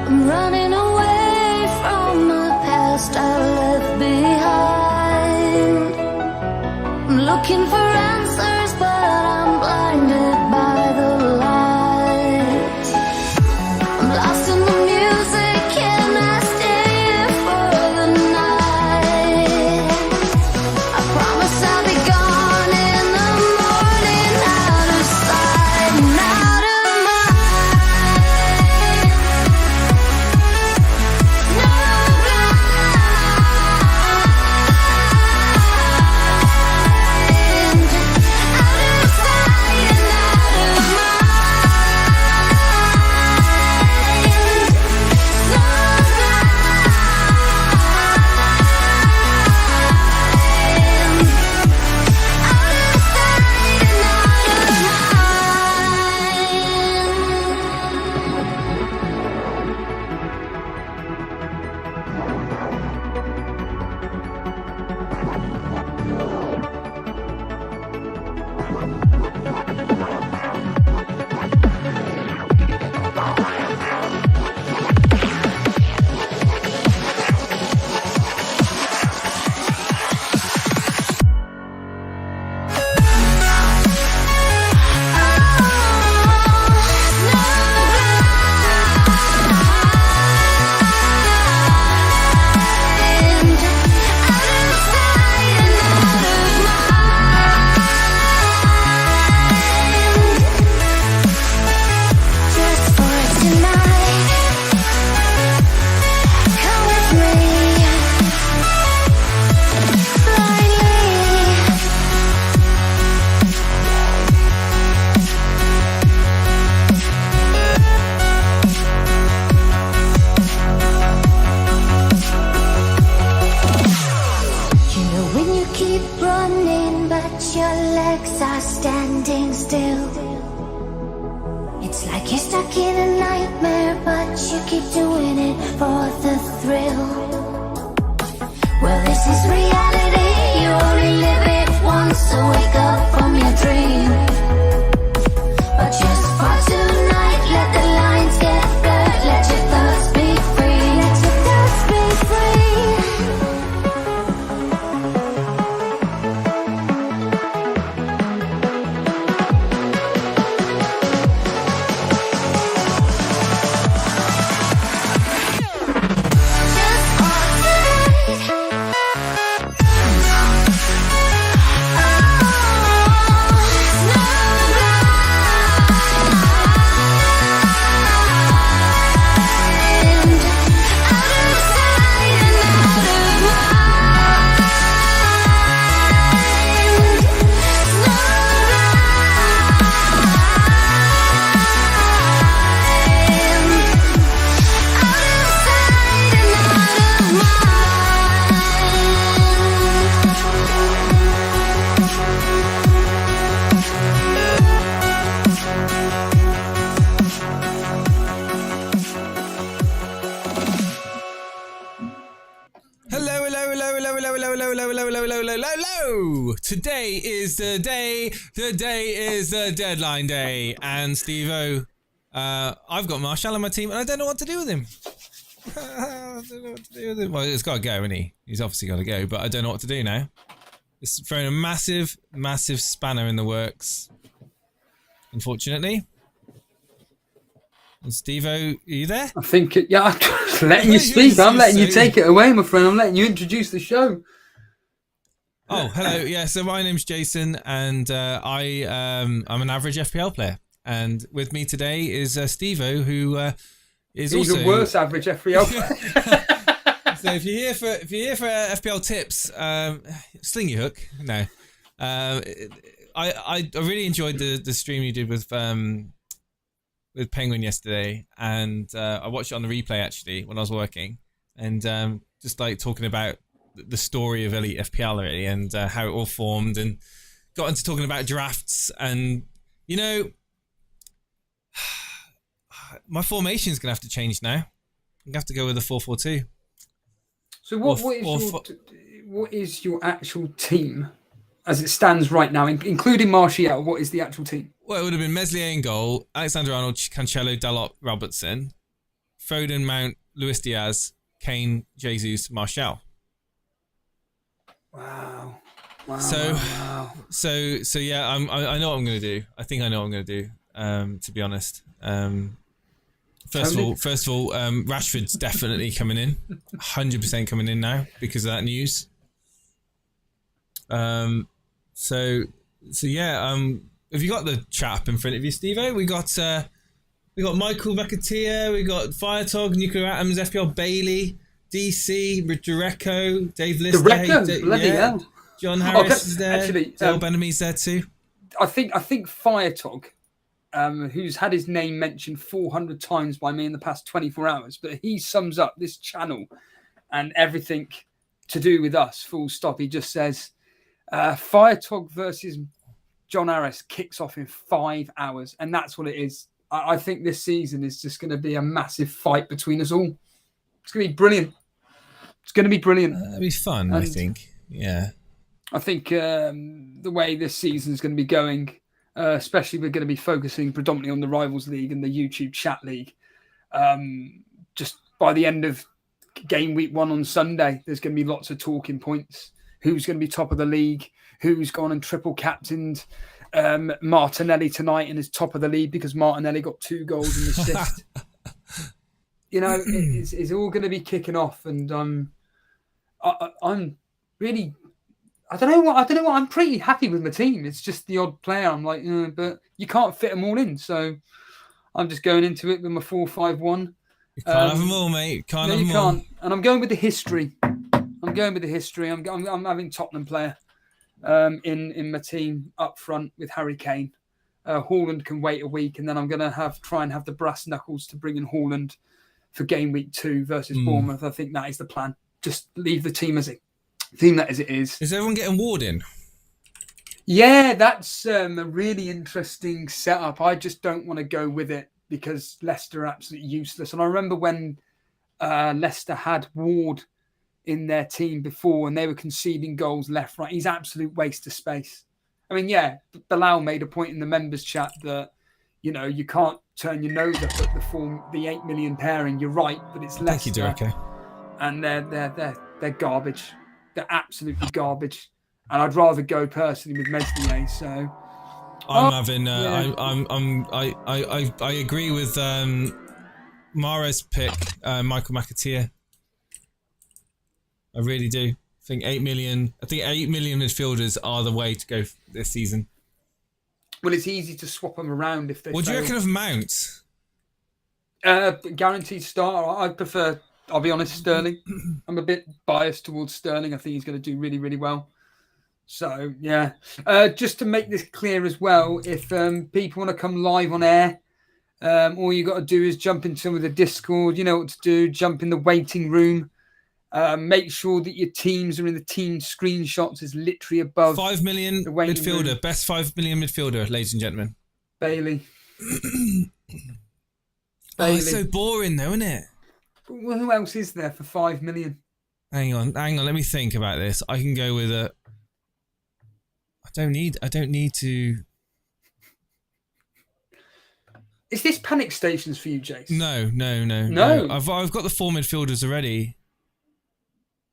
I'm running away from the past I left behind. I'm looking for answers, but I'm blinded by the light. I'm lost in the music, can I stay here for the night? I promise I'll be gone in the morning, out of sight and out of mind. No blind, out of sight and out of mind. No Today is the day. Today is the deadline day. And Steve-O, I've got Marshall on my team and I don't know what to do with him. I don't know what to do with him. Well, it's got to go, isn't he? He's obviously got to go, but I don't know what to do now. It's throwing a massive, massive spanner in the works, unfortunately. And Steve-O, are you there? I think, yeah, I'm letting you speak. I'm letting you take it away, my friend. I'm letting you introduce the show. Oh, hello. Yeah, so my name's Jason, and I'm an average FPL player. And with me today is Steve-O, who is He's also a worse average FPL player. So if you're here for FPL tips, sling your hook. No, I really enjoyed the stream you did with Penguin yesterday, and I watched it on the replay actually when I was working, and just like talking about the story of Elite FPL really, and how it all formed, and got into talking about drafts, and you know, my formation is gonna have to change now. I'm gonna have to go with a 4-4-2. So what is your actual team as it stands right now, including Martial? What is the actual team? Well, it would have been Meslier in goal, Alexander-Arnold, Cancelo, Dalot, Robertson. Foden, Mount, Luis Diaz, Kane, Jesus, Martial. Wow. So yeah, I know what I'm going to do. I think I know what I'm going to do. To be honest, first of all, Rashford's definitely coming in, 100% coming in now because of that news. So yeah. Have you got the chat up in front of you, Steve-O? We got Michael Vacatia, we got Firetog, Nuclear Atoms, FPL Bailey, DC, Dureco, Dave Lister. Dureco, bloody hell. John Harris is there. Actually, Dale Benhamy's there too. I think Firetog, who's had his name mentioned 400 times by me in the past 24 hours, but he sums up this channel and everything to do with us, full stop. He just says, Firetog versus John Harris kicks off in 5 hours, and that's what it is. I think this season is just going to be a massive fight between us all. It's going to be brilliant. It's going to be brilliant. It'll be fun, and I think. Yeah. I think the way this season is going to be going, especially we're going to be focusing predominantly on the Rivals League and the YouTube Chat League. Just by the end of game week 1 on Sunday, there's going to be lots of talking points. Who's going to be top of the league? Who's gone and triple captained Martinelli tonight and is top of the league because Martinelli got 2 goals and assist. It's all going to be kicking off, and I'm really. I don't know what. I'm pretty happy with my team. It's just the odd player. I'm like, but you can't fit them all in. So I'm just going into it with my 4-5-1. You can't have them all, mate. You can't. And I'm going with the history. I'm having Tottenham player in my team up front with Harry Kane. Haaland can wait a week, and then I'm going to try and have the brass knuckles to bring in Haaland for game week 2 versus Bournemouth. I think that is the plan. Just leave the team as it is. Is everyone getting Ward in? Yeah, that's a really interesting setup. I just don't want to go with it because Leicester are absolutely useless. And I remember when Leicester had Ward in their team before and they were conceding goals left, right. He's absolute waste of space. I mean, yeah, Bilal made a point in the members chat that, you can't turn your nose up at the 8 million pairing. You're right, but it's Leicester. Thank you, Duraka. And they're garbage. They're absolutely garbage. And I'd rather go personally with Meslier. So I agree with Mara's pick, Michael McAteer. I really do. I think 8 million midfielders are the way to go this season. Well, it's easy to swap them around if they. What do you reckon of Mount? Guaranteed start. I prefer. I'll be honest, Sterling. I'm a bit biased towards Sterling. I think he's going to do really, really well. So, yeah. Just to make this clear as well, if people want to come live on air, all you got to do is jump into the Discord. You know what to do. Jump in the waiting room. Make sure that your teams are in the team screenshots is literally above 5 million midfielder. Room. Best 5 million midfielder, ladies and gentlemen. Bailey. It's so boring though, isn't it? Well, who else is there for 5 million? Hang on. Let me think about this. I can go with a. I don't need to. Is this panic stations for you, Jace? No. I've got the 4 midfielders already.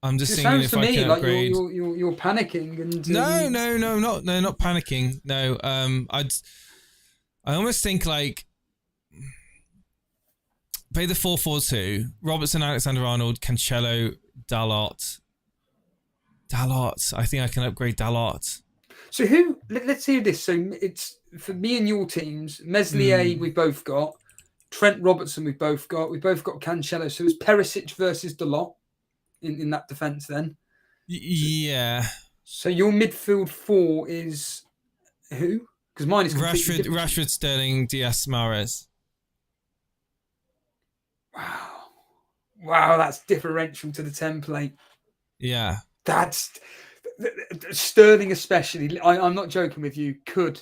I'm just thinking if I can upgrade. You're panicking and. No, not panicking. No, I almost think like. Play the 4-4-2. Robertson, Alexander-Arnold, Cancelo, Dalot. I think I can upgrade Dalot. So let's hear this. So it's for me and your teams. Meslier, we've both got. Trent Robertson, we've both got. We've both got Cancelo. So it's Perisic versus Dalot in that defence then. Yeah. So your midfield 4 is who? Because mine is Rashford, Sterling, Diaz, Mahrez. Wow, that's differential to the template. Yeah. That's Sterling especially. I'm not joking with you. Could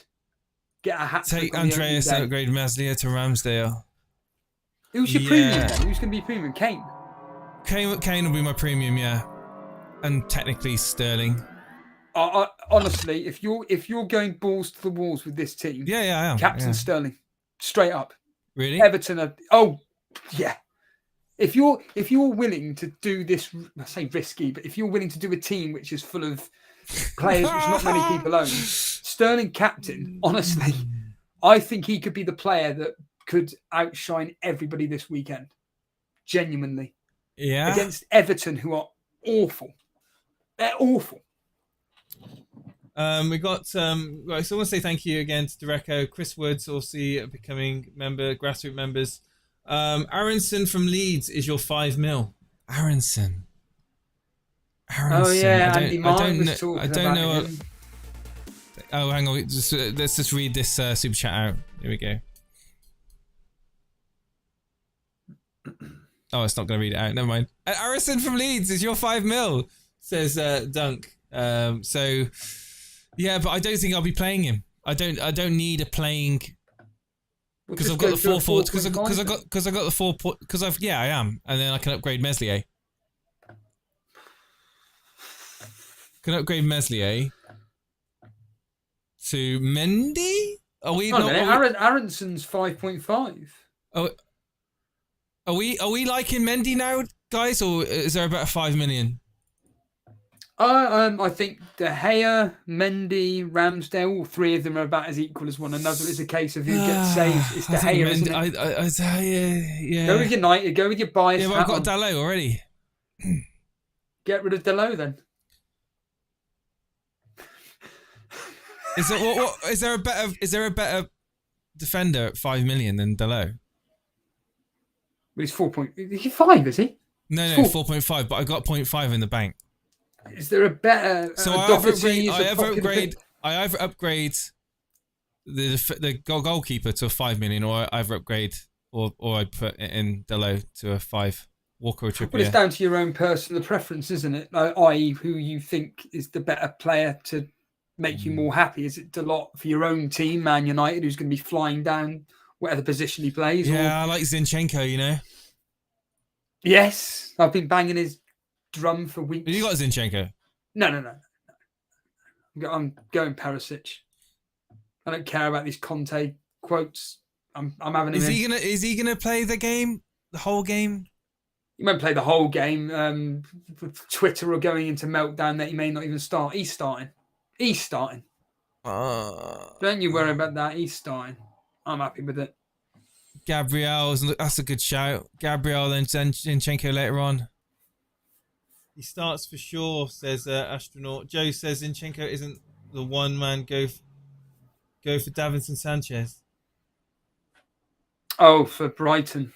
get a hat trick. Take Andreas, upgrade Meslier to Ramsdale. Who's your premium then? Who's going to be premium? Kane will be my premium, yeah. And technically Sterling. Honestly, if you're going balls to the walls with this team, I am. Captain Sterling, straight up. Really? Everton are. Oh, yeah. If you're willing to do this, I say risky, but if you're willing to do a team which is full of players which not many people own, Sterling captain, honestly, I think he could be the player that could outshine everybody this weekend. Genuinely. Yeah. Against Everton, who are awful. They're awful. We got right, so I want to say thank you again to Dereco, Chris Woods, also becoming grassroots members. Aronson from Leeds is your 5 mil. Aronson. Oh yeah, Andy Martin was I talking don't about know. him. Oh, hang on. Let's just read this super chat out. Here we go. Oh, it's not going to read it out. Never mind. Aronson from Leeds is your 5 mil, says Dunk. So, yeah, but I don't think I'll be playing him. I don't need a playing because I've got the 4 because I got the 4 because I am, and then I can upgrade Meslier. Can upgrade Meslier to Mendy? Are we? Aronson's 5.5. Oh, are we liking Mendy now, guys, or is there about 5 million? I think De Gea, Mendy, Ramsdale, all 3 of them are about as equal as one another. It's a case of who gets saved. It's De Gea, isn't it? Yeah. Go with United. Go with your bias. Yeah, but I've got Dalot already. Get rid of Dalot then. Is there a better defender at 5 million than Dalot? But he's 4.5, is he? No, 4.5. But I got 0.5 in the bank. Is there a better? So I either upgrade the goalkeeper to a 5 million, or I either upgrade or I put it in Dalot to a 5. Walker or Trippier. Well, it's down to your own personal preference, isn't it? I.e., who you think is the better player to make you more happy? Is it Dalot for your own team, Man United, who's going to be flying down whatever position he plays? Yeah, I like Zinchenko, you know. Yes, I've been banging his drum for weeks. Have you got Zinchenko? No. I'm going Perisic. I don't care about these Conte quotes. I'm having him. Is he gonna play the whole game? He won't play the whole game. Twitter are going into meltdown that he may not even start. He's starting. Don't you worry about that. He's starting. I'm happy with it. Gabriel, that's a good shout. Gabriel, then Zinchenko later on. He starts for sure, says Astronaut. Joe says Zinchenko isn't the one man. Go for Davinson Sanchez. Oh, for Brighton.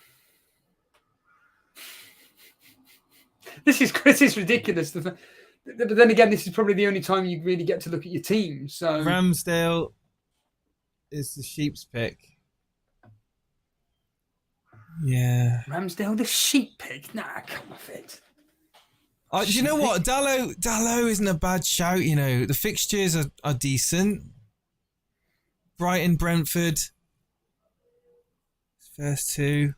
This is ridiculous. But then again, this is probably the only time you really get to look at your team. So Ramsdale is the sheep's pick. Yeah. Ramsdale, the sheep pick? Nah, come off it. Do you know what? Dalot isn't a bad shout, you know. The fixtures are decent. Brighton, Brentford. First 2.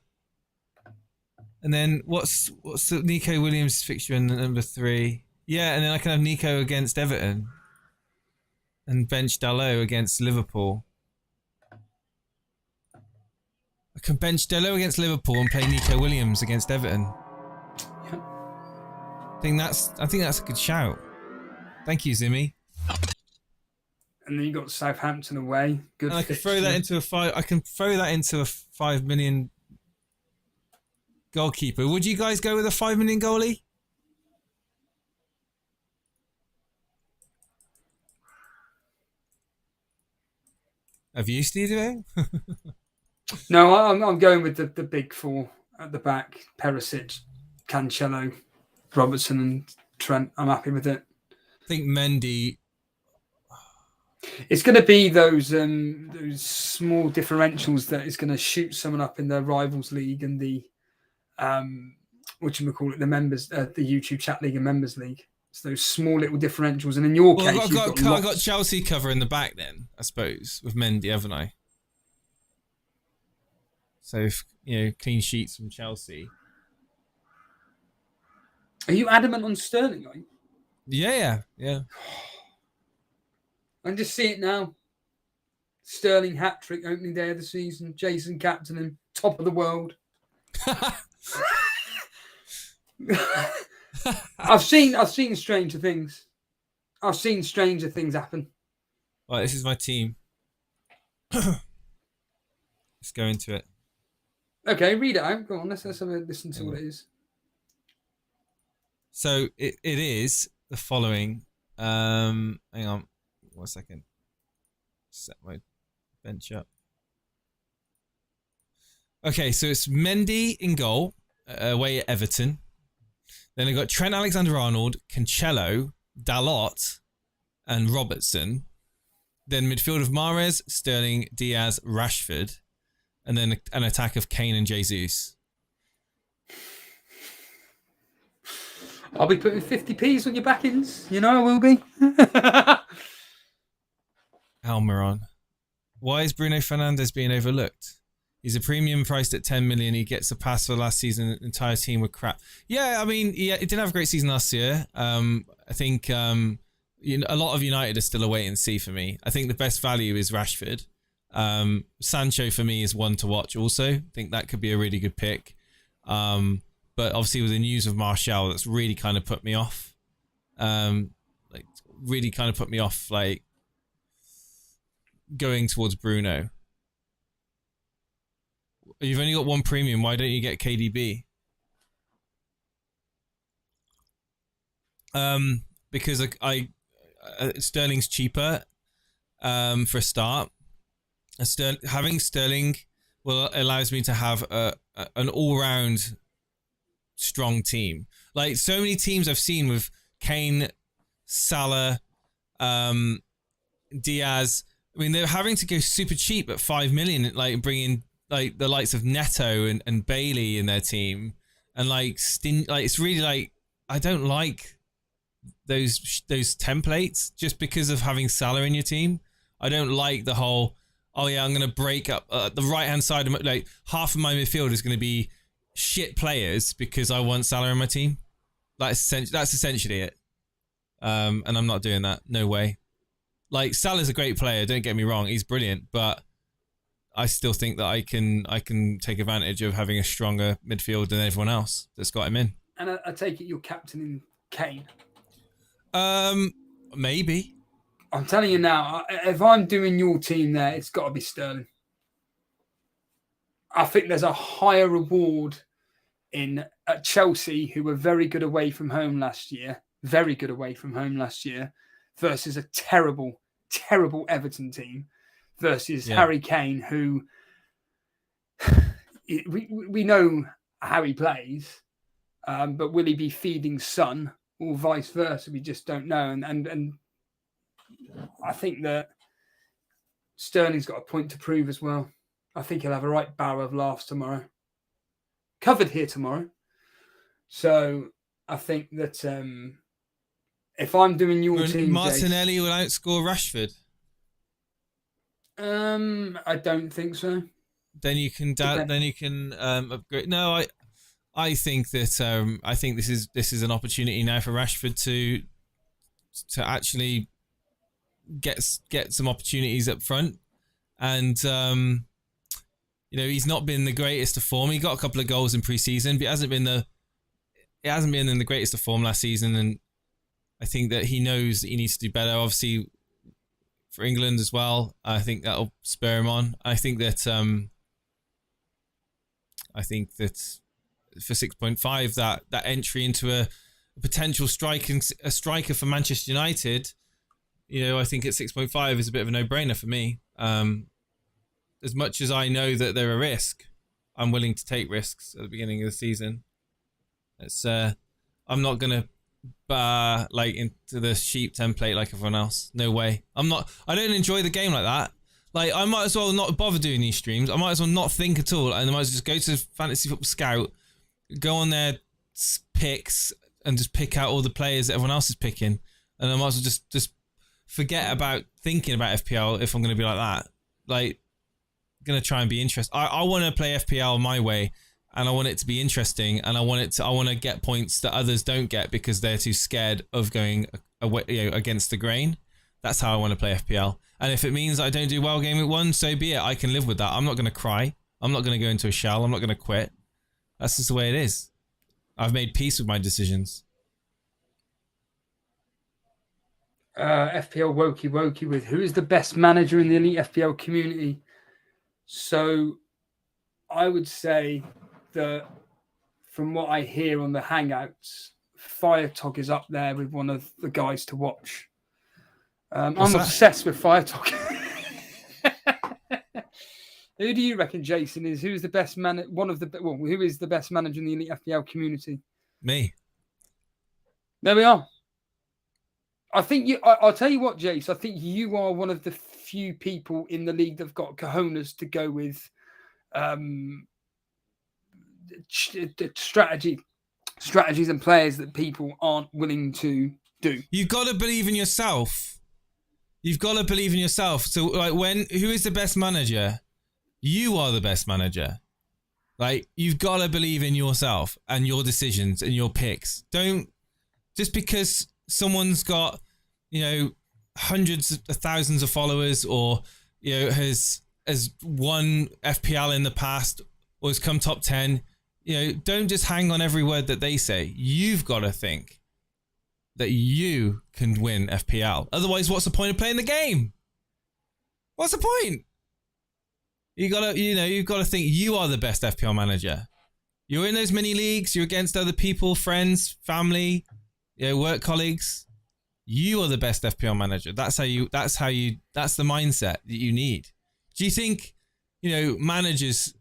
And then what's the Nico Williams fixture in number 3? Yeah, and then I can have Nico against Everton. And bench Dalot against Liverpool. I can bench Dalot against Liverpool and play Nico Williams against Everton. Yep. I think that's a good shout. Thank you, Zimmy. And then you got Southampton away. Good. And I can throw that into a 5. I can throw that into a 5 million goalkeeper. Would you guys go with a 5 million goalie? Have you, Steve? No, I'm going with the big 4 at the back: Perisic, Cancelo, Robertson, and Trent. I'm happy with it. I think Mendy. It's going to be those small differentials that is going to shoot someone up in the rivals league and the the members, the YouTube chat league and members league. It's those small little differentials, and in your case, I've got Chelsea cover in the back then, I suppose, with Mendy, haven't I? So, clean sheets from Chelsea. Are you adamant on Sterling? Are you? Yeah. I can just see it now. Sterling hat-trick, opening day of the season. Jason captain him, top of the world. I've seen stranger things. I've seen stranger things happen. Right, this is my team. Let's go into it. Okay, read it out. Go on, let's have a listen to what it is. So it is the following. Hang on 1 second. Set my bench up. Okay, so it's Mendy in goal, away at Everton. Then they've got Trent Alexander-Arnold, Cancelo, Dalot, and Robertson. Then midfield of Mahrez, Sterling, Diaz, Rashford. And then an attack of Kane and Jesus. I'll be putting 50p's on your backings. You know I will be. Almiron. Why is Bruno Fernandes being overlooked? He's a premium priced at 10 million. He gets a pass for last season. The entire team were crap. Yeah, I mean, he didn't have a great season last year. I think a lot of United are still a wait and see for me. I think the best value is Rashford. Sancho for me is one to watch also. I think that could be a really good pick. But obviously with the news of Martial, that's really kind of put me off. Like going towards Bruno. You've only got one premium. Why don't you get KDB? Because Sterling's cheaper. For a start, having Sterling allows me to have an all-round strong team. Like so many teams I've seen with Kane, Salah, Diaz. I mean, they're having to go super cheap at 5 million, like bringing like the likes of Neto and Bailey in their team, and it's really like I don't like those templates just because of having Salah in your team. I don't like the whole I'm going to break up the right hand side of like half of my midfield is going to be shit players because I want Salah in my team. That's essentially it. And I'm not doing that. No way. Like Salah's a great player. Don't get me wrong. He's brilliant, but I still think that I can take advantage of having a stronger midfield than everyone else that's got him in. And I take it you're captaining Kane. Maybe. I'm telling you now, if I'm doing your team there, it's got to be Sterling. I think there's a higher reward at Chelsea, who were very good away from home last year, versus a terrible, terrible Everton team, versus Harry Kane, who we know how he plays, but will he be feeding Son or vice versa? We just don't know. And I think that Sterling's got a point to prove as well. I think he'll have a right barrel of laughs tomorrow. Covered here tomorrow. So I think that if I'm doing your team, Martinelli will outscore Rashford. I don't think so. Then you can upgrade. No, I think that I think this is an opportunity now for Rashford to actually get some opportunities up front, and he's not been the greatest of form. He got a couple of goals in pre-season, but it hasn't been in the greatest of form last season, and I think that he knows that he needs to do better. Obviously, for England as well, I think that'll spur him on. I think that for 6.5, that entry into a potential striker for Manchester United, I think at 6.5 is a bit of a no-brainer for me. As much as I know that they're a risk, I'm willing to take risks at the beginning of the season. I'm not gonna into the sheep template like everyone else. No way. I don't enjoy the game like that. Like, I might as well not bother doing these streams. I might as well not think at all, and I might as well just go to Fantasy Football Scout, go on their picks, and just pick out all the players that everyone else is picking, and I might as well just forget about thinking about FPL if I'm going to be like that. Like, going to try and be interested. I want to play FPL my way, and I want it to be interesting, and I want to get points that others don't get because they're too scared of going away, against the grain. That's how I want to play FPL. And if it means I don't do well game week 1, so be it. I can live with that. I'm not going to cry. I'm not going to go into a shell. I'm not going to quit. That's just the way it is. I've made peace with my decisions. FPL Wokey with who is the best manager in the Elite FPL community? So I would say that from what I hear on the Hangouts, Firetog is up there with one of the guys to watch. I'm obsessed with Firetog. Who do you reckon, Jason, is who's the best man? Who is the best manager in the Elite FPL community? Me. There we are. I think you. I'll tell you what, Jace. I think you are one of the few people in the league that've got cojones to go with strategies and players that people aren't willing to do. You've got to believe in yourself. You've got to believe in yourself. So, like, who is the best manager? You are the best manager. Like, you've got to believe in yourself and your decisions and your picks. Don't just because someone's got, hundreds of thousands of followers, or has won FPL in the past or has come top 10. Don't just hang on every word that they say. You've got to think that you can win FPL. Otherwise, what's the point of playing the game? What's the point? You've got to think you are the best FPL manager. You're in those mini leagues. You're against other people, friends, family, work colleagues. You are the best FPL manager. That's the mindset that you need. Do you think, managers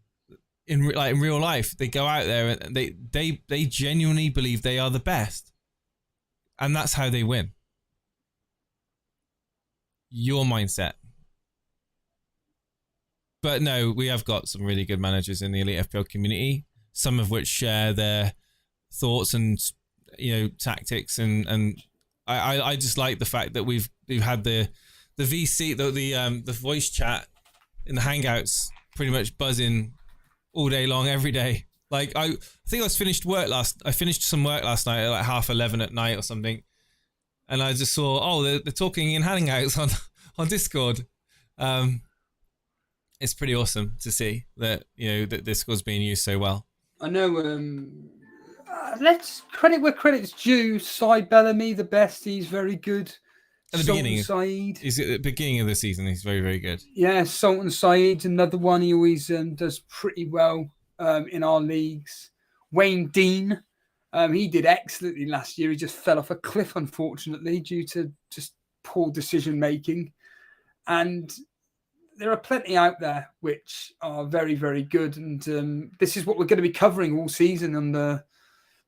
in real life, they go out there and they genuinely believe they are the best, and that's how they win? Your mindset. But no, we have got some really good managers in the Elite FPL community, some of which share their thoughts and tactics, and I just like the fact that we've had the VC, the voice chat in the Hangouts pretty much buzzing all day long, every day. Like I think I finished some work last night at like 11:30 at night or something, and I just saw they're talking in Hangouts on Discord. It's pretty awesome to see that that Discord's being used so well. I know. Let's credit where credit's due. Cy Bellamy, the best. He's very good. At the beginning, he's at the beginning of the season. He's very, very good. Yeah, Sultan Saeed's another one. He always does pretty well in our leagues. Wayne Dean, he did excellently last year. He just fell off a cliff, unfortunately, due to just poor decision making. And there are plenty out there which are very, very good. And this is what we're going to be covering all season on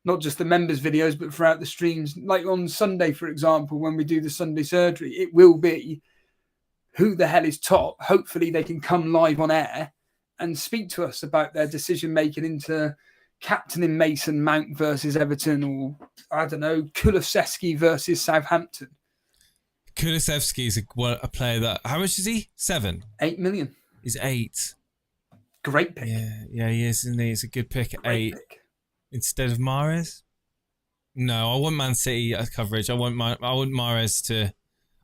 not just the members videos, but throughout the streams. Like on Sunday, for example, when we do the Sunday surgery, it will be who the hell is top. Hopefully they can come live on air and speak to us about their decision making into captaining Mason Mount versus Everton, or I don't know, Kulusevski versus Southampton. Kulusevski is a player that, how much is he? 8 million. He's 8. Great pick. Yeah, he is, isn't he? It's a good pick at 8. Pick. Instead of Mahrez? No, I want Man City coverage. I want Mahrez to.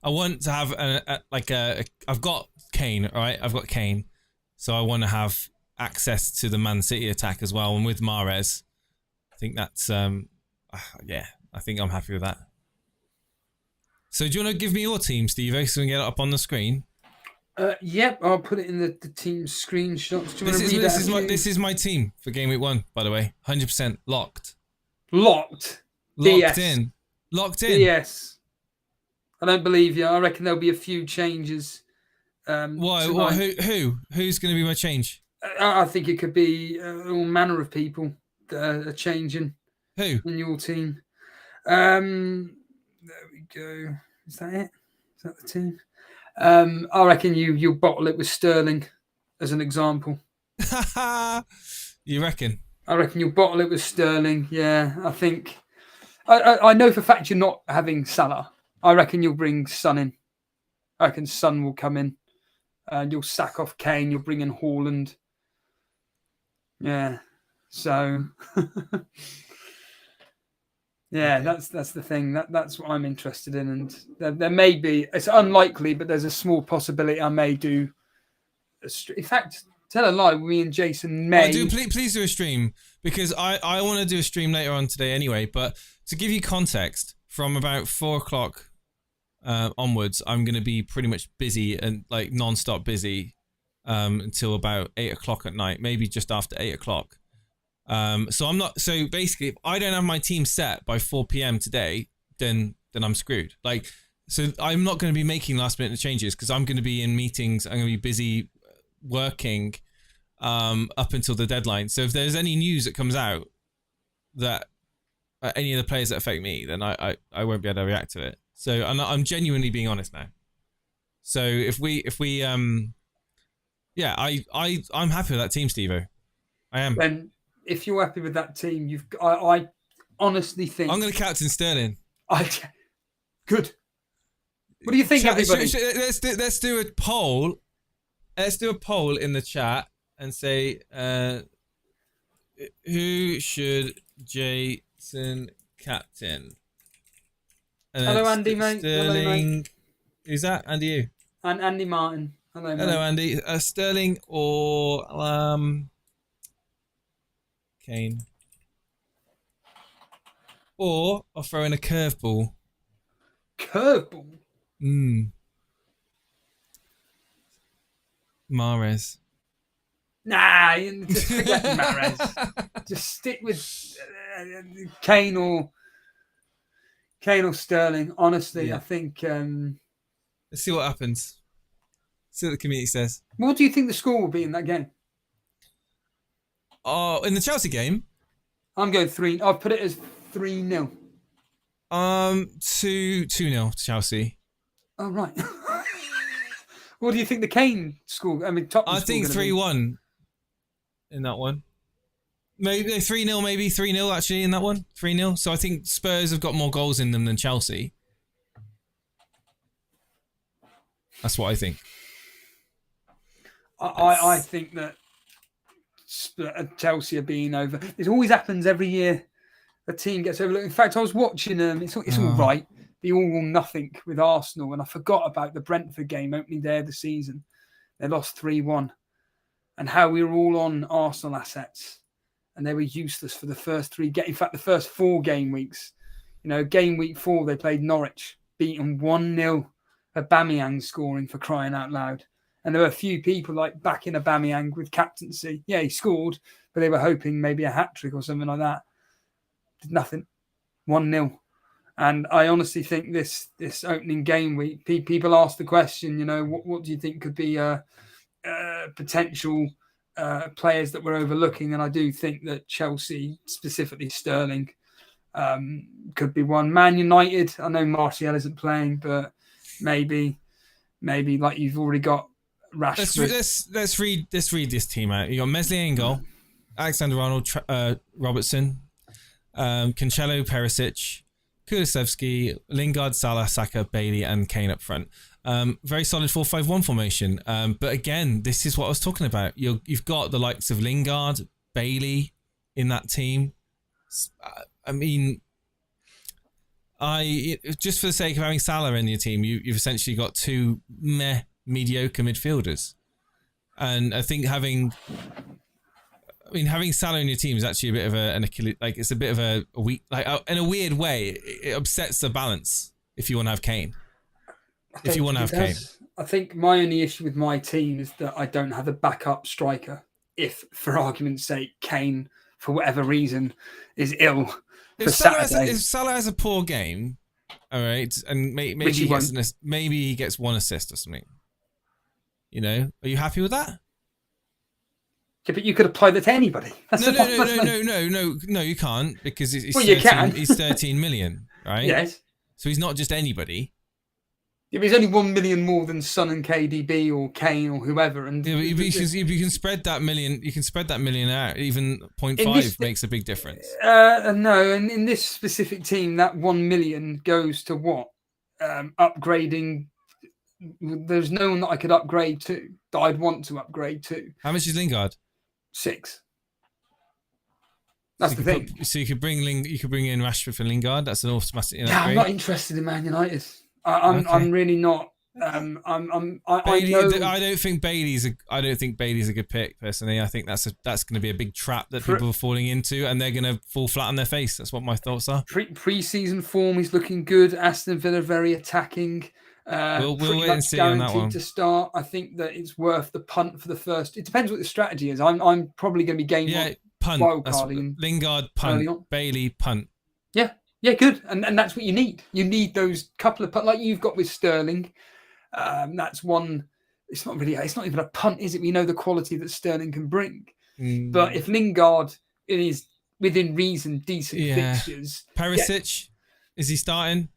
I want to have I've got Kane, right? I've got Kane, so I want to have access to the Man City attack as well. And with Mahrez, I think that's I think I'm happy with that. So do you want to give me your team, Steve, so we can get it up on the screen? Yep, I'll put it in the team screenshots. Do you want to read this is my team for Game Week 1, by the way. 100% locked. Locked DS. in. Locked in. Yes. I don't believe you. I reckon there'll be a few changes. Why? Who's going to be my change? I think it could be all manner of people that are changing. Who? In your team. There we go. Is that it? Is that the team? I reckon you'll bottle it with Sterling as an example. You reckon? I reckon you'll bottle it with Sterling. Yeah, I think. I know for a fact you're not having Salah. I reckon you'll bring Son in. I reckon Son will come in. You'll sack off Kane. You'll bring in Haaland. Yeah. So. Yeah, that's the thing. That's what I'm interested in, and there may be. It's unlikely, but there's a small possibility I may do. In fact, Tell a lie. Me and Jason may. Please do a stream, because I want to do a stream later on today anyway. But to give you context, from about 4 o'clock onwards, I'm going to be pretty much busy and like non-stop busy until about 8 o'clock at night, maybe just after 8 o'clock. So basically, if I don't have my team set by 4 p.m. today, then I'm screwed. Like, so I'm not going to be making last minute changes because I'm going to be in meetings. I'm going to be busy working up until the deadline. So if there's any news that comes out that any of the players that affect me, then I won't be able to react to it. So I'm genuinely being honest now. So if we I'm happy with that team, Steve-O. I am. Then if you're happy with that team, I honestly think I'm going to captain Sterling. Good. What do you think, everybody? Let's do a poll. Let's do a poll in the chat and say who should Jason captain? And hello, Andy, mate. Sterling. Hello, mate. Who's that? Andy, you? And Andy Martin. Hello, mate. Hello, Andy. Sterling or Kane? Or I'll throw in a curveball. Curveball? Mahrez. Nah, just forget Mahrez. Just stick with Kane or Sterling. Honestly, yeah. I think. Let's see what happens. See what the community says. What do you think the score will be in that game? Oh, in the Chelsea game? I'm going 3. I've put it as 3-0. 2-0 Chelsea. Oh, right. What do you think the Kane score? I mean, I think 3-1 in that one. Maybe 3-0, maybe 3-0 actually in that one. 3-0. So I think Spurs have got more goals in them than Chelsea. That's what I think. I think that Chelsea are being over. It always happens every year. A team gets overlooked. In fact, I was watching it's all right. The all or nothing with Arsenal, and I forgot about the Brentford game opening day of the season. They lost 3-1, and how we were all on Arsenal assets, and they were useless for the first 3 games. In fact, the first 4 game weeks. You know, game week 4 they played Norwich, beaten 1-0. Aubameyang scoring, for crying out loud. And there were a few people like backing Aubameyang with captaincy. Yeah, he scored, but they were hoping maybe a hat-trick or something like that. Did nothing. 1-0. And I honestly think this opening game week, people ask the question, you know, what do you think could be potential players that we're overlooking? And I do think that Chelsea, specifically Sterling, could be one. Man United, I know Martial isn't playing, but maybe like you've already got Rashford. Let's read this team out. You got Meslier in goal, Alexander-Arnold, Robertson, Cancelo, Perisic, Kulusevski, Lingard, Salah, Saka, Bailey, and Kane up front. Very solid 4-5-1 formation. But again, this is what I was talking about. You've got the likes of Lingard, Bailey in that team. I mean, just for the sake of having Salah in your team, you've essentially got 2 mediocre midfielders. And I think having Salah in your team is actually a bit of an Achilles, like it's a bit of a weak, like in a weird way, it upsets the balance if you want to have Kane. If you want to have Kane. I think my only issue with my team is that I don't have a backup striker. If, for argument's sake, Kane, for whatever reason, is ill for Saturday. If Salah has a poor game, all right, and maybe he gets 1 assist or something. You know, are you happy with that? Yeah, but you could apply that to anybody. No, you can't, because he's 13 million, right? Yes. So he's not just anybody. Yeah, but he's only 1 million more than Son and KDB or Kane or whoever. And yeah, but you can spread that million. You can spread that million out. Even 0.5 makes a big difference. No, and in this specific team, that 1 million goes to what? Upgrading. There's no one that I could upgrade to, that I'd want to upgrade to. How much is Lingard? 6. That's the thing. So you could bring in Rashford for Lingard. That's an automatic upgrade. I'm not interested in Man United. I'm really not. Okay. I know. I don't think Bailey's a good pick personally. I think that's going to be a big trap that people are falling into, and they're going to fall flat on their face. That's what my thoughts are. Pre-season form, he's looking good. Aston Villa very attacking. We'll pretty wait much and see on that one. guaranteed to start. I think that it's worth the punt for the first. It depends what the strategy is. I'm probably going to be punt. wildcarding. Lingard punt. Bailey punt. Yeah, good. And that's what you need. You need those couple of punt like you've got with Sterling. That's one. It's not even a punt, is it? We know the quality that Sterling can bring. But if Lingard is within reason, decent fixtures. Perisic, is he starting?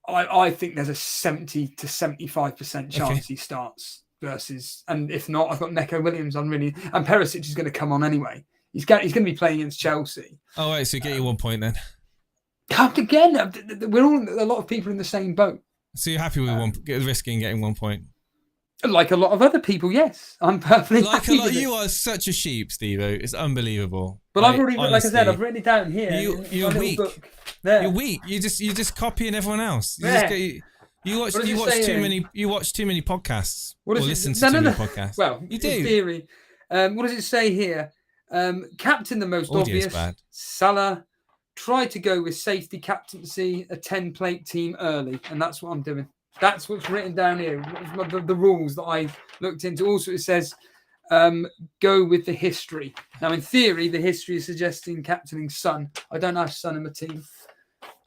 I think there's a 70 to 75% chance he starts versus, and if not, I've got Neco Williams on and Perisic is going to come on anyway. He's going to be playing against Chelsea. Oh, right, so you get your 1 point then. Again, we're all a lot of people in the same boat. So you're happy with risking getting 1 point? Like a lot of other people, yes. I'm perfectly happy with it. You are such a sheep, Steve-O. It's unbelievable. But I've already, like I said, I've written it down here. You're weak. You're weak. You're just copying everyone else. You watch too many podcasts. Listen to too many podcasts. Well, you do. In theory. What does it say here? Captain the most obvious. Bad. Salah. Try to go with safety captaincy, a 10-plate team early, and that's what I'm doing. That's what's written down here. The rules that I looked into. Also, it says go with the history. Now, in theory, the history is suggesting captaining Son. I don't have Son in my team.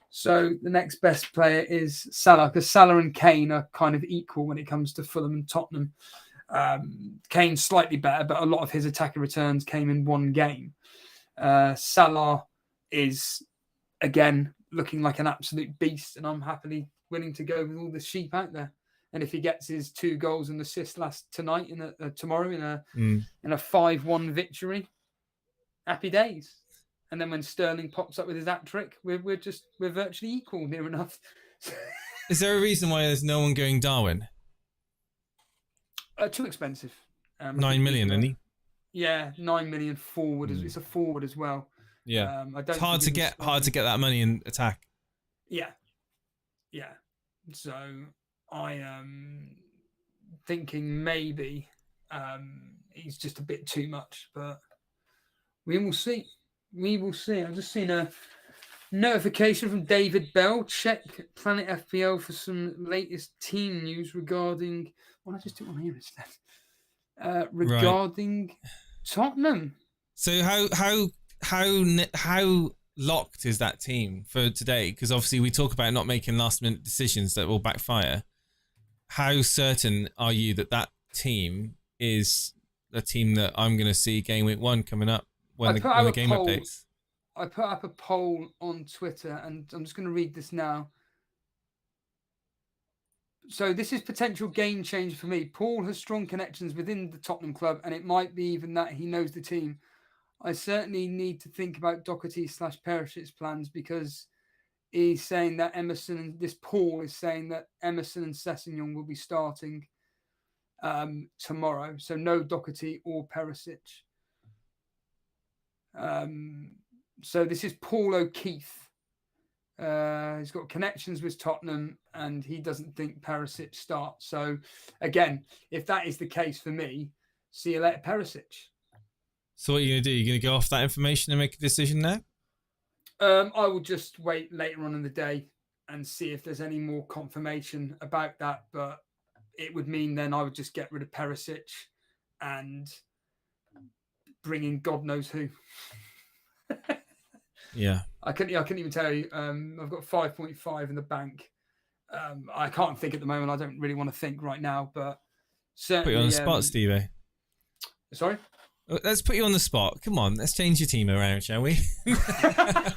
So the next best player is Salah, because Salah and Kane are kind of equal when it comes to Fulham and Tottenham. Kane's slightly better, but a lot of his attacking returns came in one game. Salah is, again, looking like an absolute beast, and I'm happily willing to go with all the sheep out there. And if he gets his 2 goals and assist tomorrow in a 5-1 victory, happy days. And then when Sterling pops up with his hat trick, we're virtually equal near enough. Is there a reason why there's no one going Darwin? Too expensive. 9 million, isn't he? Yeah, 9 million forward. It's a forward as well. Yeah, it's hard to get that money in attack. Yeah. So I am thinking maybe he's just a bit too much, but we will see. I've just seen a notification from David Bell. Check Planet FPL for some latest team news regarding. Well, I just do it on here instead. Regarding Tottenham. So how locked is that team for today? Because obviously we talk about not making last-minute decisions that will backfire. How certain are you that team is a team that I'm going to see Game Week 1 coming up when the game updates? I put up a poll on Twitter, and I'm just going to read this now. So this is potential game changer for me. Paul has strong connections within the Tottenham club, and it might be even that he knows the team. I certainly need to think about Doherty/Perisic's plans, because he's saying that Paul is saying that Emerson and Sessegnon will be starting tomorrow. So no Doherty or Perisic. So this is Paul O'Keefe. He's got connections with Tottenham, and he doesn't think Perisic starts. So again, if that is the case for me, see you later, Perisic. So what are you going to do? You're going to go off that information and make a decision now? I will just wait later on in the day and see if there's any more confirmation about that. But it would mean then I would just get rid of Perisic and bring in God knows who. Yeah. I couldn't even tell you. I've got 5.5 in the bank. I can't think at the moment. I don't really want to think right now, but certainly. Put you on the spot, Steve. Sorry? Let's put you on the spot. Come on, let's change your team around, shall we? I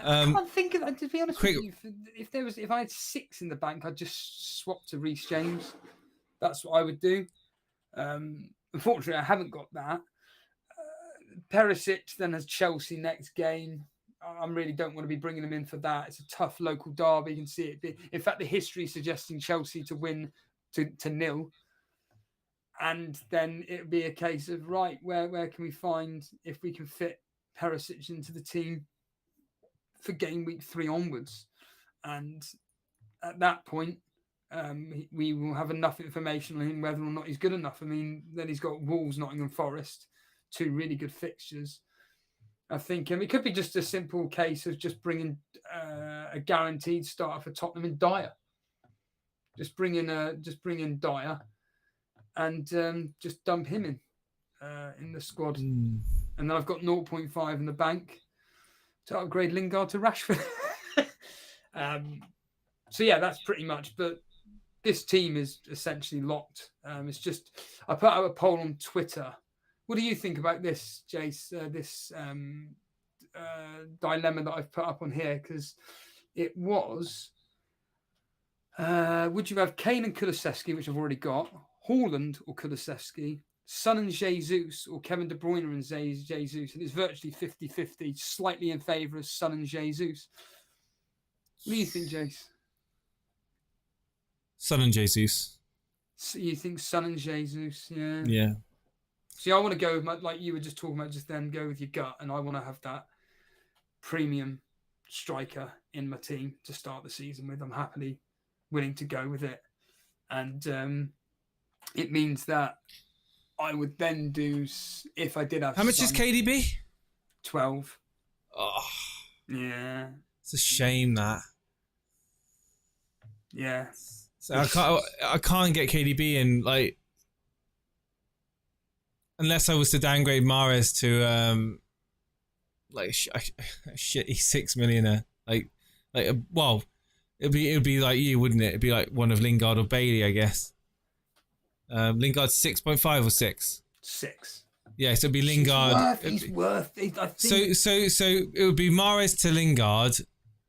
can't think of that. To be honest with you, if I had 6 in the bank, I'd just swap to Reece James. That's what I would do. Unfortunately, I haven't got that. Perisic then has Chelsea next game. I really don't want to be bringing him in for that. It's a tough local derby. You can see it. In fact, the history is suggesting Chelsea to win to 0. And then it would be a case of, right, where can we find, if we can fit Perisic into the team for game week 3 onwards? And at that point, we will have enough information on him whether or not he's good enough. I mean, then he's got Wolves, Nottingham Forest, 2 really good fixtures. I think it could be just a simple case of just bringing a guaranteed starter for Tottenham in Dyer. Just bring in Dyer, and just dump him in the squad. And then I've got 0.5 in the bank to upgrade Lingard to Rashford. So yeah, that's pretty much. But this team is essentially locked. It's just I put out a poll on Twitter. What do you think about this, Jace? This dilemma that I've put up on here, because it was: would you have Kane and Kulusevski, which I've already got, Haaland or Kulusevski, Son and Jesus, or Kevin De Bruyne and Jesus? And it's virtually 50-50, slightly in favour of Son and Jesus. What do you think, Jace? Son and Jesus. So you think Son and Jesus? Yeah. Yeah. See, I want to go with like you were just talking about just then, go with your gut, and I want to have that premium striker in my team to start the season with. I'm happily willing to go with it. And it means that I would then do, if I did have... How much is KDB? 12. Oh. Yeah. It's a shame that. Yeah. So I can't get KDB in, like, unless I was to downgrade Mahrez to like a shitty 6 millionaire. Like well, it'd be like you, wouldn't it? It'd be like one of Lingard or Bailey, I guess. Lingard's 6.5 or 6. 6. Yeah, so it'd be Lingard. He's worth. I think. So it would be Mahrez to Lingard,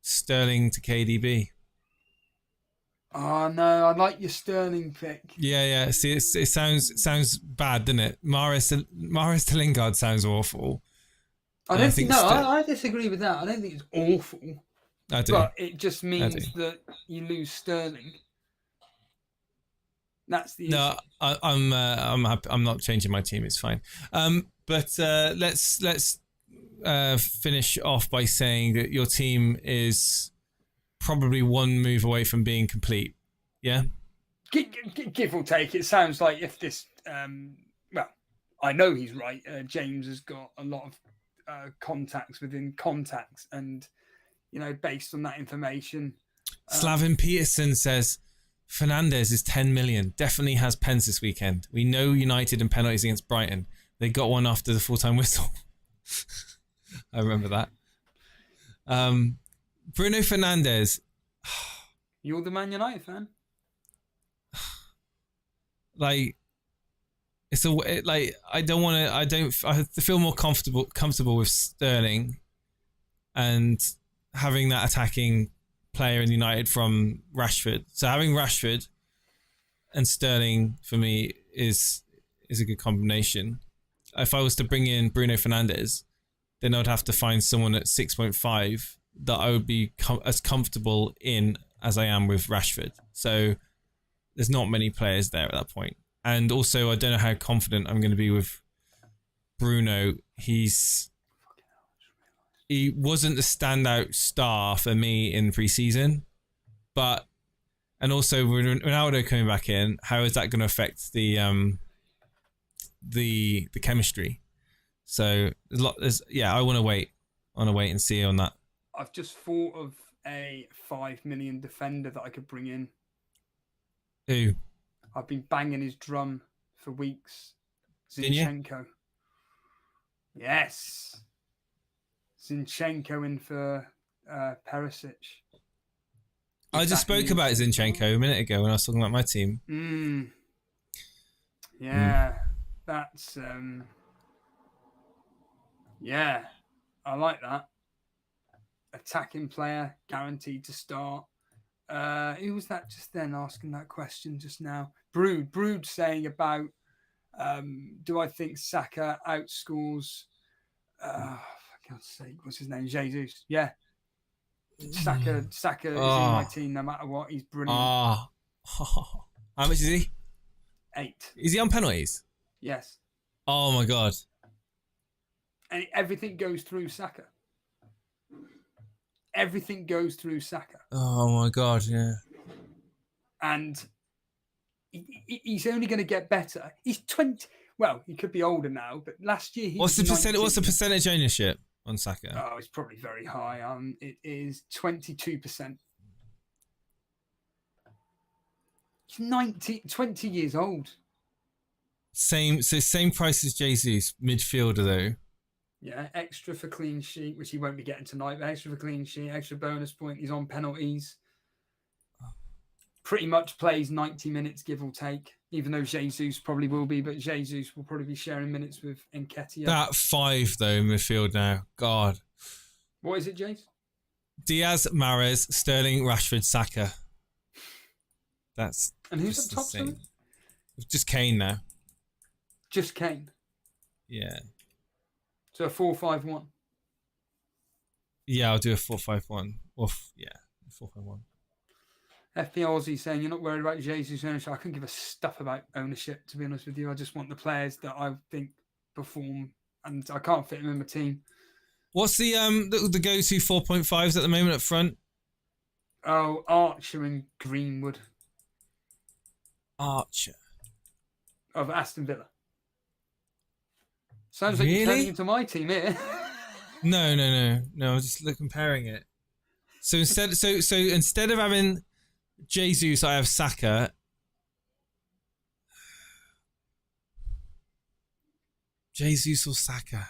Sterling to KDB. Oh no, I like your Sterling pick. Yeah. See, it sounds bad, doesn't it? Mahrez to Lingard sounds awful. I don't think. I disagree with that. I don't think it's awful. I do. But it just means that you lose Sterling. That's the issue. No, I'm happy. I'm not changing my team. It's fine. But let's finish off by saying that your team is probably one move away from being complete. Yeah? Give or take. It sounds like if this... well, I know he's right. James has got a lot of contacts within contacts. And, based on that information... Slavin Peterson says, Fernandes is 10 million. Definitely has pens this weekend. We know United and penalties against Brighton. They got one after the full-time whistle. I remember that. Bruno Fernandes. You're the Man United fan. Like, I feel more comfortable with Sterling and having that attacking player in United from Rashford. So having Rashford and Sterling for me is a good combination. If I was to bring in Bruno Fernandes, then I'd have to find someone at 6.5 that I would be as comfortable in as I am with Rashford. So there's not many players there at that point. And also, I don't know how confident I'm going to be with Bruno. He wasn't the standout star for me in pre-season. And also, with Ronaldo coming back in, how is that going to affect the chemistry? So I want to wait. And see on that. I've just thought of a 5 million defender that I could bring in. Who? I've been banging his drum for weeks. Zinchenko. Yes. Zinchenko in for Perisic. I just spoke about Zinchenko a minute ago when I was talking about my team. Yeah. That's... yeah. I like that. Attacking player, guaranteed to start. Who was that just then asking that question just now? Brood saying about do I think Saka outscores for God's sake, what's his name? Jesus. Yeah. Saka is in my team no matter what. He's brilliant. How much is he? 8. Is he on penalties? Yes. Oh my God. And everything goes through Saka. Everything goes through Saka. Oh my God, yeah. and he's only going to get better. He's 20. Well, he could be older now, but last year he What's was the percent? 19. What's the percentage ownership on Saka? Oh, it's probably very high. It is 22%. He's 20 years old. Same price as Jesus, midfielder though. Yeah, extra for clean sheet, which he won't be getting tonight, but extra for clean sheet, extra bonus point. He's on penalties. Pretty much plays 90 minutes, give or take, even though Jesus probably will be, but Jesus will probably be sharing minutes with Nketiah. That 5 though, midfield now. God. What is it, Jace? Diaz, Mahrez, Sterling, Rashford, Saka. That's And who's at the top? insane. Just Kane now. Just Kane. Yeah. So a 4-5-1. Yeah, I'll do a 4-5-1. Or 4-5-1. FPL Aussie saying you're not worried about Jesus' ownership. I couldn't give a stuff about ownership, to be honest with you. I just want the players that I think perform, and I can't fit them in my team. What's the go-to 4.5s at the moment up front? Oh, Archer and Greenwood. Archer. Of Aston Villa. Sounds like you're turning into my team here. No. I'm just comparing it. So instead of having Jesus, I have Saka. Jesus or Saka?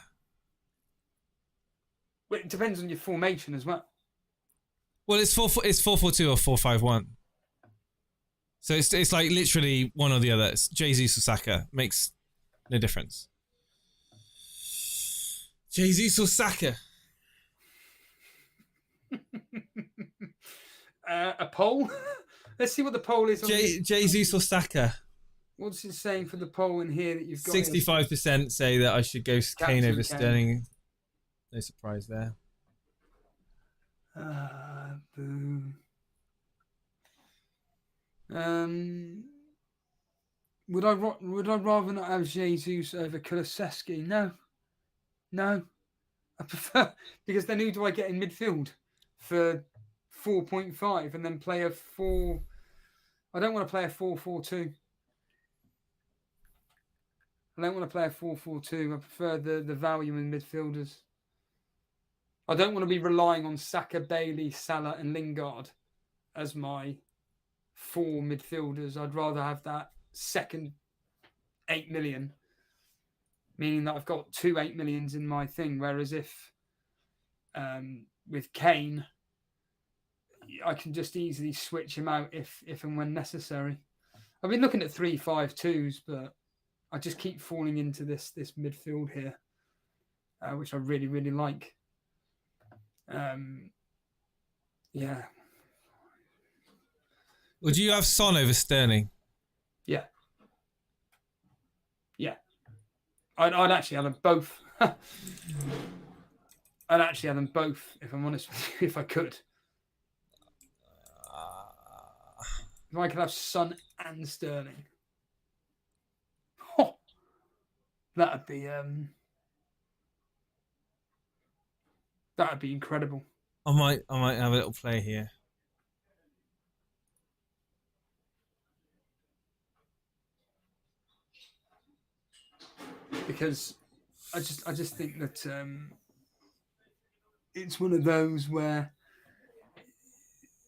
Well, it depends on your formation as well. Well, it's 4-4-2 or 4-5-1. So it's like literally one or the other. It's Jesus or Saka. Makes no difference. Jesus or Saka? A poll? Let's see what the poll is. Jesus or Saka? What's it saying for the poll in here that you've got? 65% say that I should go Kane over Kane. Sterling. No surprise there. Boo. Would I rather not have Jesus over Kulusevski? No. I prefer, because then who do I get in midfield for 4.5 and then play a 4? I don't want to play a 4-4-2. I don't want to play a 4-4-2. I prefer the value in midfielders. I don't want to be relying on Saka, Bailey, Salah and Lingard as my 4 midfielders. I'd rather have that second 8 million, meaning that I've got 2 8 millions in my thing. Whereas if with Kane, I can just easily switch him out if and when necessary. I've been looking at 3-5-2s, but I just keep falling into this midfield here, which I really, really like. Yeah. Would you have Son over Sterling? Yeah. I'd actually have them both. I'd actually have them both, if I'm honest with you, if I could. If I could have Son and Sterling. Oh, that'd be incredible. I might have a little play here. Because I just think that it's one of those where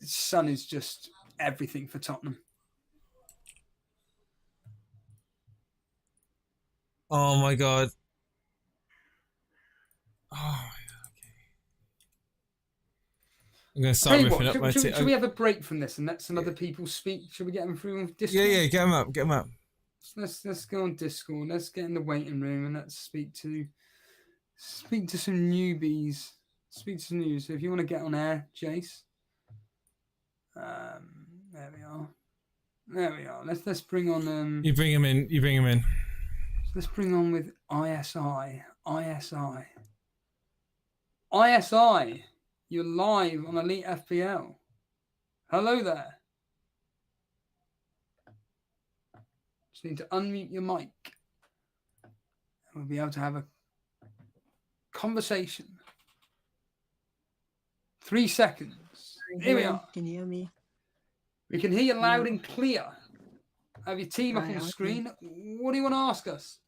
Son is just everything for Tottenham. Oh my god. Oh my god, okay. I'm going to start ripping up my team. Should we have a break from this and let some other people speak? Should we get them through on Discord? Yeah, get them up. Let's go on Discord. Let's get in the waiting room and let's speak to some newbies. Speak to some newbies. So if you want to get on air, Jace. There we are. Let's bring on. You bring him in. Let's bring on with ISI. You're live on Elite FPL. Hello there. Just need to unmute your mic. And we'll be able to have a conversation. 3 seconds. Here we are. Can you hear me? We can hear you loud and clear. Have your team up on the Okay. screen. What do you want to ask us?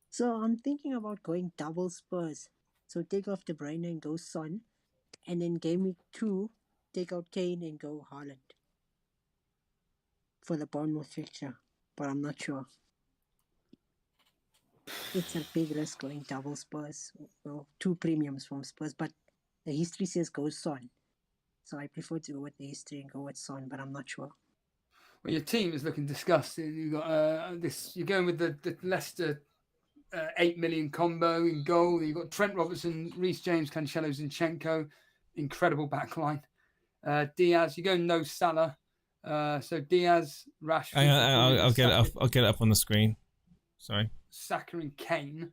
So I'm thinking about going double Spurs. So take off De Bruyne and go Son, and then game week 2, take out Kane and go Haaland for the Bournemouth fixture. But I'm not sure. It's a big risk going double Spurs. Well, 2 premiums from Spurs, but the history says go Son. So I prefer to go with the history and go with Son, but I'm not sure. Well, your team is looking disgusting. You got this. You're going with the Leicester 8 million combo in goal. You've got Trent Robertson, Reece James, Cancelo, Zinchenko. Incredible backline. Diaz, you go no Salah. So Diaz, Rashford. I'll get it up. I'll get it up on the screen. Sorry. Saka and Kane.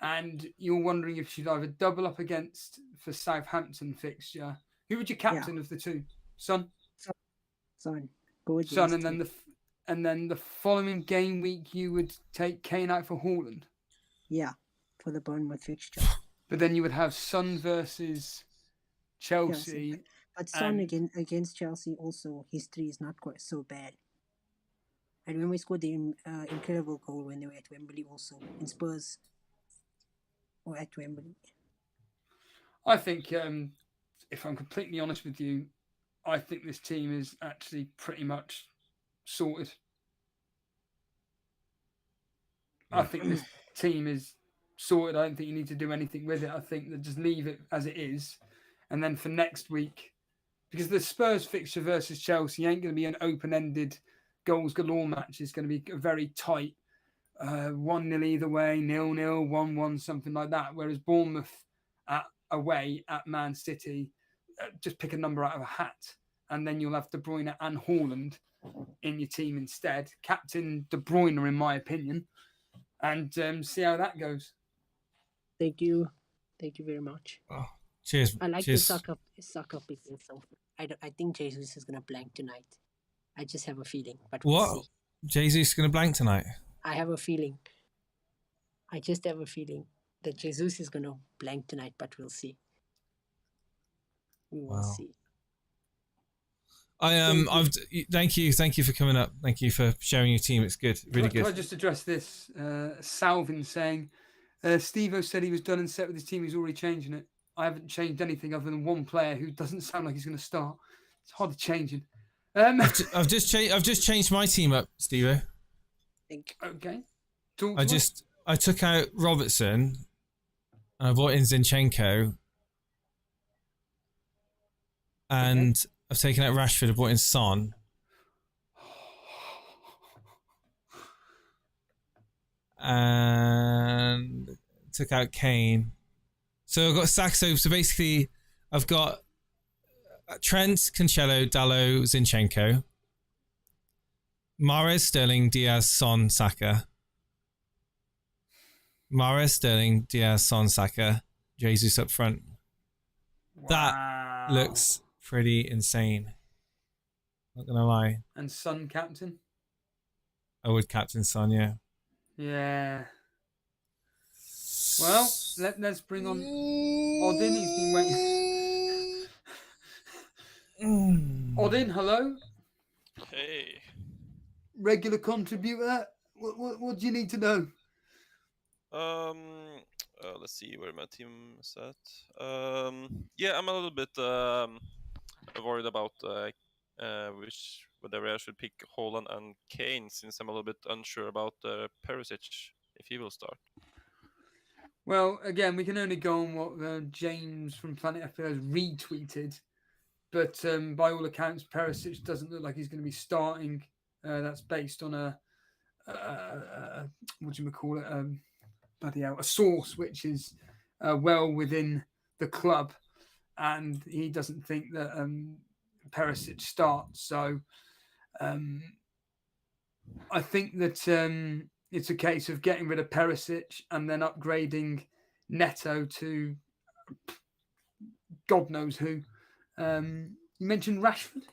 And you're wondering if you'd either double up against for Southampton fixture. Who would you captain of the two? Son? Son. Go with Son, and then the following game week you would take Kane out for Haaland. Yeah, for the Bournemouth fixture. But then you would have Son versus Chelsea. But Son against Chelsea also, history is not quite so bad. And when we scored the incredible goal when they were at Wembley also, in Spurs or at Wembley. I think, if I'm completely honest with you, I think this team is actually pretty much sorted. I think this team is sorted. I don't think you need to do anything with it. I think that just leave it as it is. And then for next week, because the Spurs fixture versus Chelsea ain't going to be an open-ended goals galore match. It's going to be a very tight 1-0 either way, 0-0, 1-1, something like that. Whereas Bournemouth away at Man City, just pick a number out of a hat. And then you'll have De Bruyne and Haaland in your team instead. Captain De Bruyne, in my opinion. And see how that goes. Thank you. Thank you very much. Oh, cheers. I like cheers. the suck up picking. So I think Jesus is going to blank tonight. I just have a feeling. But we'll What? see. Jesus going to blank tonight? I have a feeling. I just have a feeling that Jesus is going to blank tonight, but we'll see. We will see. Thank you for coming up. Thank you for sharing your team. It's good, really good. Can I just address this? Salvin saying, Steve-O said he was done and set with his team. He's already changing it. I haven't changed anything other than one player who doesn't sound like he's going to start. It's hardly changing. I've just changed my team up, Steve-O. Okay. I took out Robertson and I brought in Zinchenko, and I've taken out Rashford. I brought in Son. And took out Kane. So I've got Saxo. So basically, I've got Trent, Cancelo, Dalot, Zinchenko, Mahrez, Sterling, Diaz, Son, Saka. Mahrez, Sterling, Diaz, Son, Saka, Jesus up front. Wow. That looks pretty insane. Not gonna lie. And Son captain? I would captain Son, yeah. Yeah. Well, let's bring on Odin. He's been waiting. Odin, hello. Hey. Regular contributor. What do you need to know? Let's see where my team is at. Yeah, I'm a little bit worried about whether I should pick Haaland and Kane, since I'm a little bit unsure about Perisic, if he will start. Well, again, we can only go on what James from Planet FPL has retweeted. But by all accounts, Perisic doesn't look like he's going to be starting. That's based on a what do you call it? Bloody hell, a source which is well within the club, and he doesn't think that Perisic starts. So I think that it's a case of getting rid of Perisic and then upgrading Neto to God knows who. You mentioned Rashford.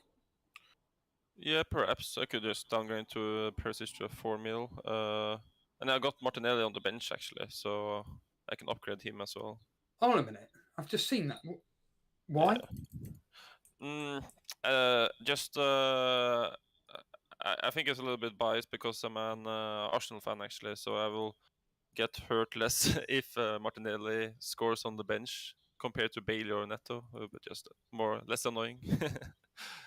Yeah, perhaps I could just downgrade to Perisic to a 4 mil. And I got Martinelli on the bench, actually, so I can upgrade him as well. Hold on a minute. I've just seen that. Why? Just I think it's a little bit biased because I'm an Arsenal fan actually, so I will get hurt less if Martinelli scores on the bench compared to Bailey or Neto, but just less annoying.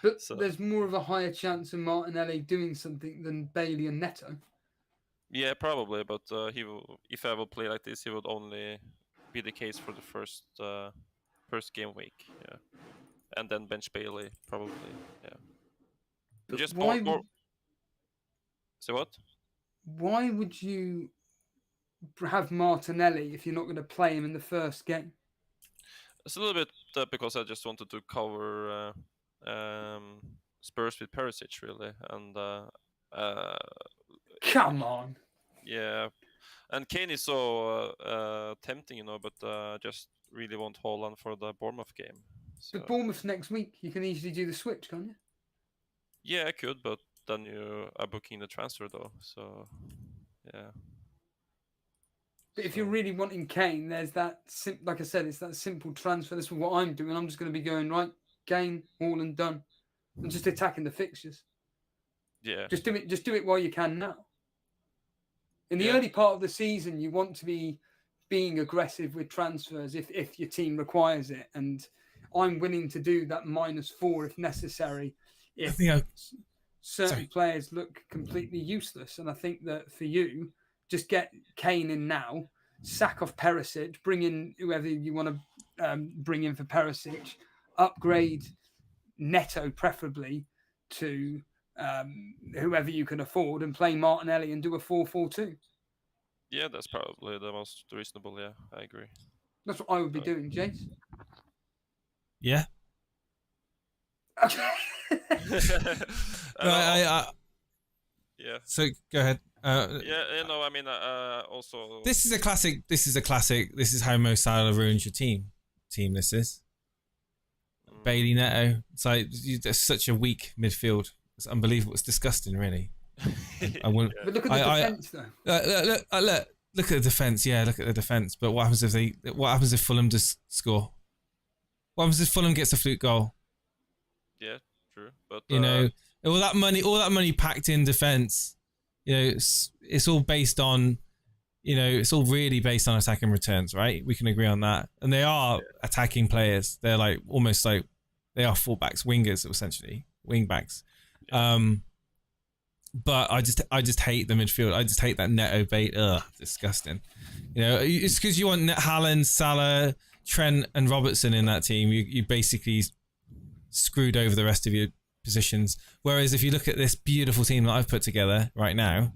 But So there's more of a higher chance of Martinelli doing something than Bailey and Neto. yeah, probably, but he will. If I will play like this, he would only be the case for the first game week, yeah, and then bench Bailey probably, yeah. But Just why? more. So what? Why would you have Martinelli if you're not going to play him in the first game? It's a little bit because I just wanted to cover Spurs with Perisic really, and Come on. yeah, and Kane is so tempting, but just really want Haaland for the Bournemouth game. So But Bournemouth next week, you can easily do the switch, can't you? yeah, I could, but then you are booking the transfer though. So yeah. But if you're really wanting Kane, there's that, like I said, it's that simple transfer. That's what I'm doing. I'm just going to be going, right, Kane, all and done. I'm just attacking the fixtures. Yeah. Just do it while you can now. In the early part of the season, you want to be being aggressive with transfers if your team requires it. And I'm willing to do that -4 if necessary, if certain players look completely useless. And I think that for you, just get Kane in now, sack off Perisic, bring in whoever you want to bring in for Perisic, upgrade Neto preferably to whoever you can afford, and play Martinelli and do a 4-4-2. Yeah, that's probably the most reasonable. Yeah, I agree. That's what I would be doing, Jace. Yeah. Yeah. So go ahead. I mean, also. This is a classic. This is how Mo Salah ruins your team. This is. Bailey, Neto. It's like there's such a weak midfield. It's unbelievable. It's disgusting, really. I wouldn't. But look at the defense, though. Look at the defense. Yeah, look at the defense. But what happens if Fulham just score? What happens if Fulham gets a fluke goal? Yeah, true. But all that money packed in defense. It's all based on. It's all really based on attacking returns, right? We can agree on that. And they are attacking players. They're like almost like they are fullbacks, wingers, essentially, wingbacks. But I just hate the midfield. I just hate that Neto bait. Ugh, disgusting. It's because you want Haaland, Salah, Trent, and Robertson in that team. You basically screwed over the rest of your positions. Whereas if you look at this beautiful team that I've put together right now,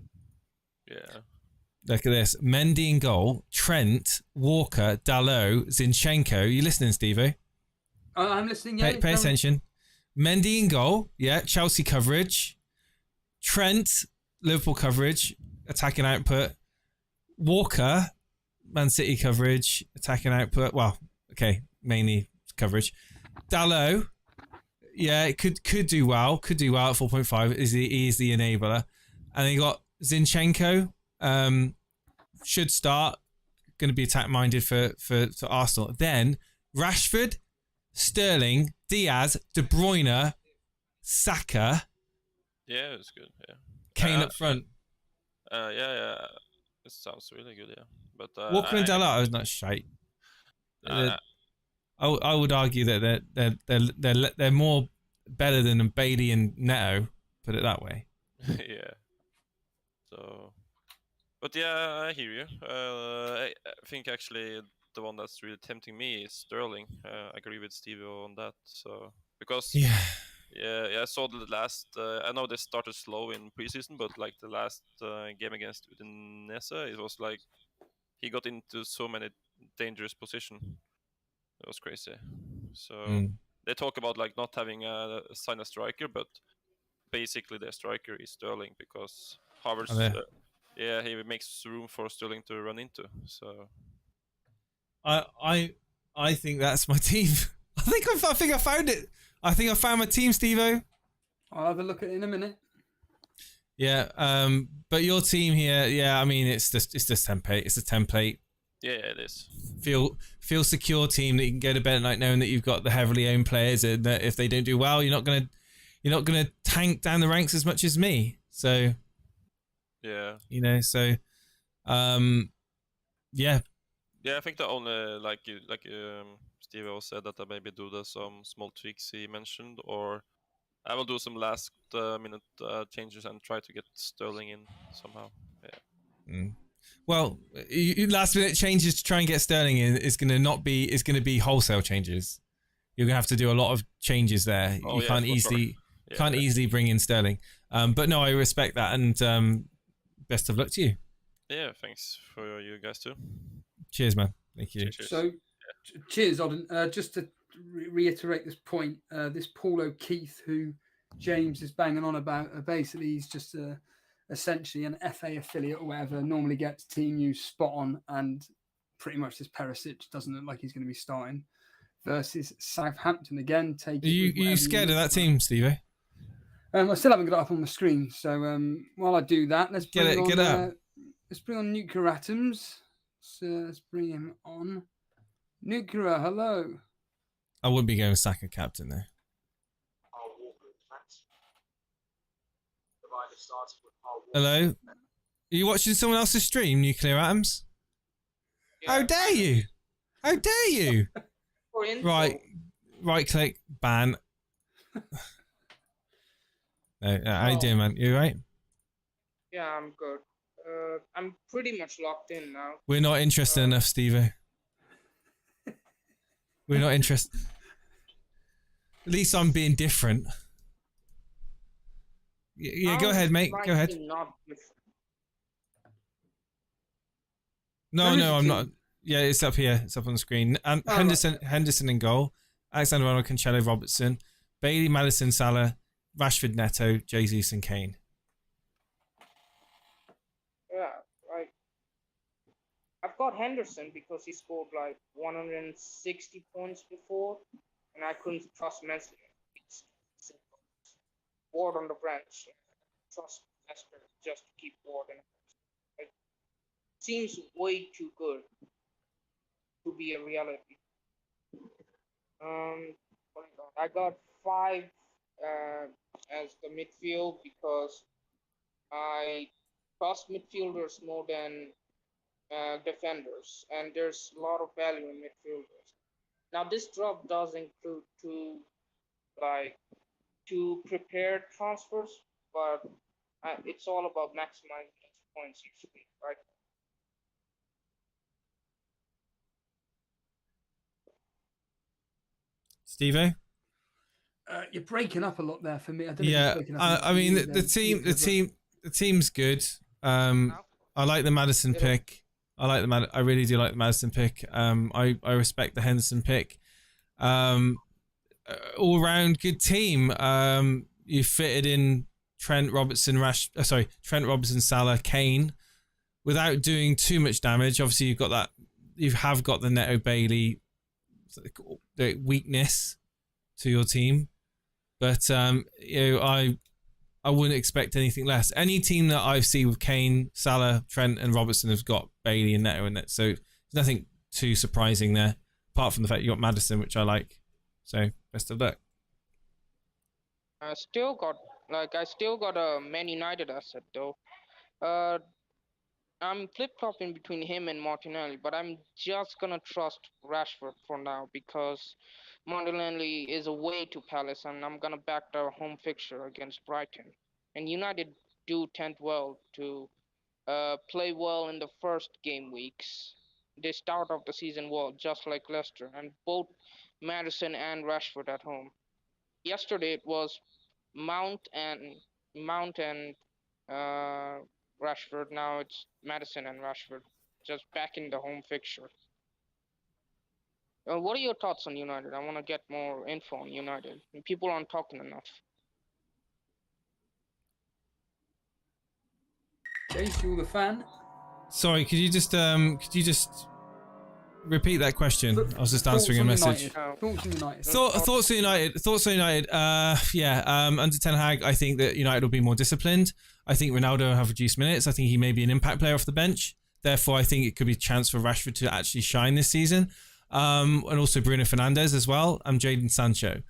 look at this: Mendy in goal, Trent, Walker, Dalot, Zinchenko. You listening, Steve-O? I'm listening. Yeah, pay attention. Mendy in goal, Chelsea coverage. Trent, Liverpool coverage, attacking output. Walker, Man City coverage, attacking output. Well, okay, mainly coverage. Dalot, it could do well. Could do well at 4.5. He is the enabler. And then you got Zinchenko. Should start. Going to be attack minded for Arsenal. Then Rashford, Sterling, Diaz, De Bruyne, Saka. Yeah, it's good. Yeah. Kane up front. Yeah. It sounds really good. Yeah, but Walker and Dalot is not shite. I would argue that they're more better than Bailey and Neto. Put it that way. Yeah. So, but yeah, I hear you. I think actually the one that's really tempting me is Sterling. I agree with Steve on that. So because I saw the last. I know they started slow in preseason, but like the last game against Udinese, it was like he got into so many dangerous positions. It was crazy. So they talk about like not having a sign a striker, but basically their striker is Sterling because Havertz. He makes room for Sterling to run into. So I think that's my team. I think I found it. I think I found my team, Steve-O. I'll have a look at it in a minute. Yeah, but your team here, I mean, it's just template. It's a template. Yeah, it is. Feel secure team that you can go to bed at night knowing that you've got the heavily owned players, and that if they don't do well, you're not gonna tank down the ranks as much as me. So Yeah. Yeah. Yeah, I think the only Steve also said that I maybe do some small tweaks he mentioned, or I will do some last minute changes and try to get Sterling in somehow. Yeah. Well, last minute changes to try and get Sterling in is going to be wholesale changes. You're going to have to do a lot of changes there. You can't easily bring in Sterling. But no, I respect that, and best of luck to you. Yeah, thanks for you guys too. Cheers, man. Thank you. Cheers. So, cheers, Odin. Just to reiterate this point, this Paul O'Keefe, who James is banging on about, basically he's just essentially an FA affiliate or whatever, normally gets team use spot on, and pretty much this Perisic doesn't look like he's going to be starting versus Southampton again. Are you scared of that team, Steve? I still haven't got it up on the screen, so while I do that, let's bring let's bring on Nuclear Atoms. So let's bring him on. Nuclear, hello. I would be going with Saka captain there. Hello? Are you watching someone else's stream, Nuclear Atoms? Yeah. How dare you? How dare you? Right click, ban. How you doing, man? You alright? Yeah, I'm good. I'm pretty much locked in now. We're not interested enough, Stevie. We're not interested. At least I'm being different. Yeah, go ahead, mate. Go ahead. No, I'm not. Yeah, it's up here. It's up on the screen. Henderson in goal. Alexander-Arnold, Cancelo, Robertson, Bailey, Maddison, Salah, Rashford, Neto, Jesus, and Kane. Yeah, I've got Henderson because he scored like 160 points before, and I couldn't trust Messi. Ward on the bench. Trust Leicester just to keep Ward in. It seems way too good to be a reality. I got 5 as the midfield because I trust midfielders more than defenders, and there's a lot of value in midfielders. Now this drop does include two prepared transfers, but it's all about maximizing points usually, right? Steve-O? You're breaking up a lot there for me. I don't know I mean the team's good. I like the Maddison pick. I really do like the Maddison pick. I respect the Henderson pick. All round good team. You fitted in Trent Robertson, Salah, Kane, without doing too much damage. Obviously, you have got the Neto Bailey the weakness to your team, but I wouldn't expect anything less. Any team that I've seen with Kane, Salah, Trent, and Robertson has got Bailey and Neto in it, so there's nothing too surprising there, apart from the fact you got Maddison, which I like. So best of luck. I still got a Man United asset though. I'm flip-flopping between him and Martinelli, but I'm just gonna trust Rashford for now because Martinelli is away to Palace, and I'm gonna back their home fixture against Brighton. And United do tend well to play well in the first game weeks. They start off the season well, just like Leicester, and both Maddison and Rashford at home. Yesterday it was Mount and Rashford. Now it's Maddison and Rashford, just back in the home fixture. What are your thoughts on United? I want to get more info on United. People aren't talking enough. Chase, you the fan? Sorry, could you just repeat that question? I was just answering a message. Thoughts on United. Thoughts on United. Under Ten Hag, I think that United will be more disciplined. I think Ronaldo will have reduced minutes. I think he may be an impact player off the bench. therefore, I think it could be a chance for Rashford to actually shine this season. And also Bruno Fernandes as well. And Jadon Sancho.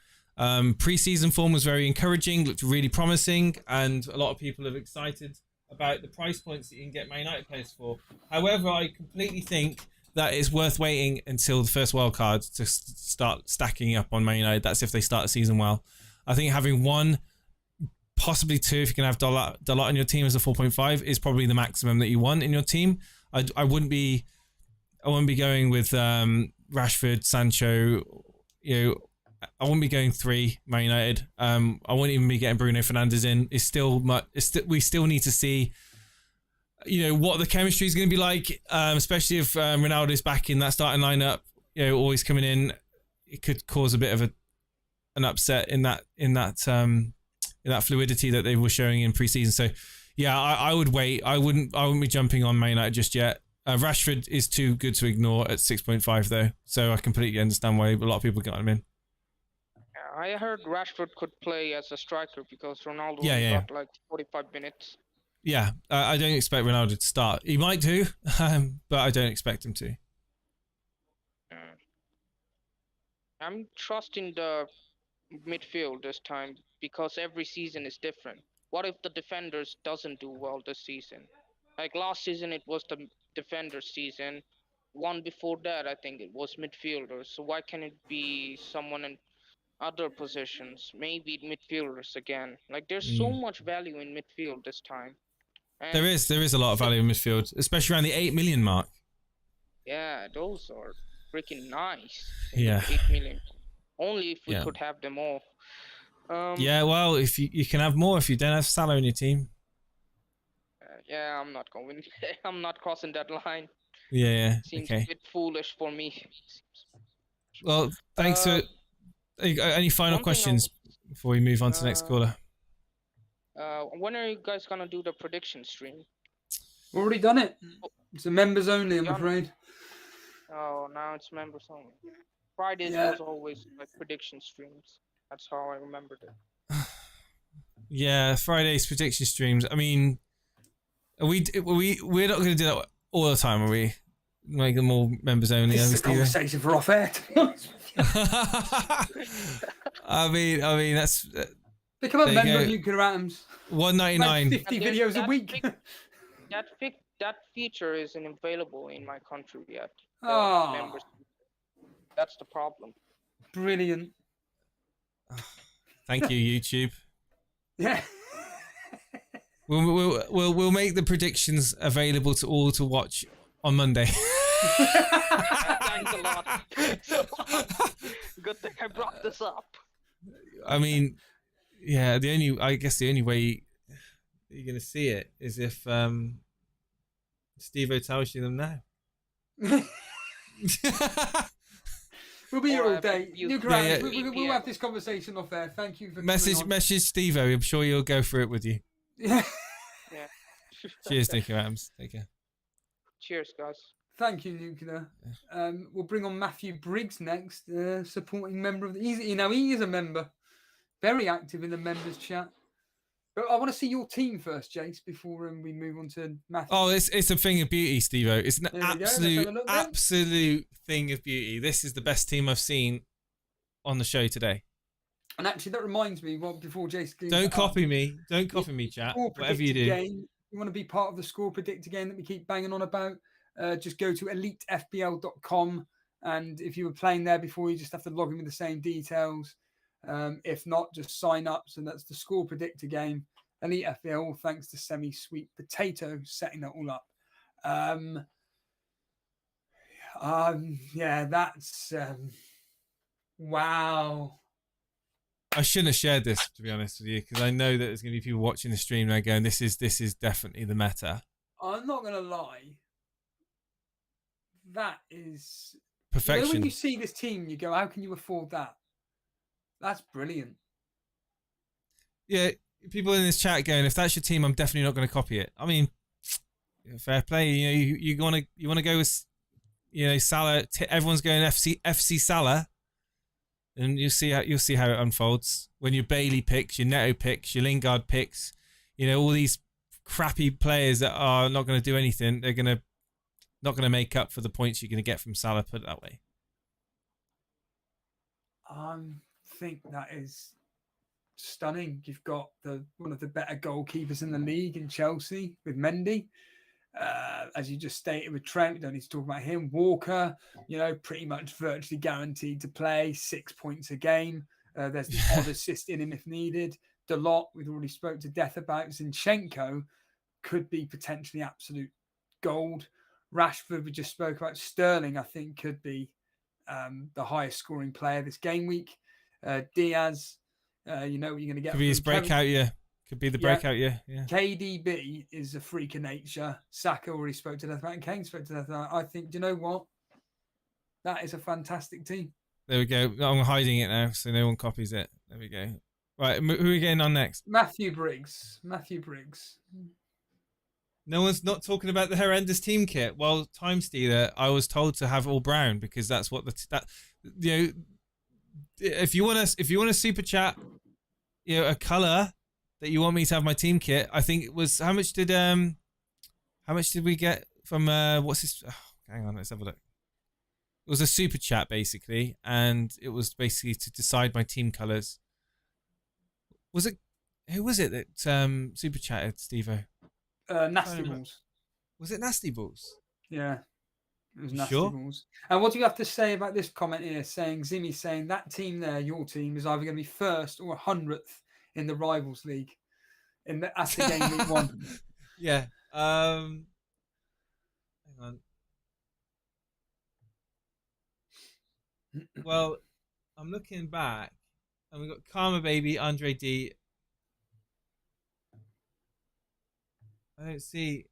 Pre-season form was very encouraging, looked really promising, and a lot of people are excited about the price points that you can get Man United players for. However, I completely think that it's worth waiting until the first wild card to start stacking up on Man United. That's if they start the season well. I think having one, possibly two, if you can have Dalot on your team as a 4.5, is probably the maximum that you want in your team. I wouldn't be going with Rashford, Sancho. I wouldn't be going 3 Man United. I wouldn't even be getting Bruno Fernandes in. We still need to see, what the chemistry is going to be like, especially if Ronaldo's back in that starting lineup. Always coming in, it could cause a bit of an upset in that fluidity that they were showing in pre-season. So, yeah, I would wait. I wouldn't be jumping on Man United just yet. Rashford is too good to ignore at 6.5 though, so I completely understand why a lot of people got him in. I heard Rashford could play as a striker because Ronaldo got like 45 minutes. Yeah, I don't expect Ronaldo to start. He might do, but I don't expect him to. I'm trusting the midfield this time because every season is different. What if the defenders doesn't do well this season? Like last season, it was the defenders season. One before that, I think it was midfielders. So why can't it be someone in other positions? Maybe midfielders again. Like there's so much value in midfield this time. And there is a lot of value in midfield, especially around the 8 million mark. Yeah, those are freaking nice. Yeah. 8 million. Only if we could have them all. Yeah, well, if you can have more if you don't have Salah in your team. Yeah, I'm not going. I'm not crossing that line. Yeah. Seems Okay. a bit foolish for me. Well, thanks for. Any final questions before we move on to the next caller? When are you guys gonna do the prediction stream? Already done it. It's a members only, I'm afraid. Oh, now it's members only. Fridays was always like prediction streams. That's how I remembered it. Yeah, Friday's prediction streams. I mean, we're not going to do that all the time, are we? Make them all members only. This is a conversation for off air. I mean that's. Become a member of Nuclear Atoms. $1.99. 50 videos a week. That feature isn't available in my country yet. Oh, that's the problem. Brilliant. Thank you, YouTube. Yeah. We'll make the predictions available to all to watch on Monday. Thanks a lot. Good thing I brought this up. I mean, yeah. I guess the only way you're gonna see it is if Steve-O tells you them now. We'll be here all day. We'll have this conversation off air. Thank you for message Steve-O. I'm sure he'll go through it with you. Yeah. Cheers, Nicky Adams. Take care. Cheers, guys. Thank you, Nuclear. We'll bring on Matthew Briggs next, supporting member of the. He is a member, very active in the members chat. But I want to see your team first, Jace, before we move on to Matthew. Oh, it's a thing of beauty, Steve-O. It's an absolute thing of beauty. This is the best team I've seen on the show today. And actually, that reminds me, before Jace... Don't copy me. Don't copy me, chat. Whatever you do. Game, you want to be part of the Score Predictor game that we keep banging on about, just go to elitefpl.com. And if you were playing there before, you just have to log in with the same details. If not, just sign up. So that's the Score Predictor game. Elite FPL, thanks to Semi-Sweet Potato setting that all up. Yeah, that's wow. I shouldn't have shared this, to be honest with you, because I know that there's going to be people watching the stream now going, "This is definitely the meta." I'm not going to lie. That is perfection. When you see this team, you go, "How can you afford that?" That's brilliant. Yeah, people in this chat going, "If that's your team, I'm definitely not going to copy it." I mean, fair play. You want to go with, Salah. Everyone's going FC Salah. And you'll see how it unfolds when your Bailey picks, your Neto picks, your Lingard picks, all these crappy players that are not going to do anything. They're going to not going to make up for the points you're going to get from Salah. Put it that way. I think that is stunning. You've got one of the better goalkeepers in the league in Chelsea with Mendy. As you just stated with Trent, we don't need to talk about him. Walker, pretty much virtually guaranteed to play, 6 points a game. There's the odd assist in him if needed. Dalot, we've already spoke to death about. Zinchenko could be potentially absolute gold. Rashford, we just spoke about. Sterling, I think, could be the highest scoring player this game week. Diaz, you know what you're going to get. Could be his breakout year. Could be the breakout year. Yeah. KDB is a freak of nature. Saka already spoke to death about, and Kane spoke to death about. I think, do you know what? That is a fantastic team. There we go. I'm hiding it now, so no one copies it. There we go. Right, who are we getting on next? Matthew Briggs. No one's not talking about the horrendous team kit. Well, Time Stealer, I was told to have all brown because that's what if you want to super chat, a color that you want me to have my team kit. I think it was how much did we get from what's this? Oh, hang on, let's have a look. It was a super chat basically, and it was basically to decide my team colors. Was it? Who was it that super chatted, Steve-O? Nasty Balls. Was it Nasty Balls? Yeah, it was Nasty Sure? Balls. And what do you have to say about this comment here? Zimmy saying that team there, your team, is either going to be first or 100th in the Rivals League after game week 1. Yeah. Hang on. Well, I'm looking back, and we've got Karma Baby, Andre D. I don't see.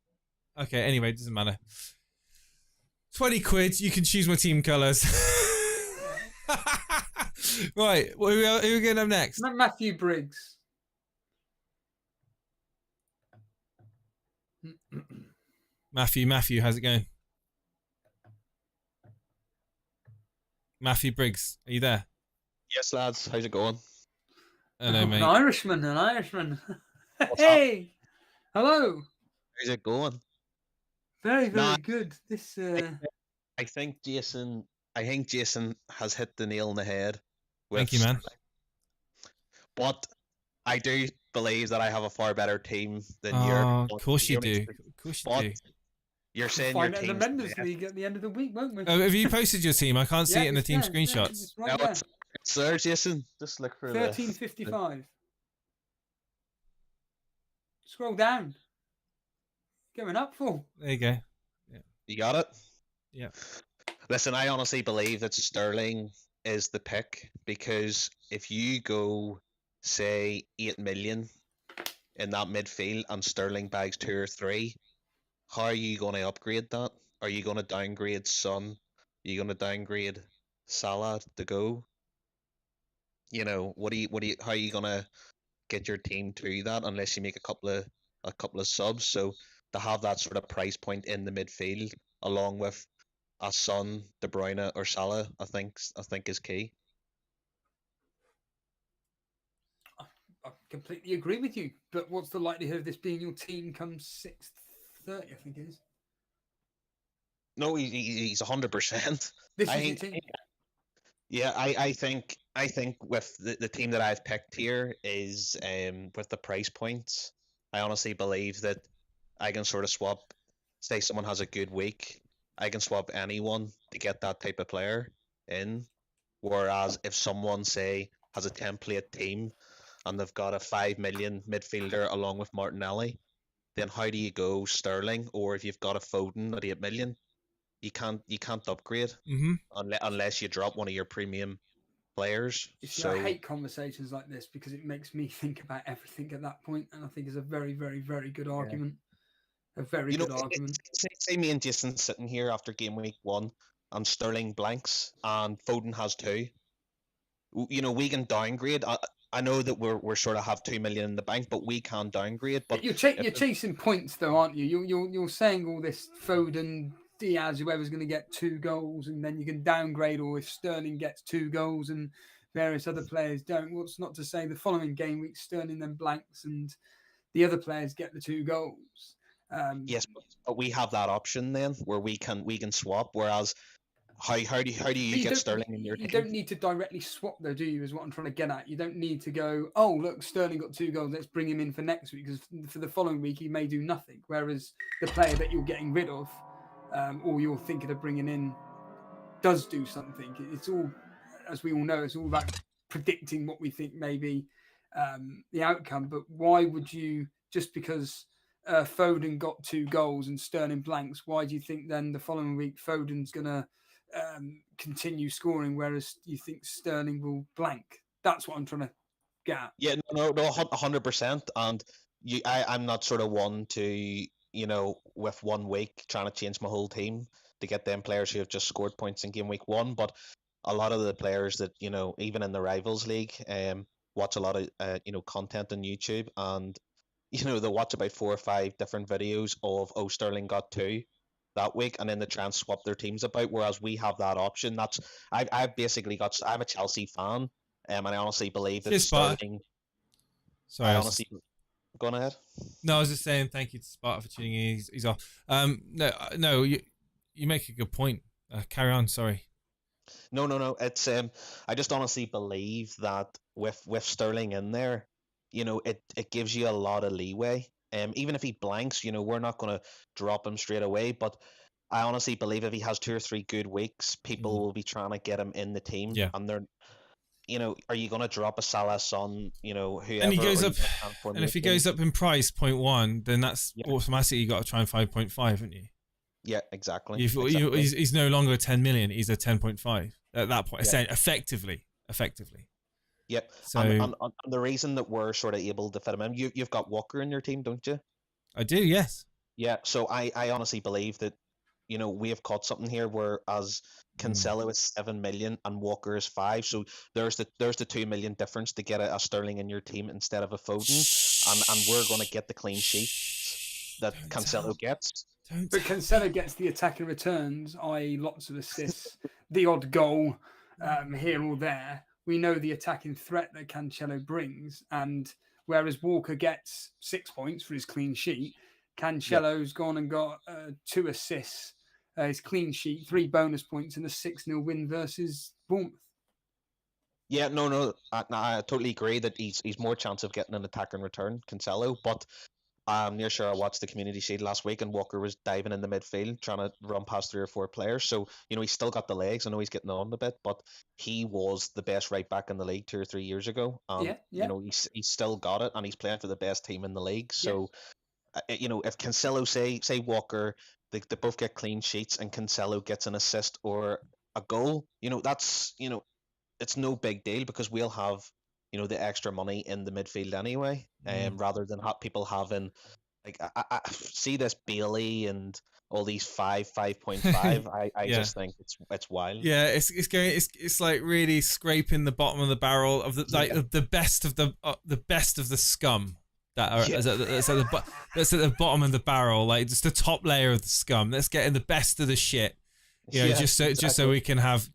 Okay, anyway, it doesn't matter. 20 quid, you can choose my team colours. Right, who are we going to have next? Matthew Briggs. Matthew, how's it going? Matthew Briggs, are you there? Yes, lads. How's it going? Hello, mate. An Irishman. Hey, hello. How's it going? Very, very Nah. good. This. I think Jason has hit the nail on the head. Thank you, man. But I do believe that I have a far better team than Oh, your. of course you do. Of course you But do. you're saying your Find out in the team. Members League at the end of the week, won't we? Oh, have you posted your team? I can't see Yeah, it in the it's team there, screenshots. It's No, right there. it's there, Jason. Just look for 13:55. Scroll down. Going up full. There you go. You got it? Yeah. Listen, I honestly believe that Sterling is the pick because if you go, say, 8 million in that midfield and Sterling bags 2 or 3, how are you going to upgrade that? Are you going to downgrade Son? Are you going to downgrade Salah to go? How are you going to get your team to that unless you make a couple of subs? So to have that sort of price point in the midfield along with a Son, De Bruyne or Salah, I think is key. I completely agree with you. But what's the likelihood of this being your team come 6:30? I think it is. No, he's 100%. This I is your think- team. Yeah, I think with the team that I've picked here is with the price points, I honestly believe that I can sort of swap. Say someone has a good week, I can swap anyone to get that type of player in. Whereas if someone, say, has a template team and they've got a 5 million midfielder along with Martinelli, then how do you go Sterling? Or if you've got a Foden at 8 million, you can't upgrade Mm-hmm. unless you drop one of your premium players. You see, So I hate conversations like this because it makes me think about everything at that point, and I think it's a very, very, very good argument. A very good argument. say me and Jason sitting here after game week 1 and Sterling blanks and Foden has 2. We can downgrade. I know that we're sort of have 2 million in the bank, but we can downgrade. But You're chasing points, though, aren't you? You're saying all this Foden, Diaz, whoever's going to get 2 goals, and then you can downgrade, or if Sterling gets 2 goals and various other players don't. What's not to say the following game week Sterling then blanks and the other players get the 2 goals. Yes, but we have that option then where we can swap. Whereas, how do you But get Sterling in your you team? don't need to directly swap though, do you? Is what I'm trying to get at. You don't need to go, oh look, Sterling got 2 goals. Let's bring him in for next week because for the following week he may do nothing. Whereas the player that you're getting rid of, or you're thinking of bringing in, does do something. It's all, as we all know, it's all about predicting what we think may be the outcome. But why would you, just because Foden got 2 goals and Sterling blanks, why do you think then the following week Foden's going to continue scoring, whereas you think Sterling will blank? That's what I'm trying to get at. Yeah, no, 100%. And I'm not sort of one to, with 1 week trying to change my whole team to get them players who have just scored points in game week 1. But a lot of the players that, even in the Rivals League, watch a lot of, content on YouTube, and, they watch about 4 or 5 different videos of, oh, Sterling got 2 that week, and then they try and swap their teams about, whereas we have that option. I've basically got, I'm a Chelsea fan, and I honestly believe that Sterling... Sorry, I honestly... Go on ahead. No, I was just saying thank you to Sparta for tuning in. He's off. No, you make a good point. Carry on. Sorry. No. It's I just honestly believe that with Sterling in there, it gives you a lot of leeway. Even if he blanks, we're not going to drop him straight away. But I honestly believe if he has 2 or 3 good weeks, people will be trying to get him in the team. Yeah. And they're, are you going to drop a Salah, Son, whoever? And he goes up, and if he goes up in price 0.1, then that's automatically you got to try and 5.5, haven't you? Yeah, exactly. He's no longer a 10 million. He's a 10.5 at that point. Yeah. Effectively. Yep. So and the reason that we're sort of able to fit him in, you've got Walker in your team, don't you? I do, yes. Yeah. So I honestly believe that, we have caught something here, whereas Cancelo is 7 million and Walker is 5. So there's the 2 million difference to get a Sterling in your team instead of a Foden, and we're going to get the clean sheet that Cancelo gets. But Cancelo gets the attacking returns, i.e. lots of assists, the odd goal here or there. We know the attacking threat that Cancelo brings, and whereas Walker gets 6 points for his clean sheet, Cancelo's gone and got 2 assists, his clean sheet, 3 bonus points, and a 6-0 win versus Bournemouth. Yeah, no, I totally agree that he's more chance of getting an attack in return, Cancelo, but I'm near sure I watched the Community Shield last week and Walker was diving in the midfield trying to run past 3 or 4 players. So, he's still got the legs. I know he's getting on a bit, but he was the best right back in the league 2 or 3 years ago. He's still got it, and he's playing for the best team in the league. So, if Cancelo, say Walker, they both get clean sheets and Cancelo gets an assist or a goal, that's, it's no big deal because we'll have, the extra money in the midfield anyway, rather than people having, like, I see this Bailey and all these 5.5. I just think it's wild. Yeah, it's like really scraping the bottom of the barrel of the best of the scum that are that's at the bottom of the barrel, like just the top layer of the scum. Let's get in the best of the shit, just so we can have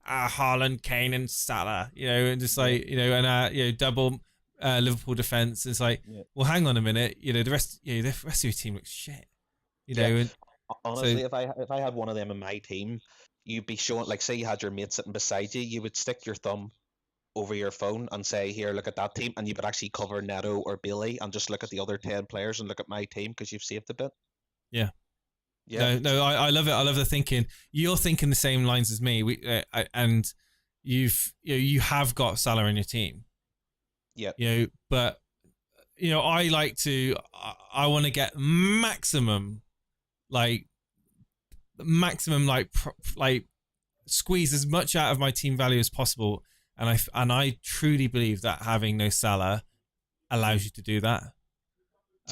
Haaland, Kane, and Salah, and just like and double Liverpool defense. It's like, well, hang on a minute, the rest of your team looks shit, And honestly, if I had one of them in my team, you'd be showing, like, say you had your mate sitting beside you, you would stick your thumb over your phone and say, here, look at that team, and you would actually cover Neto or Bailey and just look at the other 10 players and look at my team because you've saved a bit. Yeah. Yeah. No, I love it. I love the thinking. You're thinking the same lines as me. And you have got Salah in your team. Yeah. But I want to get maximum squeeze as much out of my team value as possible. And I truly believe that having no Salah allows you to do that.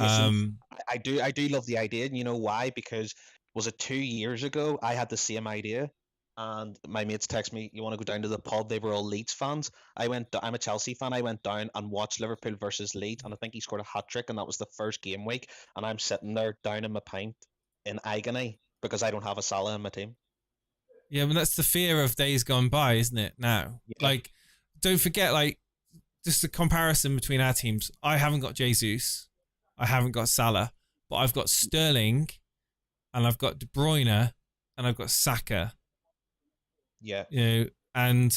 I do love the idea, and you know why? Because was it 2 years ago I had the same idea, and my mates text me, "You want to go down to the pub?" They were all Leeds fans. I'm a Chelsea fan. I went down and watched Liverpool versus Leeds, and I think he scored a hat trick, and that was the first game week. And I'm sitting there down in my pint in agony because I don't have a Salah in my team. Yeah, but that's the fear of days gone by, isn't it? Now, like, don't forget, like, just the comparison between our teams. I haven't got Jesus. I haven't got Salah, but I've got Sterling, and I've got De Bruyne, and I've got Saka. Yeah. You know, and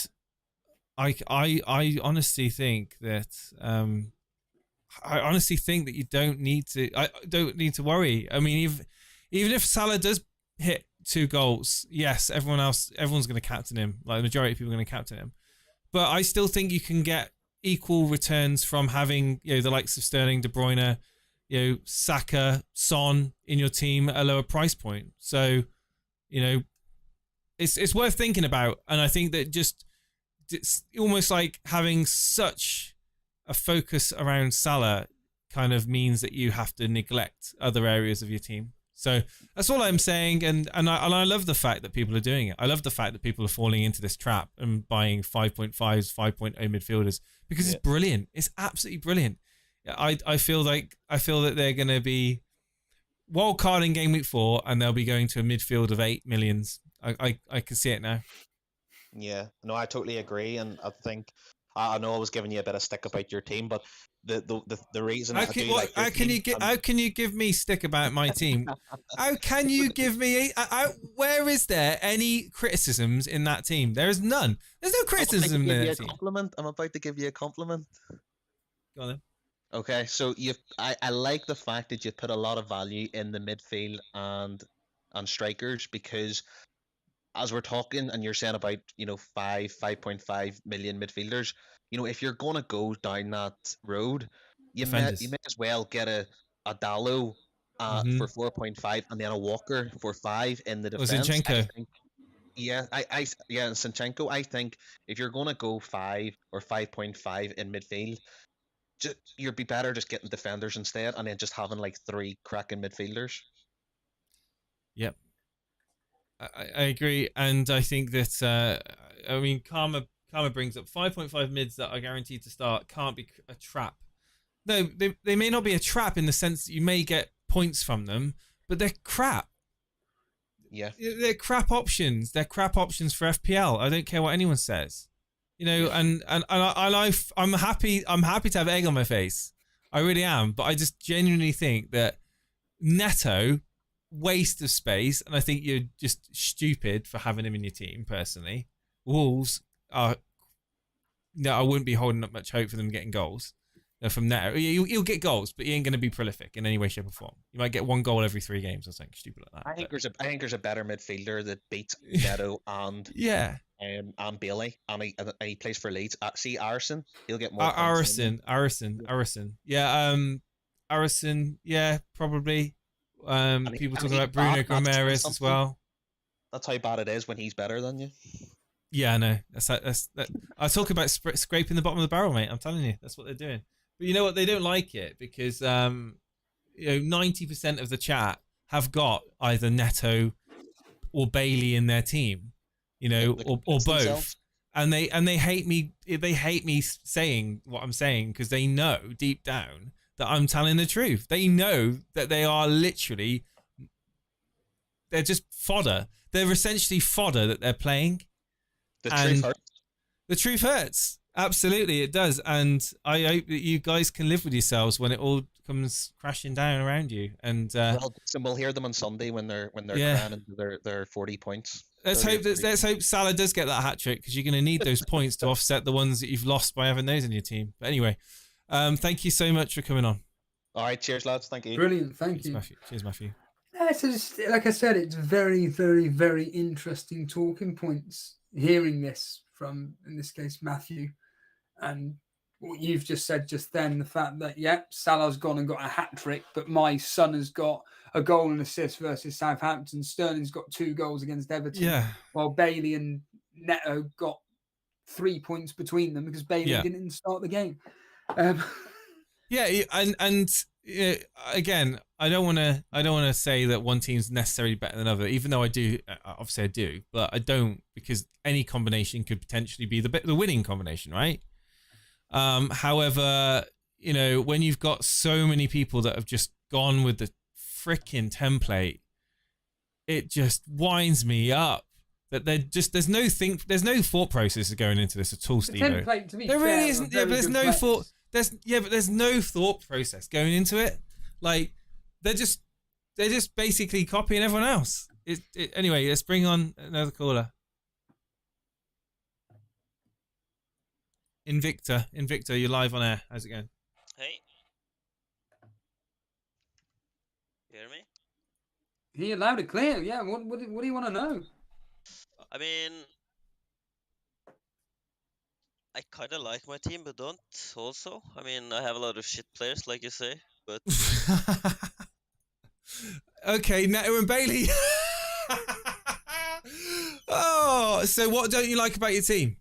I honestly think that you don't need to worry. I mean, even if Salah does hit 2 goals, yes, everyone's going to captain him. Like the majority of people are going to captain him. But I still think you can get equal returns from having, you know, the likes of Sterling, De Bruyne, you know, Saka, Son in your team at a lower price point. So, you know, it's worth thinking about. And I think that just it's almost like having such a focus around Salah kind of means that you have to neglect other areas of your team. So that's all I'm saying, and I love the fact that people are doing it. I love the fact that people are falling into this trap and buying 5.5s, 5.0 midfielders because it's brilliant. It's absolutely brilliant. I feel that they're going to be wild card in game week 4, and they'll be going to a midfield of 8 millions. I can see it now. Yeah, no, I totally agree, and I think I know I was giving you a bit of stick about your team, but the reason How can you give me stick about my team? How can you give me where is there any criticisms in that team? There is none. There's no criticism in that team. I'm about to give you a compliment. Go on then. Okay, so I like the fact that you put a lot of value in the midfield and strikers, because as we're talking and you're saying about, you know, 5.5 million midfielders, you know, if you're going to go down that road, you may as well get a Dallo for 4.5 and then a Walker for 5 in the defense. Zinchenko. And Zinchenko. I think if you're going to go 5 or 5.5 in midfield, you'd be better just getting defenders instead, and then just having like 3 cracking midfielders. Yep. I agree, and I think that I mean, Karma brings up 5.5 mids that are guaranteed to start can't be a trap. No, they may not be a trap in the sense that you may get points from them, but they're crap. Yeah, they're crap options. They're crap options for FPL. I don't care what anyone says, you know. And I'm happy to have egg on my face. I really am, but I just genuinely think that Neto, waste of space, and I think you're just stupid for having him in your team. Personally, Wolves are. No, I wouldn't be holding up much hope for them getting goals from Neto. You'll get goals, but he ain't going to be prolific in any way, shape, or form. You might get 1 goal every 3 games or something stupid like that. I think there's a better midfielder that beats Neto and Bailey, and he plays for Leeds. See Arison, he'll get more. Arison. Yeah, Arison. Yeah, probably. People talking about Bruno Gomes as well. That's how bad it is when he's better than you. Yeah, I know. I talk about scraping the bottom of the barrel, mate. I'm telling you, that's what they're doing. But you know what? They don't like it because 90% of the chat have got either Neto or Bailey in their team, you know, or both. And they hate me. They hate me saying what I'm saying because they know deep down that I'm telling the truth. They know that they are literally, they're just fodder. They're essentially fodder that they're playing. The truth hurts. Absolutely, it does. And I hope that you guys can live with yourselves when it all comes crashing down around you. And we'll hear them on Sunday when they're crying into their 40 points. Let's hope Salah does get that hat trick, because you're going to need those points to offset the ones that you've lost by having those in your team. But anyway, thank you so much for coming on. All right, cheers, lads. Thank you. Brilliant, thank you. Cheers, Matthew. Yeah, so just, like I said, it's very, very, very interesting talking points. Hearing this from, in this case, Matthew, and what you've just said just then, the fact that, Salah's gone and got a hat trick, but my son has got a goal and assist versus Southampton. Sterling's got 2 goals against Everton, while Bailey and Neto got 3 points between them because Bailey didn't start the game. Again, I don't want to say that one team's necessarily better than another, even though I do. Obviously, I do, but I don't, because any combination could potentially be the winning combination, right? However, you know, when you've got so many people that have just gone with the freaking template, it just winds me up that there's no thought process going into this at all, Steve. There really isn't. Yeah, but there's no thought. There's no thought process going into it. Like, they're just basically copying everyone else. Anyway, let's bring on another caller. Invicta, you're live on air. How's it going? Hey. You hear me? Hear loud and clear. Yeah. What do you want to know? I mean, I kind of like my team, but don't also. I mean, I have a lot of shit players, like you say, but Okay, Neto and Bailey. Oh, so what don't you like about your team?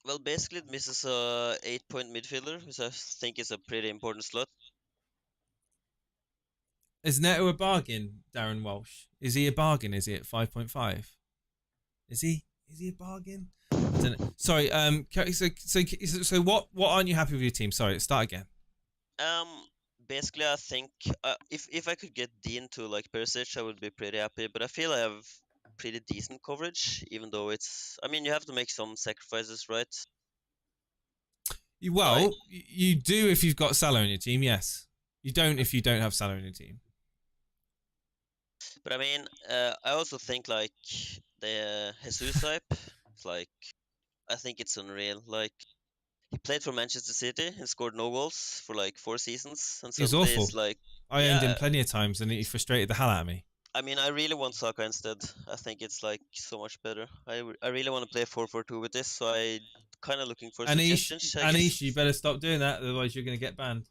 well, basically it misses a 8-point midfielder, which I think is a pretty important slot. Is Neto a bargain, Darren Walsh? Is he a bargain? Is he at 5.5? Is he a bargain? I don't know. Sorry. So what aren't you happy with your team? Sorry. Start again. Basically I think if I could get Dean to like Perisic, I would be pretty happy. But I feel I have pretty decent coverage, even though it's. I mean, you have to make some sacrifices, right? Well, you do if you've got Salah in your team. Yes. You don't if you don't have Salah in your team. But I mean, I also think like the Jesus hype, it's like, I think it's unreal. Like, he played for Manchester City and scored no goals for like 4 seasons, and He's suddenly awful. it's like, I owned him plenty of times, and he frustrated the hell out of me. I mean, I really want Saka instead. I think it's like so much better. I really want to play 4-4-2 with this, so I kind of looking for suggestions. Anish, you better stop doing that, otherwise you're going to get banned.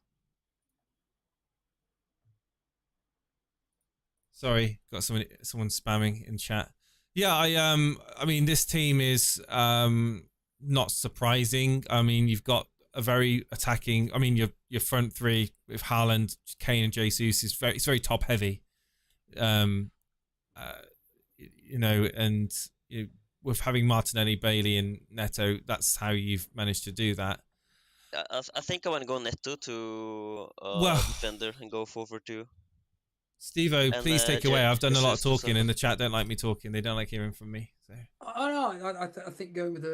Sorry, got someone spamming in chat. Yeah, I mean, this team is not surprising. I mean, you've got a very attacking. I mean, your front three with Haaland, Kane, and Jesus is very top heavy. You know, and with having Martinelli, Bailey, and Neto, that's how you've managed to do that. I think I want to go Neto to defender and go 4-4-2. Steve-O, please take away. I've done a lot of talking, and the chat don't like me talking. They don't like hearing from me. So. I think go with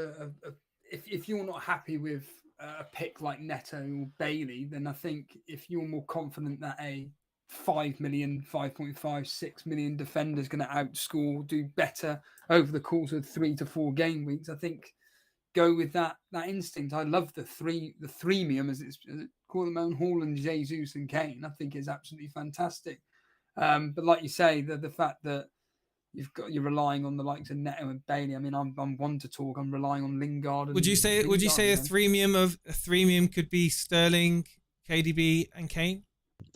if you're not happy with a pick like Neto or Bailey, then I think if you're more confident that a 5 million, 5.5, 6 million defender is going to outscore, do better over the course of 3 to 4 game weeks, I think go with that instinct. I love the threemium, as it's called them own, Haaland, Jesus, and Kane. I think is absolutely fantastic. But like you say, the fact that you're relying on the likes of Neto and Bailey. I mean, I'm one to talk. I'm relying on Lingard. And would you say a threemium could be Sterling, KDB, and Kane?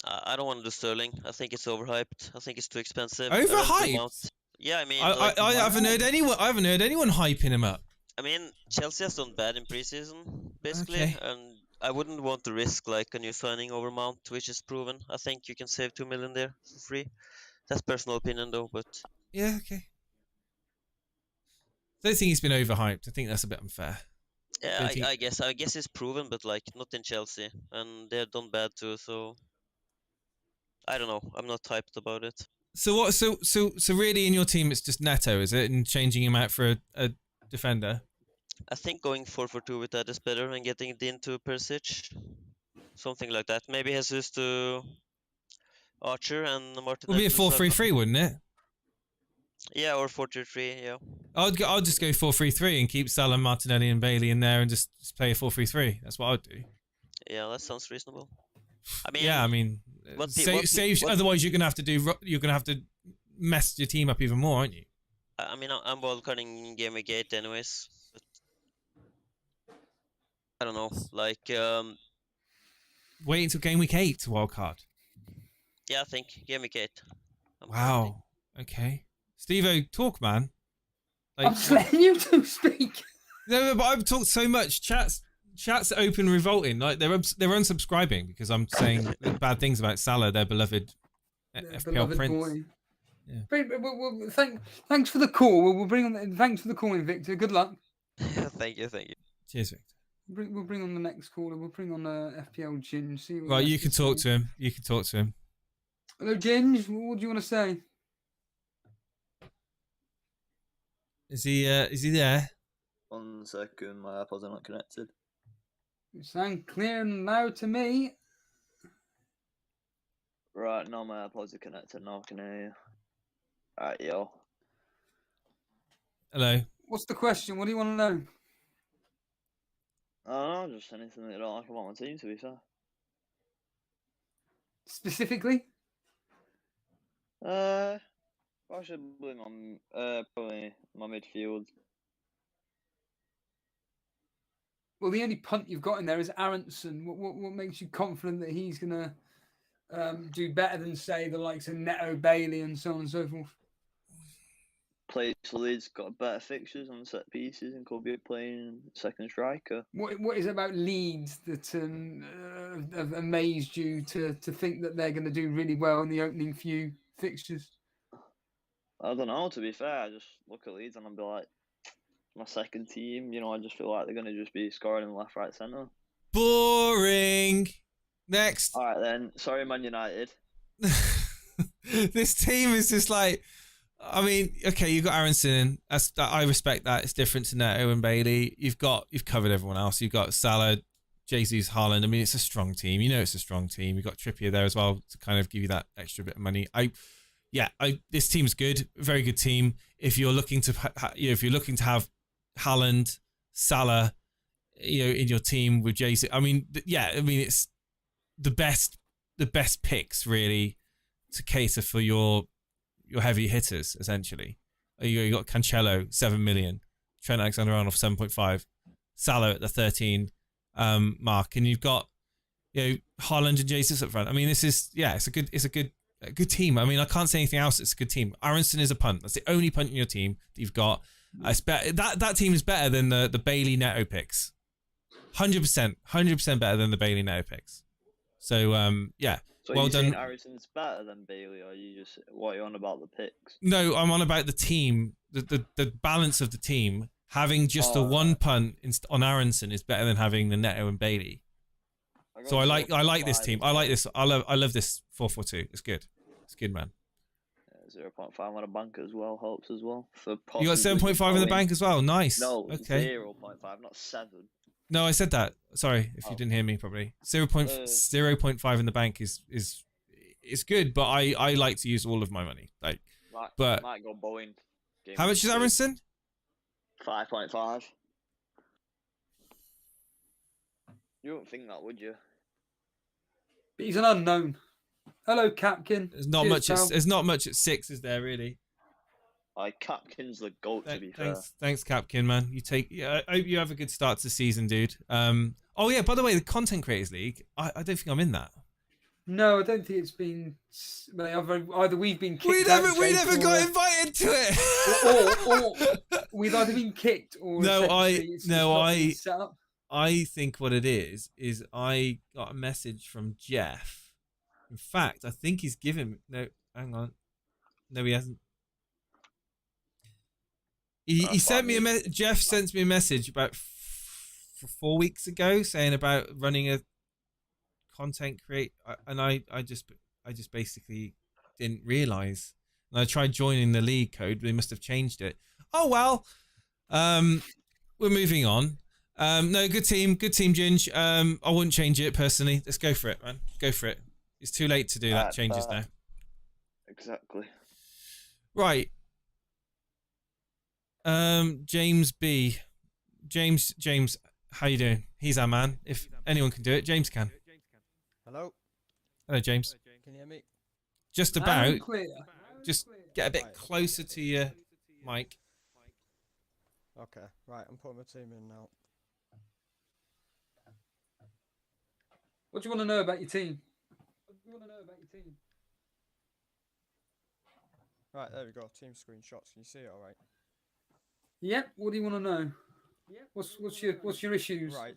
I don't want to do Sterling. I think it's overhyped. I think it's too expensive. Overhyped? Yeah, I mean, I haven't heard anyone hyping him up. I mean, Chelsea has done bad in preseason, basically, and I wouldn't want to risk like a new signing over Mount, which is proven. I think you can save 2 million there for free. That's personal opinion, though. But yeah, okay. I don't think he's been overhyped. I think that's a bit unfair. Yeah, I guess it's proven, but like not in Chelsea, and they've done bad too. So I don't know. I'm not hyped about it. So what? So really, in your team, it's just Neto, is it? And changing him out for a defender. I think going 4-4-2 with that is better, and getting it into Perisic, something like that. Maybe Jesus to Archer and Martinelli. Would be a 4-3-3, wouldn't it? Yeah, or 4-3-3. Yeah. I'll just go 4-3-3 and keep Salah, Martinelli, and Bailey in there, and just play a 4-3-3. That's what I'd do. Yeah, that sounds reasonable. I mean, yeah, I mean, otherwise you're gonna have to mess your team up even more, aren't you? I mean, I'm wildcarding Gameweek 8 anyways. But I don't know, like wait until Gameweek 8 to wildcard. Yeah, I think Gameweek 8. Wow. Okay, Steve-O, talk, man. Like, I'm just letting you two speak. No, but I've talked so much. Chat's open revolting. Like they're unsubscribing because I'm saying bad things about Salah, their beloved FPL prince. Boy. Yeah. Thanks for the call. We'll bring on. Thanks for the call, Victor. Good luck. Thank you. Cheers, Victor. We'll bring on the next caller. We'll bring on FPL Ginge. Right, you can talk to him. Hello, Ginge. What do you want to say? Is he there? 1 second, my AirPods are not connected. You sound clear and loud to me. Right, no, my AirPods are connected now. Can I hear you? Alright, yo. Hello. What's the question? What do you want to know? I don't know, just anything that you don't like about my team, to be fair. Specifically? Possibly probably my midfield. Well, the only punt you've got in there is Aronson. What makes you confident that he's going to do better than, say, the likes of Neto, Bailey, and so on and so forth? Plays for Leeds, got better fixtures on set pieces, and could be playing second striker. What is it about Leeds that have amazed you to think that they're going to do really well in the opening few fixtures? I don't know, to be fair. I just look at Leeds and I'll be like, my second team, you know, I just feel like they're going to just be scoring in left, right, centre. Boring. Next. All right, then. Sorry, Man United. This team is just like, I mean, okay, you've got Aronson. I respect that. It's different to Neto and Bailey. You've covered everyone else. You've got Salah, Jesus, Haaland. I mean, it's a strong team. You know, it's a strong team. You've got Trippier there as well to kind of give you that extra bit of money. This team's good, very good team. If you're looking to, have Haaland, Salah, in your team with Jesus, it's the best picks really to cater for your heavy hitters, essentially. You got Cancelo, 7 million, Trent Alexander-Arnold, 7.5, Salah at the 13 mark, and you've got Haaland and Jesus up front. I mean, it's a good team. I mean, I can't say anything else. It's a good team. Aronson is a punt. That's the only punt in your team that you've got. That team is better than the Bailey Neto picks. 100% better than the Bailey Neto picks. So So well are you done. saying Arison's better than Bailey, or are you just what are you on about the picks? No, I'm on about the team. The balance of the team. Having just the one punt on Aronson is better than having the Neto and Bailey. So I like this team. I like this. I love this 4-4-2. It's good. It's good, man. 0.5 on a bank as well helps as well. You got 7.5 in the bank as well. Nice. No, okay. 0.5, not 7. No, I said that. Sorry if you didn't hear me properly. 0.5 in the bank is good, but I like to use all of my money. Might go Boeing. How much is Aronson? 5.5. You wouldn't think that, would you? But he's an unknown. Hello, Capkin. There's not much. There's not much at 6, is there really? Capkin's the GOAT, to be fair. Thanks, Capkin, man. I hope you have a good start to the season, dude. Oh yeah, by the way, the Content Creators League. I don't think I'm in that. No, I don't think it's been. Either we've been kicked. We never got invited to it. or we've either been kicked or I think what it is I got a message from Jeff. In fact, I think he's given. No, hang on. No, he hasn't. He sent me Jeff sent me a message about 4 weeks ago saying about running a content create, and I just basically didn't realize. And I tried joining the league code, but they must have changed it. Oh well. We're moving on. No, good team, Ginge. I wouldn't change it personally. Let's go for it, man. Go for it. It's too late to do that changes now. Exactly. Right. James B. James, how you doing? He's our man. If anyone can do it, James can. Hello, James. can you hear me? Just about. Just get a bit closer to your mic. Okay, right, I'm putting my team in now. What do you want to know about your team? Right, there we go. Team screenshots. Can you see it all right? Yep. What do you want to know? What's your issues? Right.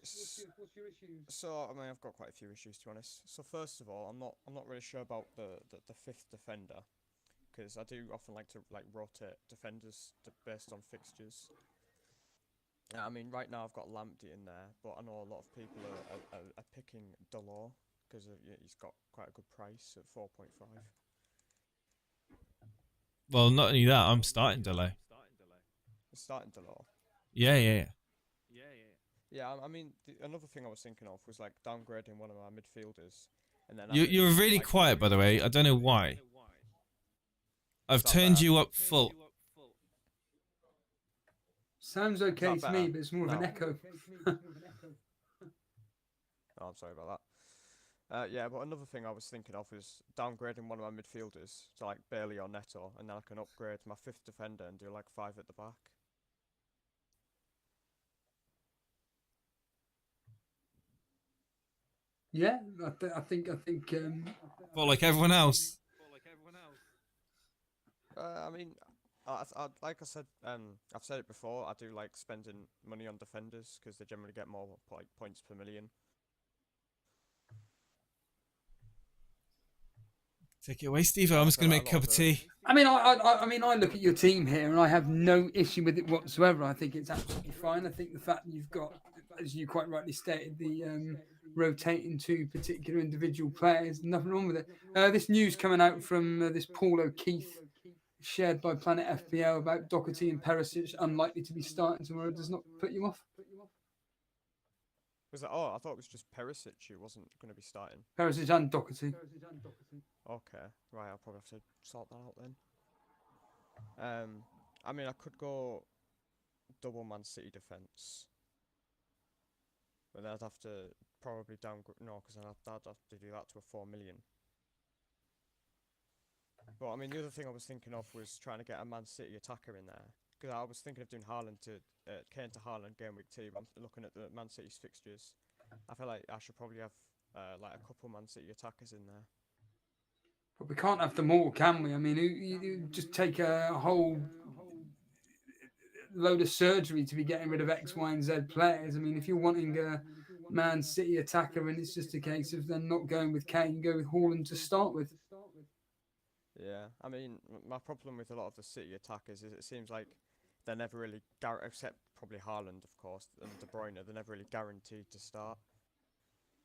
So I mean, I've got quite a few issues, to be honest. So first of all, I'm not really sure about the fifth defender, because I do often like to rotate defenders based on fixtures. I mean, right now I've got Lamptey in there, but I know a lot of people are picking Delors because he's got quite a good price at 4.5. Well, not only that, I'm starting Delors. You're starting Delors? Yeah. Yeah, I mean, another thing I was thinking of was like downgrading one of our midfielders. and then You're really like, quiet, by the way. I don't know why. I've that turned better? you up full. Sounds okay that to me, better? but it's more of an No. echo. Oh, I'm sorry about that. Yeah, but another thing I was thinking of is downgrading one of my midfielders to like Bailey or Neto, and then I can upgrade my 5th defender and do like 5 at the back. Yeah, I think. Well, like everyone else. I mean, like I said, I've said it before. I do like spending money on defenders because they generally get more like points per million. Take it away, Steve. I'm just going to make a cup of tea. I mean, I look at your team here, and I have no issue with it whatsoever. I think it's absolutely fine. I think the fact that you've got, as you quite rightly stated, the rotating to particular individual players, nothing wrong with it. This news coming out from this Paul O'Keefe, shared by Planet FPL, about Doherty and Perisic unlikely to be starting tomorrow, does not put you off. Was that? Oh, I thought it was just Perisic who wasn't going to be starting. Perisic and Doherty. Okay, right. I'll probably have to sort that out then. I mean, I could go double Man City defense, but then I'd have to probably downgrade. No, because I'd have to do that to a 4 million. But I mean, the other thing I was thinking of was trying to get a Man City attacker in there. Because I was thinking of doing Kane to Haaland game week 2. But I'm looking at the Man City's fixtures. I feel like I should probably have like a couple Man City attackers in there. But we can't have them all, can we? I mean, you just take a whole load of surgery to be getting rid of X, Y, and Z players. I mean, if you're wanting a Man City attacker and it's just a case of them not going with Kane, go with Haaland to start with. Yeah, I mean, my problem with a lot of the City attackers is it seems like they're never really except probably Haaland, of course, and De Bruyne. They're never really guaranteed to start.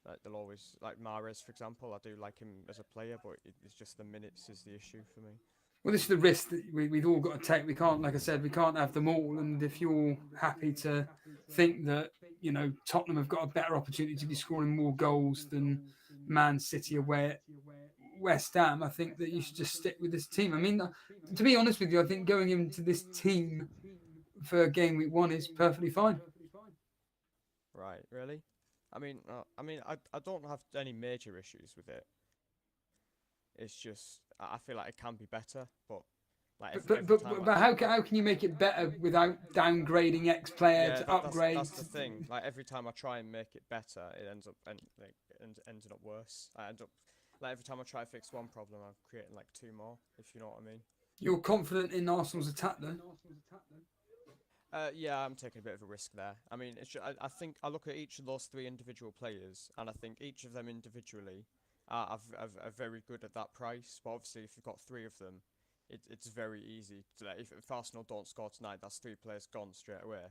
Like they'll always, like Mahrez, for example. I do like him as a player, but it's just the minutes is the issue for me. Well, this is the risk that we've all got to take. We can't, like I said, we can't have them all. And if you're happy to think that, you know, Tottenham have got a better opportunity to be scoring more goals than Man City away at West Ham, I think that you should just stick with this team. I mean, to be honest with you, I think going into this team for game week 1 is perfectly fine. Right, really? I mean, I don't have any major issues with it. It's just I feel like it can be better, but like but how can you make it better without downgrading X player to upgrade? That's the thing. Like every time I try and make it better, it ends up ending up worse. I end up like every time I try to fix one problem, I'm creating like 2 more. If you know what I mean. You're confident in Arsenal's attack, though. Yeah, I'm taking a bit of a risk there. I mean, I think I look at each of those 3 individual players, and I think each of them individually are very good at that price. But obviously, if you've got 3 of them, it's very easy to, like, if Arsenal don't score tonight, that's 3 players gone straight away.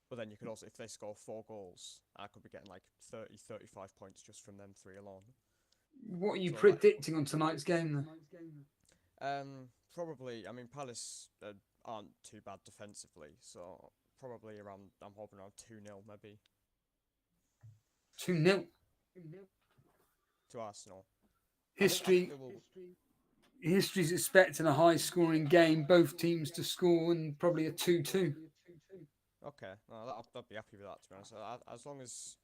But then you could also, if they score 4 goals, I could be getting like 30, 35 points just from them 3 alone. What are you predicting on tonight's game, then? Probably. I mean, Palace aren't too bad defensively, so probably around. I'm hoping around 2-0, maybe. 2-0 to Arsenal. History's expecting a high-scoring game, both teams to score, and probably a 2-2. Okay, no, I'd be happy with that, to be honest. As long as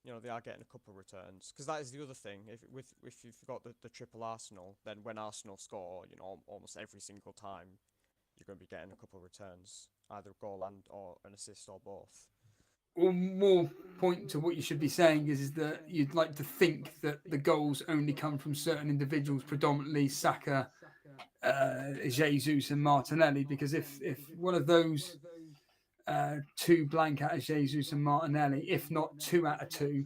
they are getting a couple of returns, because that is the other thing. If you've got the triple Arsenal, then when Arsenal score, almost every single time, you're going to be getting a couple of returns, either a goal or an assist or both. Or more point to what you should be saying is that you'd like to think that the goals only come from certain individuals, predominantly Saka, Jesus, and Martinelli. Because if one of those 2 blank out of Jesus and Martinelli, if not 2 out of 2,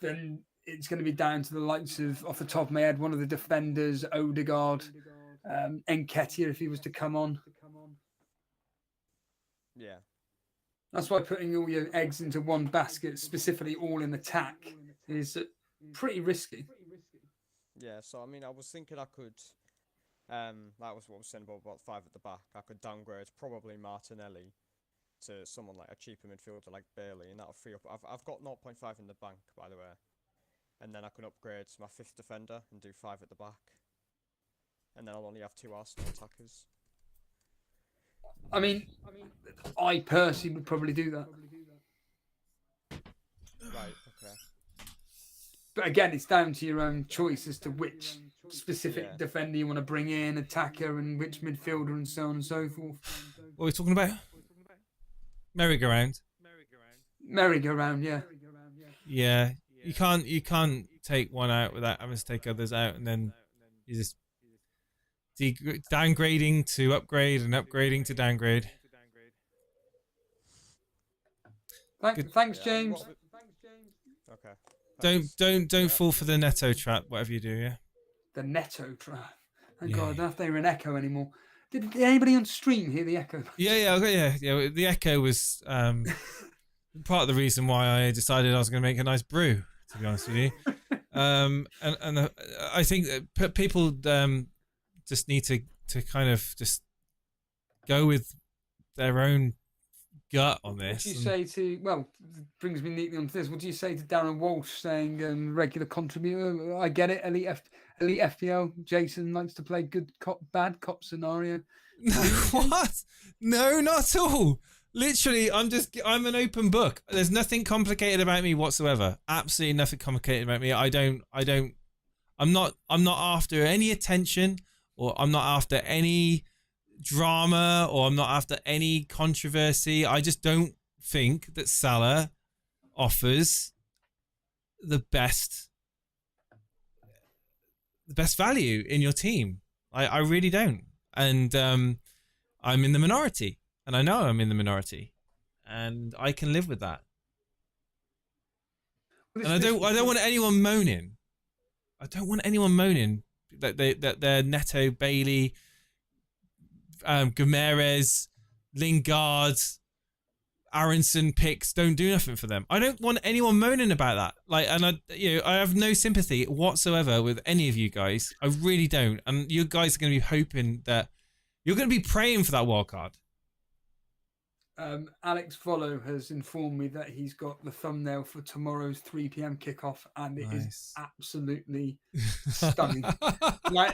then it's going to be down to the likes of, off the top of my head, one of the defenders, Odegaard, Nketiah, if he was to come on. Yeah. That's why putting all your eggs into one basket, specifically all in attack, is pretty risky. Yeah, so I mean, I was thinking I could, that was what I was saying about 5 at the back. I could downgrade probably Martinelli to someone like a cheaper midfielder like Bailey, and that'll free up. I've got 0.5 in the bank, by the way. and then I can upgrade to my 5th defender and do 5 at the back. And then I'll only have 2 Arsenal attackers. I mean, I personally would probably do that. Right, okay. But again, it's down to your own choice as to which specific Yeah. defender you want to bring in, attacker, and which midfielder, and so on and so forth. What are we talking about? Merry-go-round. Merry-go-round, yeah. Yeah, you can't take one out without having to take others out, and then you just downgrading to upgrade and upgrading to downgrade. Thanks, James. Okay. Don't fall for the Netto trap, whatever you do. Yeah. The Netto trap. Thank Yeah. God, I don't have to hear an echo anymore. Did anybody on stream hear the echo? Yeah. The echo was part of the reason why I decided I was going to make a nice brew. To be honest with you, I think that people just need to kind of just go with their own gut on this. What do you say to, well, brings me neatly onto this. What do you say to Darren Walsh saying regular contributor? I get it, Elite FPL. Jason likes to play good cop, bad cop scenario. No, what? No, not at all. Literally, I'm an open book. There's nothing complicated about me whatsoever. Absolutely nothing complicated about me. I'm not after any attention, or I'm not after any drama, or I'm not after any controversy. I just don't think that Salah offers the best value in your team. I really don't. And I'm in the minority, and I know I'm in the minority, and I can live with that. And I don't want anyone moaning. I don't want anyone moaning that they're Neto, Bailey, Gomeres, Lingard, Aronson picks don't do nothing for them. I don't want anyone moaning about that. I have no sympathy whatsoever with any of you guys. I really don't. And you guys are going to be hoping that you're going to be praying for that wild card. Alex Follow has informed me that he's got the thumbnail for tomorrow's 3 p.m. kickoff, and it is absolutely stunning. I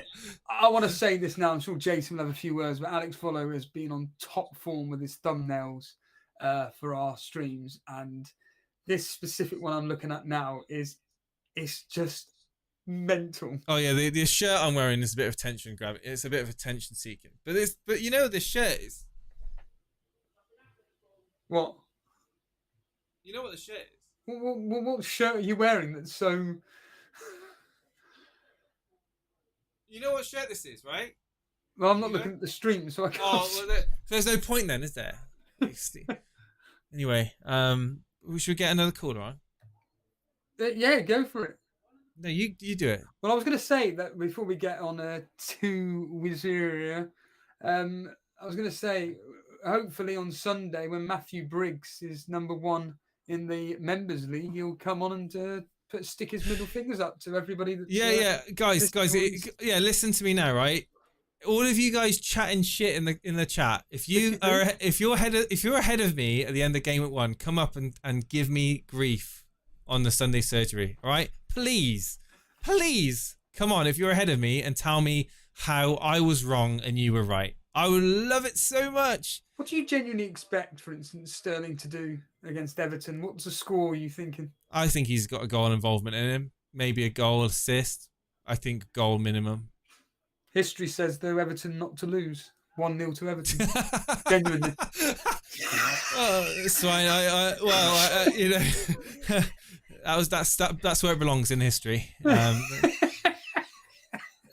want to say this now. I'm sure Jason will have a few words, but Alex Follow has been on top form with his thumbnails for our streams, and this specific one I'm looking at now it's just mental. Oh yeah, the shirt I'm wearing is a bit of attention grabbing. It's a bit of attention seeking, but you know this shirt is. What? You know what the shirt is? What shirt are you wearing that's so... You know what shirt this is, right? Well, I'm not looking at the stream, so I can't... Oh, well, there's no point then, is there? Anyway, we should get another caller on. Yeah, go for it. No, you do it. Well, I was going to say that before we get on to Wizeria, I was going to say... Hopefully on Sunday, when Matthew Briggs is number 1 in the members league, he'll come on and stick his middle fingers up to everybody. That's, guys, listen to me now, right? All of you guys chatting shit in the chat. If you're ahead of me at the end of Gameweek 1, come up and give me grief on the Sunday surgery. All right, please, come on. If you're ahead of me, and tell me how I was wrong and you were right. I would love it so much. What do you genuinely expect, for instance, Sterling to do against Everton? What's the score are you thinking? I think he's got a goal involvement in him. Maybe a goal assist. I think goal minimum. History says, though, Everton not to lose. 1-0 to Everton. Genuinely. Oh, it's fine. You know, that's where it belongs in history.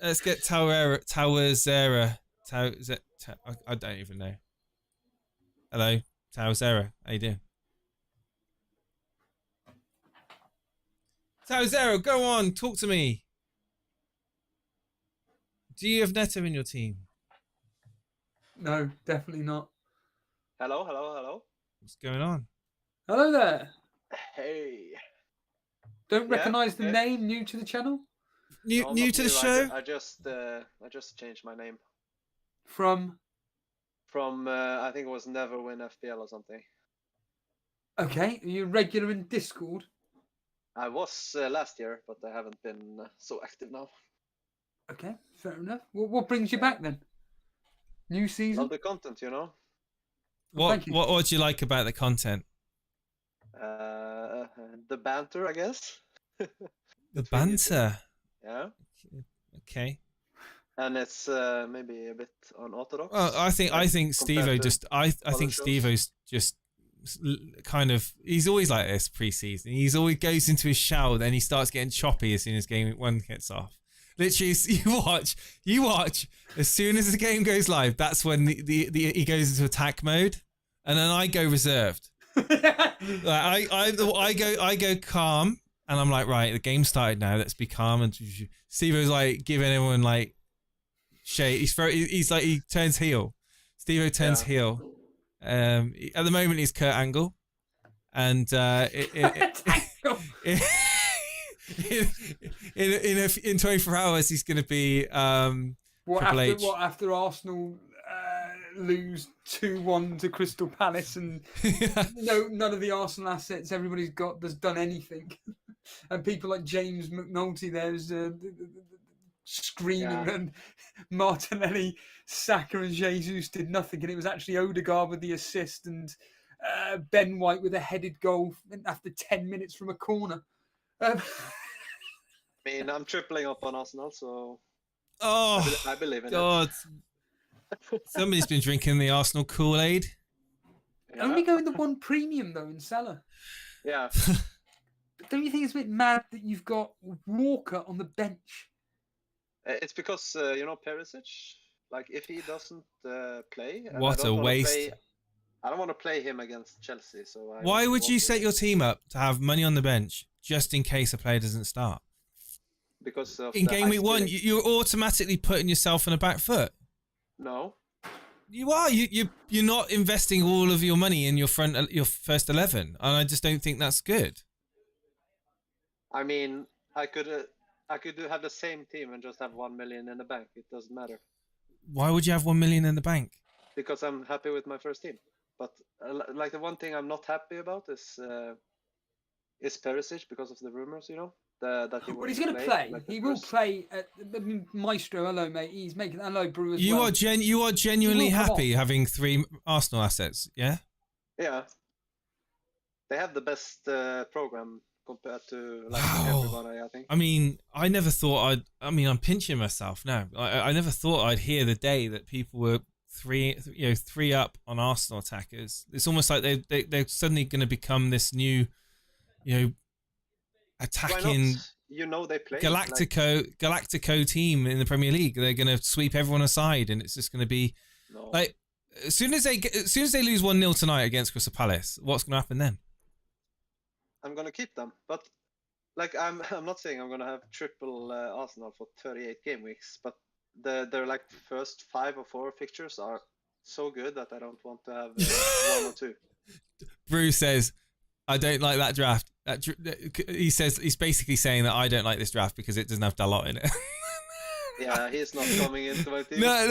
Let's get Towers-Zera. I don't even know. Hello, Towers-Zera. How you doing? Towers-Zera, go on, talk to me. Do you have Neto in your team? No, definitely not. Hello. What's going on? Hello there. Hey. Don't recognise the name. New to the channel. New to the show. I just changed my name. From I think it was Never Win FPL or something. Okay, are you regular in Discord? I was last year, but I haven't been so active now. Okay, fair enough. What brings you back then? New season? Love the content, you know. Thank you. What do you like about the content? The banter, I guess. The Between you two. banter. Yeah. Okay. And it's maybe a bit unorthodox. Well, I think Steve-O just I think Steve-O's just kind of, he's always like this pre-season. He's always goes into his shell, then he starts getting choppy as soon as game 1 gets off. Literally, you watch. As soon as the game goes live, that's when he goes into attack mode, and then I go reserved. Like, I go calm, and I'm like, right, the game started now. Let's be calm. And Steve-O's like giving everyone like shade. He's like, he turns heel. Steve-O turns heel. At the moment, he's Kurt Angle, and in 24 hours, he's going to be Triple H. After Arsenal lose 2-1 to Crystal Palace, and none of the Arsenal assets everybody's got has done anything, and people like James McNulty there's screaming, and Martinelli, Saka, and Jesus did nothing, and it was actually Odegaard with the assist, and Ben White with a headed goal after 10 minutes from a corner. I mean, I'm tripling up on Arsenal, so I believe in God. it. Somebody's been drinking the Arsenal Kool-Aid. Yeah. Only going the one premium though in Salah. Yeah. Don't you think it's a bit mad that you've got Walker on the bench? It's because Perisic. Like, if he doesn't play, and What a waste! I don't want to play him against Chelsea. So why would you set your team up to have money on the bench just in case a player doesn't start? Because of in game week 1, you're automatically putting yourself on the back foot. No. You are. You're not investing all of your money in your first 11, and I just don't think that's good. I mean, I could have the same team and just have 1 million in the bank. It doesn't matter. Why would you have 1 million in the bank? Because I'm happy with my first team. But like, the one thing I'm not happy about is Perisic, because of the rumors, that he Well, he's going to play. Like he will play. Maestro, hello, mate. He's making hello, Brew as you well. You are genuinely happy having 3 Arsenal assets, yeah? Yeah. They have the best program compared to everybody, I think. I mean, I never thought I'm pinching myself now. I never thought I'd hear the day that people were three up on Arsenal attackers. It's almost like they're suddenly going to become this new, attacking. They play Galactico team in the Premier League. They're going to sweep everyone aside, and it's just going to be like as soon as they lose 1-0 tonight against Crystal Palace, what's going to happen then? I'm going to keep them, but like I'm not saying I'm going to have triple Arsenal for 38 game weeks, but their like first 5 or 4 fixtures are so good that I don't want to have 1 or 2. Bruce says, I don't like that draft. He says he's basically saying that I don't like this draft because it doesn't have Dalot in it. Yeah, he's not coming into my team. No,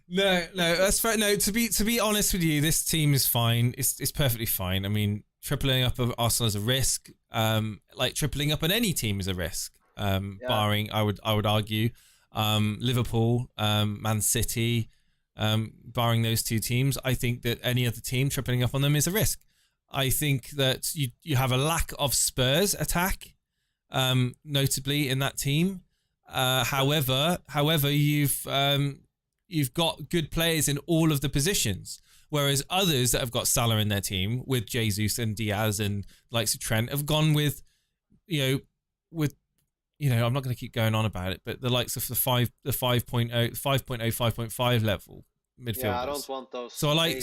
that's fair. No, to be honest with you, this team is fine. It's perfectly fine. I mean, tripling up of Arsenal is a risk. Like tripling up on any team is a risk. Barring, I would argue, Liverpool, Man City, barring those 2 teams, I think that any other team tripling up on them is a risk. I think that you have a lack of Spurs attack, notably in that team. However, you've got good players in all of the positions, whereas others that have got Salah in their team with Jesus and Diaz and likes of Trent have gone with, I'm not going to keep going on about it, but the likes of the 5.0, 5.5 level midfielders. Yeah, I don't want those. So I like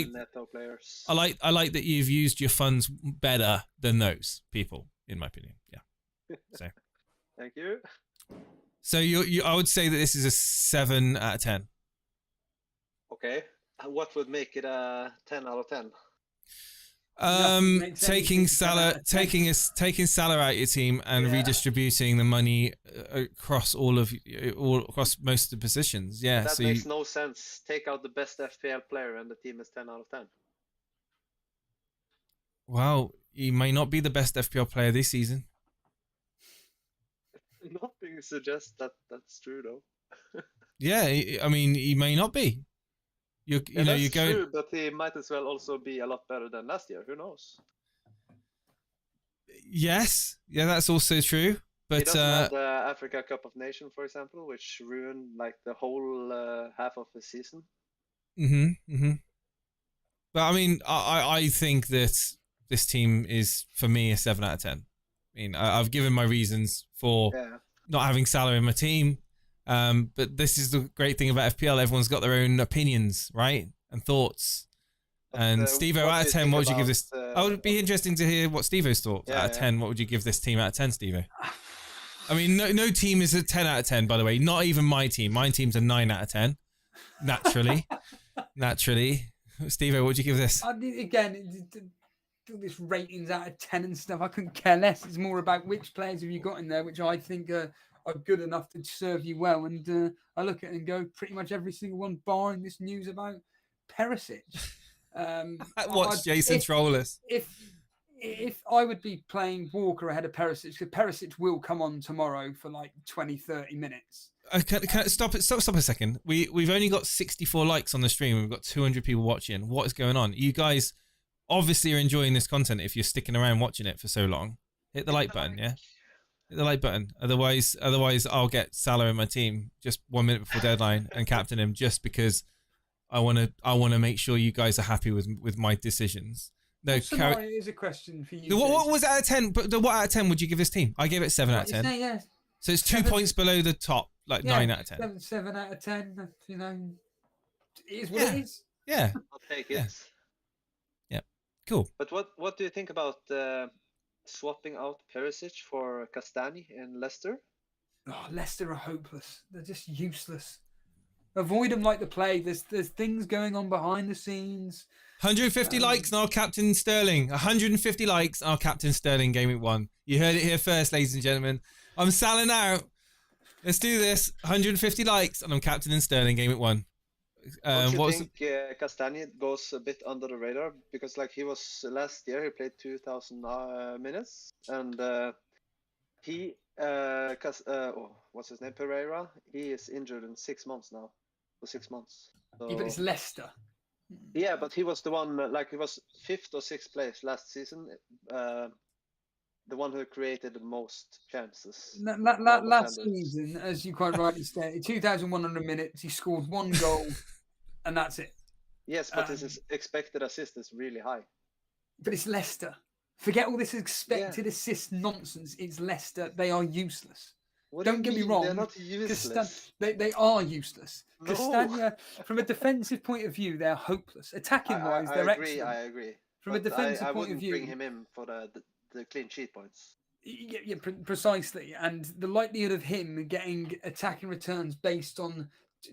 Neto players. I like that you've used your funds better than those people, in my opinion. Yeah. So. Thank you. So I would say that this is a 7 out of 10. Okay. What would make it a 10 out of 10? Taking Salah out your team and redistributing the money across across most of the positions. Yeah, that makes no sense. Take out the best FPL player and the team is 10 out of 10. Well, he may not be the best FPL player this season. Nothing suggests that that's true though. Yeah, I mean, he may not be. You're That's going. true, but he might as well also be a lot better than last year. Who knows? Yes, yeah, that's also true. He But doesn't have the Africa Cup of Nations, for example, which ruined like the whole half of the season. But I mean, I think that this team is, for me, a 7 out of 10. I mean, I've given my reasons for not having Salah in my team. But this is the great thing about FPL. Everyone's got their own opinions, right? And thoughts. And Steve-O, out of 10, what would you give this? Oh, it would be interesting to hear what Steve-O's thoughts. Out of 10, what would you give this team out of 10, Steve-O? I mean, no team is a 10 out of 10, by the way. Not even my team. My team's a 9 out of 10. Naturally. Steve-O, what would you give this? Again, this ratings out of 10 and stuff, I couldn't care less. It's more about which players have you got in there, which I think are good enough to serve you well. And I look at it and go, pretty much every single one, barring this news about Perisic. Watch Jason troll us. If I would be playing Walker ahead of Perisic, because Perisic will come on tomorrow for like 20, 30 minutes. Can I stop a second. We've only got 64 likes on the stream. We've got 200 people watching. What is going on? You guys obviously are enjoying this content if you're sticking around watching it for so long. Hit the like button, yeah? Hit the like button. Otherwise I'll get Salah in my team just 1 minute before deadline and captain him just because I want to make sure you guys are happy with my decisions. No, here's a question for you. What was out of 10? But what out of 10 would you give this team? I gave it 7 out of 10. Yeah. So it's 2 points below the top, like 9 out of 10. 7 out of 10. You know, it is what it is. Yeah. I'll take it. Yeah. Cool. But what do you think about swapping out Perisic for Castani in Leicester? Oh, Leicester are hopeless. They're just useless. Avoid them like the plague. There's things going on behind the scenes. 150 likes and I'll captain Sterling. 150 likes and I'll captain Sterling Game Week 1. You heard it here first, ladies and gentlemen. I'm selling out. Let's do this. 150 likes and I'm captaining Sterling Game Week 1. Don't you think Castani goes a bit under the radar? Because like he was last year, he played 2,000 minutes, and what's his name, Pereira? He is injured in 6 months now. For 6 months. So... Yeah, but it's Leicester. Yeah, but he was the one, like he was 5th or 6th place last season. The one who created the most chances. Last season, as you quite rightly stated, 2,100 minutes, he scored 1 goal, and that's it. Yes, but his expected assist is really high. But it's Leicester. Forget all this expected assist nonsense. It's Leicester. They are useless. Don't get me wrong. They're not useless. They are useless. No. Castagna, from a defensive point of view, they're hopeless. Attacking wise, they're excellent. I agree. From a defensive I point of view, bring him in for the clean sheet points. Yeah, precisely. And the likelihood of him getting attacking returns based on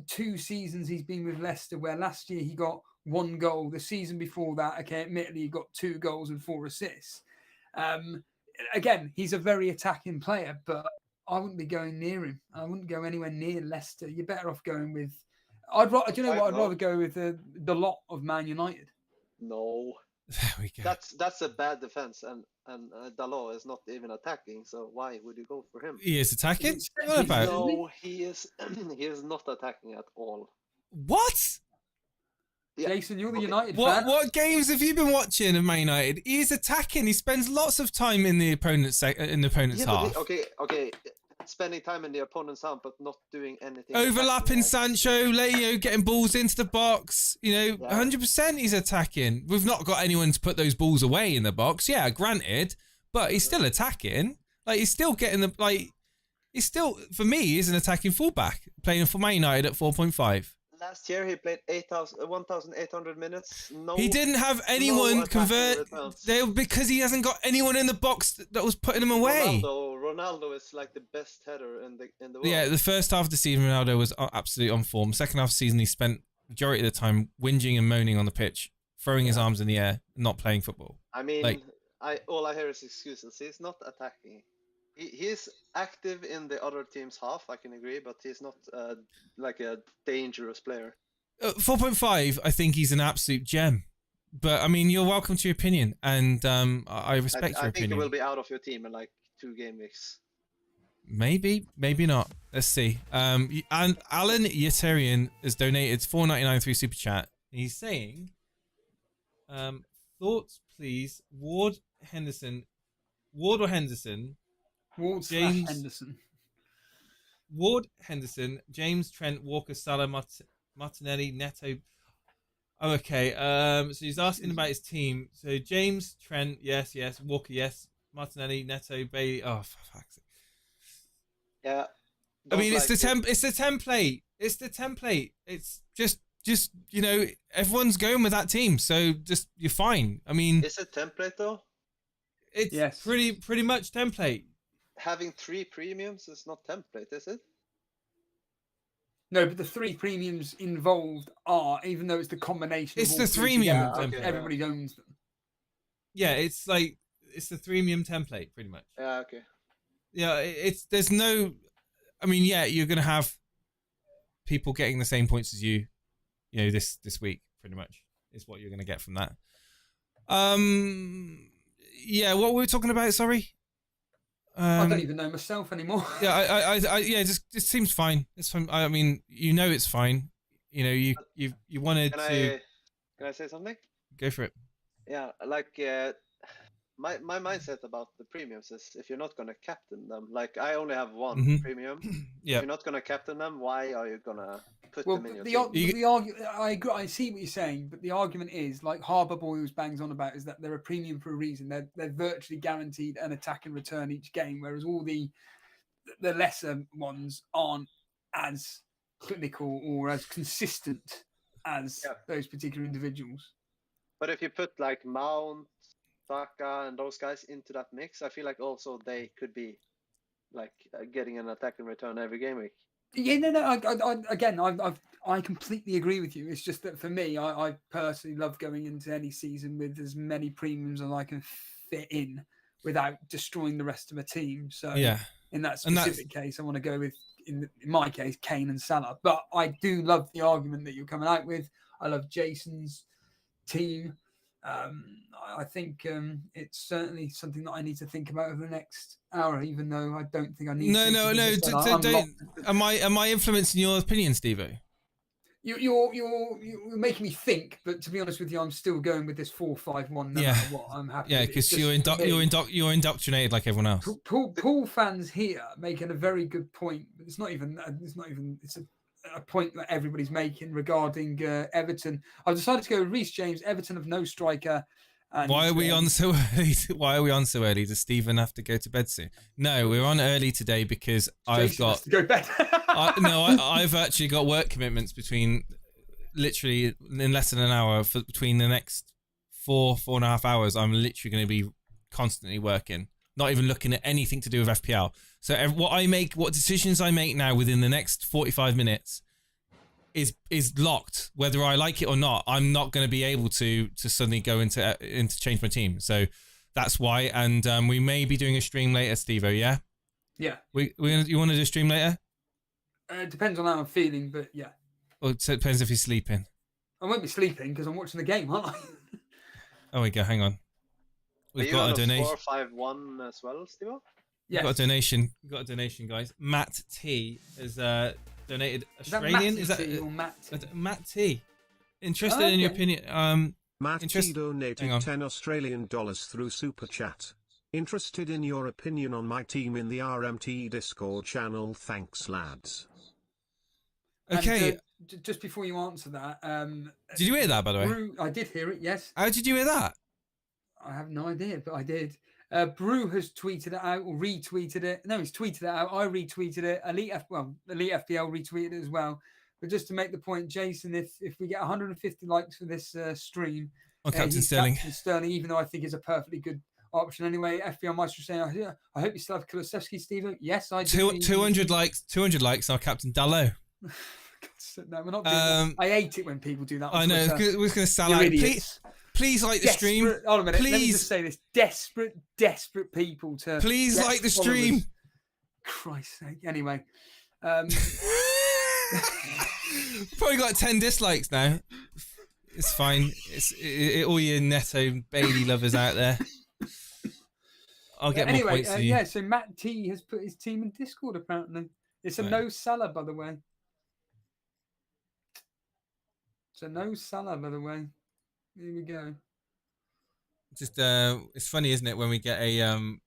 2 seasons he's been with Leicester, where last year he got 1 goal. The season before that, okay, admittedly, he got 2 goals and 4 assists. Again, he's a very attacking player, but I wouldn't be going near him. I wouldn't go anywhere near Leicester. You're better off going with... I'd rather go with the lot of Man United. No. There we go. That's a bad defense, and Dalot is not even attacking. So why would you go for him? He is attacking? What about? No, he is not attacking at all. What? Yeah. Jason, you're the United fan. What games have you been watching of Man United? He is attacking. He spends lots of time in the opponent's half. Okay. Spending time in the opponent's half, but not doing anything. Overlapping Sancho, getting balls into the box. 100% he's attacking. We've not got anyone to put those balls away in the box. Yeah, granted, but he's still attacking. Like he's still getting he's still, for me, he's an attacking fullback playing for Man United at 4.5. Last year he played 1,800 minutes. No, he didn't have anyone convert because he hasn't got anyone in the box that was putting him away. Ronaldo is like the best header in the world. Yeah, the first half of the season, Ronaldo was absolutely on form. Second half of the season, he spent majority of the time whinging and moaning on the pitch, throwing his arms in the air, not playing football. I mean, all I hear is excuses. He's not attacking. He's active in the other team's half, I can agree, but he's not like a dangerous player. 4.5, I think he's an absolute gem. But, I mean, you're welcome to your opinion, and I respect your opinion. I think he will be out of your team in like 2 game weeks. Maybe, maybe not. Let's see. And Alan Yetarian has donated $4.99 through Super Chat. He's saying, thoughts, please. Ward or Henderson? Ward James / Henderson. Ward, Henderson, James, Trent, Walker, Salah, Martinelli, Neto. Oh, okay. So he's asking about his team. So James, Trent, yes. Walker, yes. Martinelli, Neto, Bailey. Oh, for fuck's sake. Yeah. I mean, it's the template. It's the template. It's the template. It's just everyone's going with that team, so just you're fine. I mean, Is it template though? it's pretty much template. Having 3 premiums is not template, is it? No, but the 3 premiums involved are, even though it's the combination. It's of the all 3 freemium together, template. Everybody owns them. Yeah, it's the freemium template, pretty much. Yeah, okay. Yeah, there's no. I mean, yeah, you're gonna have people getting the same points as you. This week, pretty much, is what you're gonna get from that. Yeah, what were we talking about? Sorry. I don't even know myself anymore. Yeah, yeah, just it seems fine. It's fine. I mean, it's fine. You wanted to. Can I say something? Go for it. Yeah, like my mindset about the premiums is if you're not gonna captain them, like I only have 1 premium. Yeah. If you're not gonna captain them, why are you gonna put them in your team? I agree. I see what you're saying, but the argument is, like Harbour Boyles bangs on about, is that they're a premium for a reason. They're virtually guaranteed an attack and return each game, whereas all the lesser ones aren't as clinical or as consistent as those particular individuals. But if you put like Mount, Saka, and those guys into that mix, I feel like also they could be like getting an attack and return every game week. Yeah, no. I completely agree with you. It's just that for me, I personally love going into any season with as many premiums as I can fit in without destroying the rest of my team. So in that specific case, I want to go with, in my case, Kane and Salah. But I do love the argument that you're coming out with. I love Jason's team. I think it's certainly something that I need to think about over the next hour, even though I don't think I need to. No. Don't. Am I influencing your opinion, Steve-O? You're making me think, but to be honest with you, I'm still going with this 4-5-1 no matter what. I'm happy. Yeah, because you're indoctrinated like everyone else. Pool fans here making a very good point, but it's a point that everybody's making regarding Everton. I've decided to go with Reece James. Everton have no striker. And, why are we on so early? Why are we on so early? Does Stephen have to go to bed soon? No, we're on early today because I've got to go to bed. I've actually got work commitments between literally in less than an hour between the next 4.5 hours. I'm literally going to be constantly working, not even looking at anything to do with FPL. So what decisions I make now within the next 45 minutes is locked, whether I like it or not. I'm not going to be able to suddenly go into change my team. So that's why. And we may be doing a stream later, Steve-O, yeah? Yeah. You want to do a stream later? It depends on how I'm feeling, but yeah. Well, so it depends if you're sleeping. I won't be sleeping because I'm watching the game, aren't I? Oh, we go. Hang on. We've got a donation. 4-5-1 as well, Steve-O? Yes. We've got a donation, guys. Matt T has donated Australian. Is that Matt T? Interested in your opinion? Matt T donated 10 Australian dollars through Super Chat. Interested in your opinion on my team in the RMT Discord channel. Thanks, lads. Okay. And, just before you answer that, did you hear that, by the way? I did hear it. Yes. How did you hear that? I have no idea, but I did. Brew has tweeted it out or retweeted it. No, he's tweeted it out. I retweeted it. Elite FPL retweeted it as well. But just to make the point, Jason, if we get 150 likes for this stream, Captain Sterling. Captain Sterling, even though I think is a perfectly good option anyway. FPL Maestro saying, I hope you still have Kulusevski, Stephen. Yes, I do. 200 likes. Our Captain Dallo. No, we're not doing that. I hate it when people do that. I know. We're going to sell out. Please like the stream. Hold on a minute. Please. Let me just say this. Desperate people to... Please like the stream. Followers. Christ's sake. Anyway. Probably got 10 dislikes now. It's fine. It's all your Neto Bailey lovers out there. I'll get more Anyway, points than you. yeah. So Matt T has put his team in Discord. Apparently, it's a Right. no Salah, by the way. It's a no Salah, by the way. Here we go. Just it's funny, isn't it, when we get a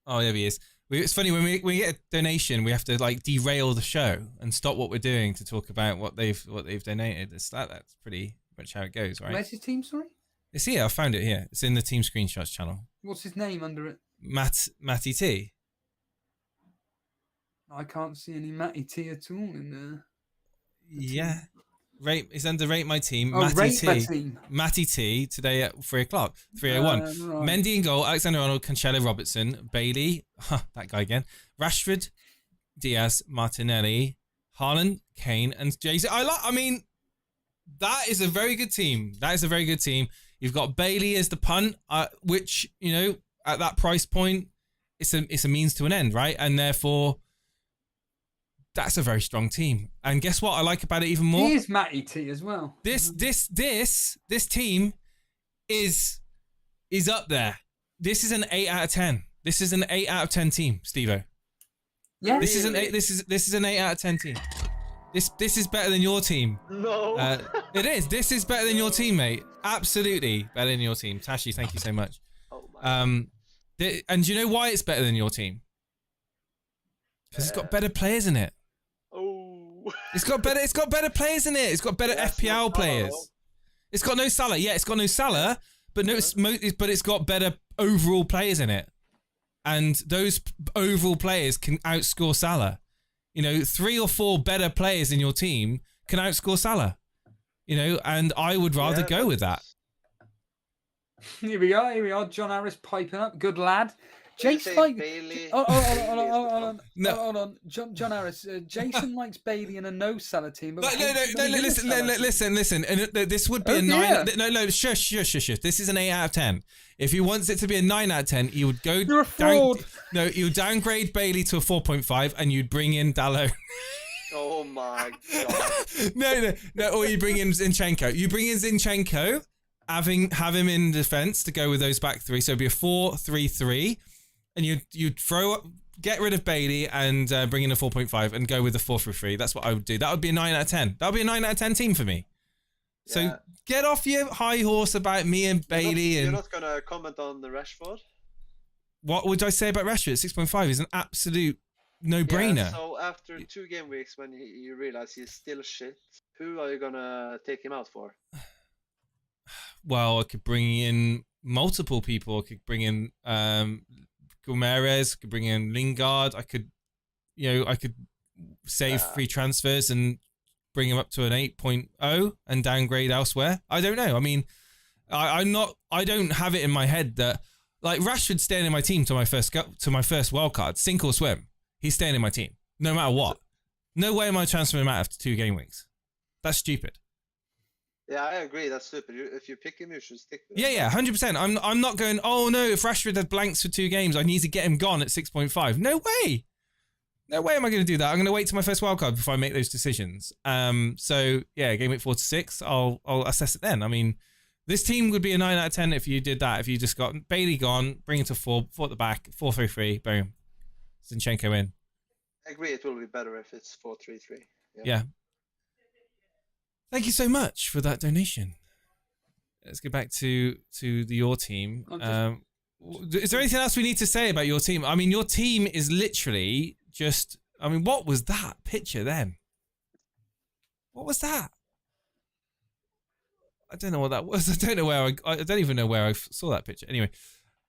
oh, there he is. It's funny when we get a donation, we have to like derail the show and stop what we're doing to talk about what they've donated. That's pretty much how it goes, right? Where's his team? Sorry. It's here. I found it here. It's in the team screenshots channel. What's his name under it? Matty T. I can't see any Matty T at all in there. Yeah. It's under Rate My Team. Oh, Matty Rate T. My Team. Matty T today at 3:00. 3:01. Right. Mendy in goal. Alexander Arnold, Cancelo, Robertson, Bailey. That guy again. Rashford, Diaz, Martinelli, Haaland, Kane, and Jason. I mean, that is a very good team. That is a very good team. You've got Bailey as the punt, which, you know, at that price point, it's a means to an end, right? And therefore, that's a very strong team. And guess what I like about it even more? He is Matty T as well. This team is up there. This is an 8 out of 10. This is an 8 out of 10 team, Steve-O. Yeah. This is an 8. This is an 8 out of 10 team. This is better than your team. No. It is. This is better than your team, mate. Absolutely better than your team. Tashi, thank you so much. Oh my. And do you know why it's better than your team? Because it's got better players in it. Oh. It's got better players in it. It's got better FPL players. It's got no Salah. Yeah, it's got no Salah, but it's got better overall players in it. And those overall players can outscore Salah. You know, 3 or 4 better players in your team can outscore Salah. You know, and I would rather go with that. Here we are. John Harris piping up. Good lad. Jason Bailey. Hold on. John Harris. Jason likes Bailey in a no Salah team. But Listen. And this would be a 9. No, shush. This is an 8 out of 10. If he wants it to be a 9 out of 10, he would go. You're a fraud. You downgrade Bailey to a 4.5, and you'd bring in Dalot. Oh my god. No. Or you bring in Zinchenko. You bring in Zinchenko, have him in defence to go with those back three. So it'd be a 4-3-3, and you'd get rid of Bailey and bring in a 4.5 and go with the 4-3-3. That's what I would do. That would be a 9 out of 10. That would be a 9 out of 10 team for me. So get off your high horse about me and Bailey. You're not gonna comment on the Rashford? What would I say about Rashford? 6.5 is an absolute no-brainer. Yeah, so after 2 game weeks, when you realize he's still shit, who are you gonna take him out for? Well, I could bring in multiple people. I could bring in Gomes, could bring in Lingard. I could save free transfers and bring him up to an 8.0 and downgrade elsewhere. I don't know. I mean, I don't have it in my head that like Rashford's staying in my team to my first wild card, sink or swim. He's staying in my team no matter what. No way am I transferring him out after 2 game weeks. That's stupid. Yeah, I agree. That's stupid. If you pick him, you should stick with him. Yeah, 100%. I'm not going, oh no, if Rashford had blanks for 2 games, I need to get him gone at 6.5. No way. No way am I going to do that. I'm going to wait till my first wildcard before I make those decisions. So, yeah, game week 4 to 6, I'll assess it then. I mean, this team would be a 9 out of 10 if you did that. If you just got Bailey gone, bring it to 4 at the back, 4-3-3, boom. Zinchenko in. I agree. It will be better if it's 4-3-3. Yeah. Thank you so much for that donation. Let's get back to your team. Is there anything else we need to say about your team? I mean, your team is literally just... I mean, what was that picture then? What was that? I don't know what that was. I don't know where I don't even know where I saw that picture. Anyway,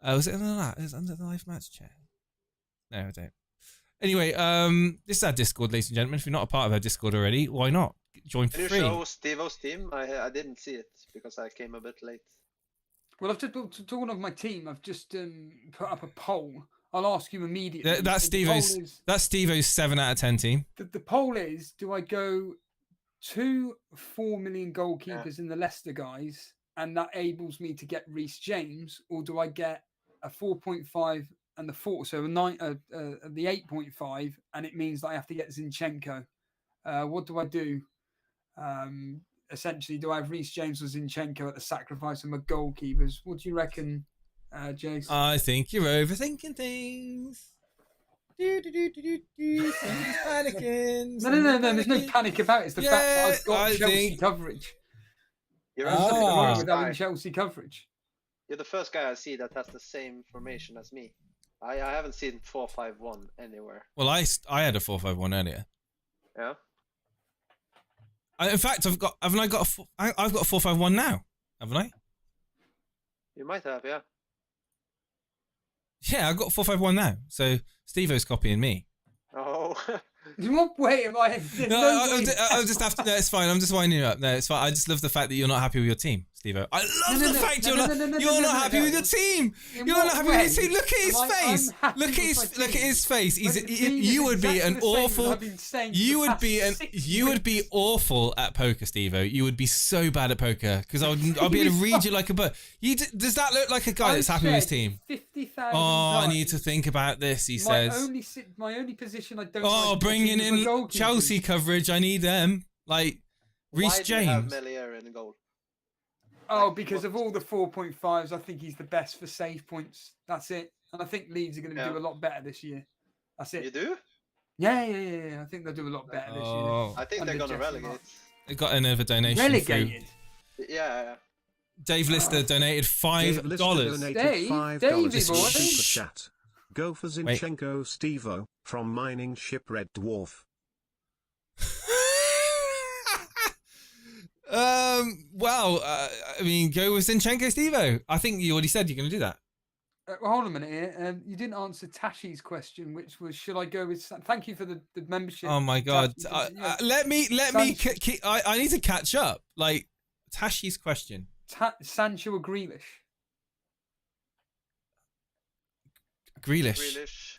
was it under that? It was under the live match chat. No, I don't. Anyway, this is our Discord, ladies and gentlemen. If you're not a part of our Discord already, why not? Join for free. free. Can you show Steve-O's team? I didn't see it because I came a bit late. Well, I've just talking of my team. I've just put up a poll. I'll ask you immediately. That's Steve-O's 7 out of 10 team. The poll is: do I go 2 4 million goalkeepers in the Leicester guys, and that enables me to get Reece James, or do I get a 4.5 and the 4, so the 8.5, and it means that I have to get Zinchenko? What do I do? Essentially, do I have Reece James or Zinchenko at the sacrifice of my goalkeepers? What do you reckon? Jace. I think you're overthinking things. Somebody's panicking. No. There's no panic about it. It's the fact that I've got I Chelsea think- coverage. You're There's actually nothing the wrong first with having guy. Chelsea coverage. You're the first guy I see that has the same formation as me. I haven't seen 4-5-1 anywhere. Well, I had a 4-5-1 earlier. Yeah. In fact, I've got a 4-5-1 now, haven't I? You might have, yeah. Yeah, I've got 4-5-1 now. So Steve-O's copying me. Oh. In what way am I? I'll just have to. No, it's fine. I'm just winding you up. No, it's fine. I just love the fact that you're not happy with your team, Steve-O. I love the fact you're not happy with your team. You're not happy with your team. Look at his face. Look at his face. You would be an awful. You would be awful at poker, Steve-O. You would be so bad at poker because I'll be able to read you like a book. Does that look like a guy that's happy with his team? 50,000 Oh, I need to think about this. He says. My only position I don't. Oh, like bringing in Chelsea coverage. I need them. Like Reece James. Why do you have Melier in goal? Oh, because of all the 4.5s, I think he's the best for save points. That's it. And I think Leeds are going to do a lot better this year. That's it. You do? Yeah. I think they'll do a lot better this year. I think they're going to relegate. They got another donation. Relegated? Yeah. Dave Lister donated $5. Donated $5 Davey super boy. chat. Go for Zinchenko Stevo from Mining Shipwreck Dwarf. Well, I mean, go with Zinchenko Stevo. I think you already said you're going to do that. Well, hold on a minute here. You didn't answer Tashi's question, which was, should I go with? Thank you for the membership. Oh my God! Let me. I need to catch up. Like Tashi's question. Sancho or Grealish? Grealish.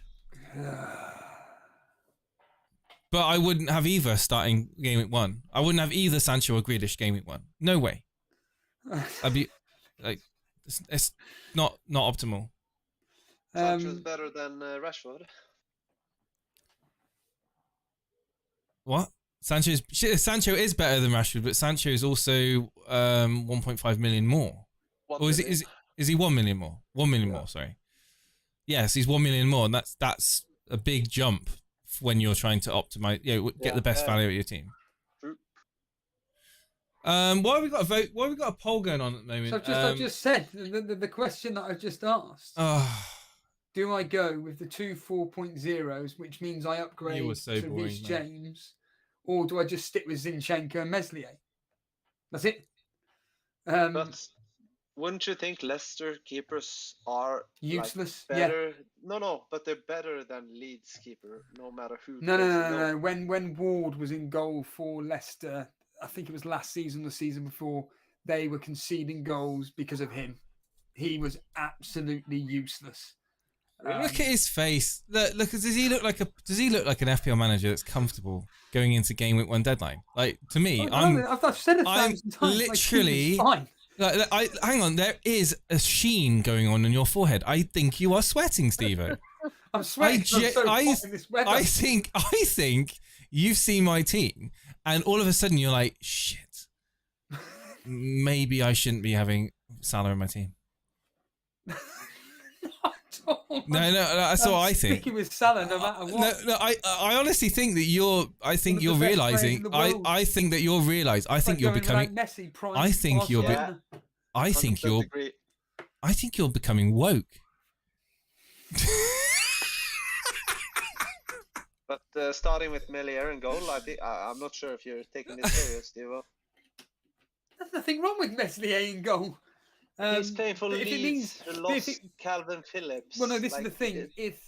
But I wouldn't have either starting game week 1. I wouldn't have either Sancho or Grealish game week 1. No way. I'd be like, it's not optimal. Sancho's better than Rashford. What? Sancho is better than Rashford, but Sancho is also 1.5 million more. Or is he 1 million more? 1 million more. Sorry. Yes, he's 1 million more, and that's a big jump when you're trying to optimize, get the best value of your team. True. Why have we got a vote? Why have we got a poll going on at the moment? So I've just said the question that I've just asked. Do I go with the two 4.0s, which means I upgrade to Reece James, or do I just stick with Zinchenko and Meslier? That's it. But wouldn't you think Leicester keepers are useless? Better? Yeah. No, but they're better than Leeds keeper, no matter who. No. When Ward was in goal for Leicester, I think it was last season, the season before, they were conceding goals because of him. He was absolutely useless. Look at his face. Look. Does he look like an FPL manager that's comfortable going into game week 1 deadline? Like to me, I've said it 1,000 times. Literally. Hang on, there is a sheen going on in your forehead. I think you are sweating, Steve-O. I'm sweating. I think you've seen my team, and all of a sudden you're like, shit. Maybe I shouldn't be having Salah in my team. No, that's what I think. Sticking with Salah no matter what. No, I honestly think that you're. I think you're realizing. I think that you're realizing. I think you're becoming. Messi, I think you're. I think you're. I think you're becoming woke. But starting with Melier in goal, I'm not sure if you're taking this serious, Steve. There's nothing wrong with Meslier in goal. He's playing for Leeds. Calvin Phillips. Well, no, this is the thing. If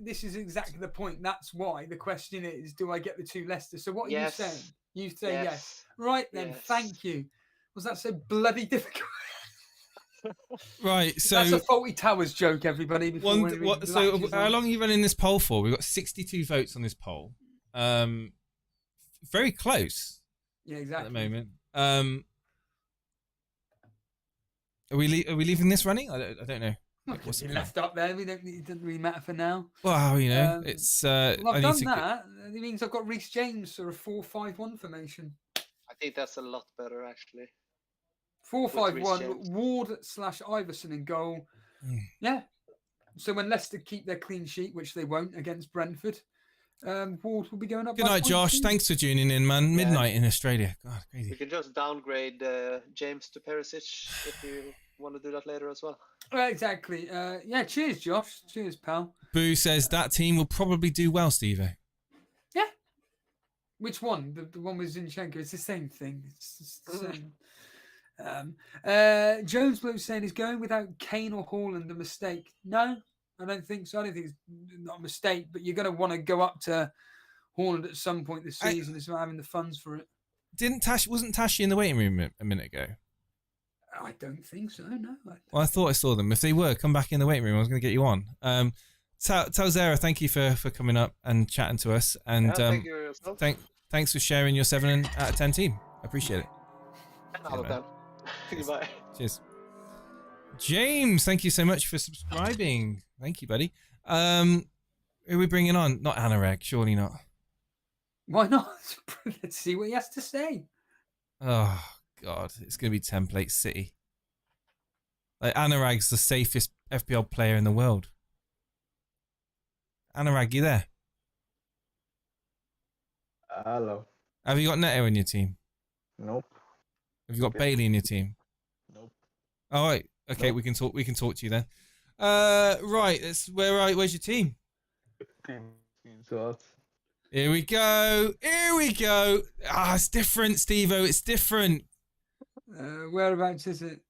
this is exactly the point, that's why the question is: do I get the two Leicester? So what are you saying? You say yes. Right then, thank you. Was that so bloody difficult? Right, so that's a Faulty Towers joke, everybody. So how long are you running this poll for? We've got 62 votes on this poll. Very close. Yeah, exactly. At the moment. Are we leaving this running? I don't know. What's it left up there? It doesn't really matter for now. Well, it's. Well, I've done that. It means I've got Reece James for a 4-5-1 formation. I think that's a lot better, actually. 4-5-1. Ward / Iverson in goal. Yeah. So when Leicester keep their clean sheet, which they won't against Brentford, Wolves will be going up. Good night, Josh. Thanks for tuning in, man. Midnight in Australia. God, crazy. You can just downgrade James to Perisic if you want to do that later as well. Exactly. Yeah. Cheers, Josh. Cheers, pal. Boo says that team will probably do well, Steve. Yeah. Which one? The one with Zinchenko. It's the same thing. It's the same. Jones Blue saying, is going without Kane or Haaland a mistake? No, I don't think so. I don't think it's not a mistake, but you're going to want to go up to Haaland at some point this season. It's not having the funds for it. Wasn't Tashi in the waiting room a minute ago? I don't think so, no. Well, I thought I saw them. If they were, come back in the waiting room. I was going to get you on. Tell Zara, thank you for coming up and chatting to us. And thank you yourself. Thanks for sharing your 7 out of 10 team. I appreciate it. 10 out of 10. Goodbye. Cheers. James, thank you so much for subscribing. Thank you, buddy. Who are we bringing on? Not Anurag, surely not. Why not? Let's see what he has to say. Oh, God. It's going to be Template City. Like, Anurag's the safest FPL player in the world. Anurag, you there? Hello. Have you got Neto in your team? Nope. Have you got Bailey in your team? Nope. All right. Okay, nope. We can talk to you then. Right. Where's your team? Team Swords. Here we go. Ah, it's different, Steve-O. It's different. Whereabouts is it?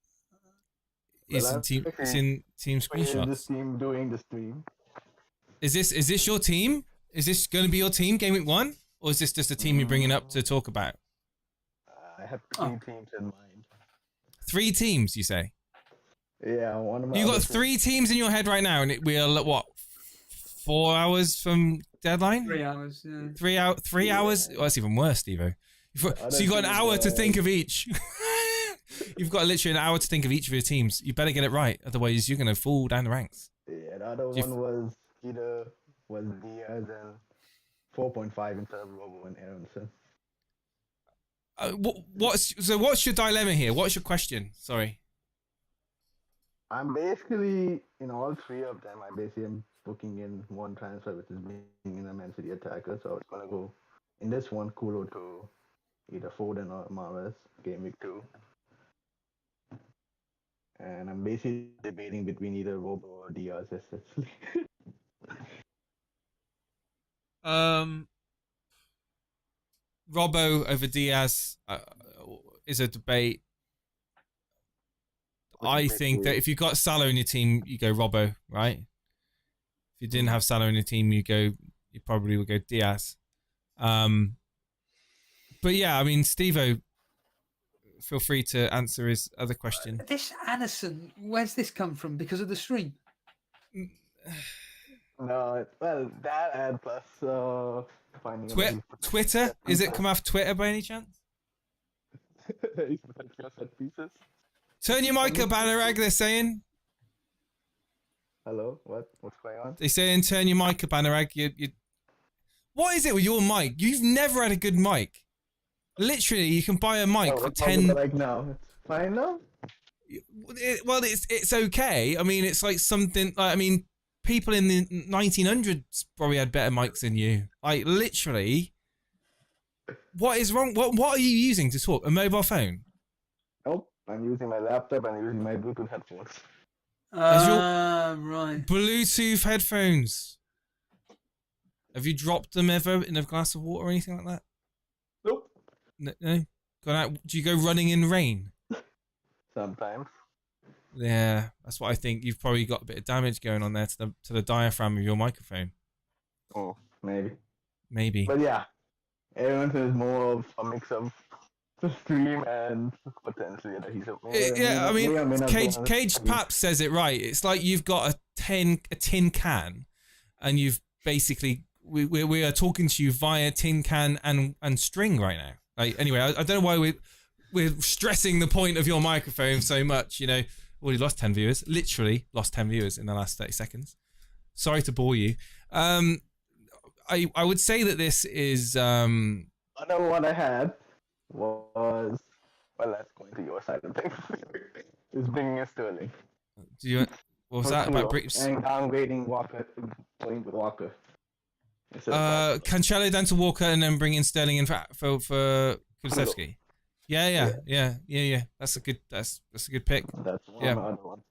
It's in team screenshots. This team doing the stream. Is this your team? Is this going to be your team, Gameweek 1? Or is this just a team you're bringing up to talk about? I have 3 teams in mind. 3 teams, you say? Yeah, one of my. You got 3 teams in your head right now, and we are what? 4 hours from deadline? 3 hours. Yeah. 3 hours. Oh, that's even worse, Steve-O. So you got an hour to think of each. You've got literally an hour to think of each of your teams. You better get it right, otherwise you're going to fall down the ranks. Yeah, the other one was Diaz and 4.5 instead of Robo and Aronson. What's your dilemma here? What's your question? Sorry. I'm basically in all 3 of them. I basically am booking in one transfer, which is being in a Man City attacker. So it's gonna go in this one Kulo to either Foden or Mahrez, Gameweek 2. And I'm basically debating between either Robo or Diaz, essentially. Robbo over Diaz is a debate. I think that if you've got Salah in your team, you go Robbo, right? If you didn't have Salah in your team, you probably would go Diaz. But yeah, I mean, Steve-O, feel free to answer his other question. This Anderson, where's this come from? Because of the stream? No, well, that and plus finding Twitter? Is it come off Twitter by any chance? Pieces. Turn your mic up, Anurag, they're saying. Hello, what's going on? They're saying turn your mic up, Anurag. You... What is it with your mic? You've never had a good mic. Literally, you can buy a mic for 10. Like now, it's fine now. Well, it's okay. I mean, it's like something. I mean, people in the 1900s probably had better mics than you. Like literally, what is wrong? What are you using to talk? A mobile phone? Nope, I'm using my laptop and using my Bluetooth headphones. Right. Bluetooth headphones. Have you dropped them ever in a glass of water or anything like that? Nope. No. Gone out? Do you go running in rain? Sometimes. Yeah, that's what I think. You've probably got a bit of damage going on there to the diaphragm of your microphone. Oh, maybe. Maybe. But yeah, everyone is more of a mix of the stream and potentially adhesive. Yeah, I mean, Cage Paps says it right. It's like you've got a tin can, and you've basically we are talking to you via tin can and string right now. Like anyway, I don't know why we're stressing the point of your microphone so much. You know, already lost 10 viewers. Literally lost 10 viewers in the last 30 seconds. Sorry to bore you. I would say that this is. Another one I had was, well, let's go into your side of things. Is bringing a Sterling. What was for that about Kulo, Brits? and downgrading Walker, playing with Walker. instead of Cancelo down to Walker and then bring in Sterling in for Kulusevski. Yeah. That's a good pick. That's one Yeah. other one.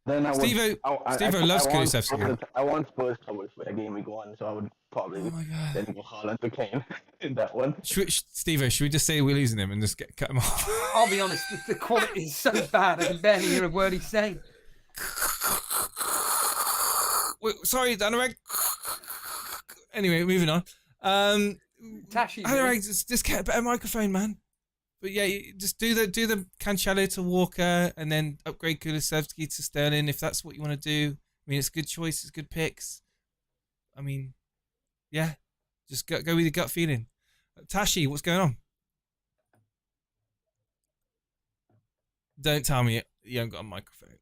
Then I Steve-O loves Kulusevski. I want Spurs covered for a game week 1, so I would probably then go Haaland to Kane in that one. Steve-O, should we just say we're losing him and just cut him off? I'll be honest, the quality is so bad I can barely hear a word he's saying. Wait, sorry, Anurag. Anyway, moving on. Tashi, Anurag, just get a better microphone, man. But yeah, just do the Cancelo to Walker and then upgrade Kulusevski to Sterling if that's what you want to do. I mean, it's good choice, it's good picks. I mean, yeah, just go with your gut feeling. Tashi, what's going on? Don't tell me you haven't got a microphone.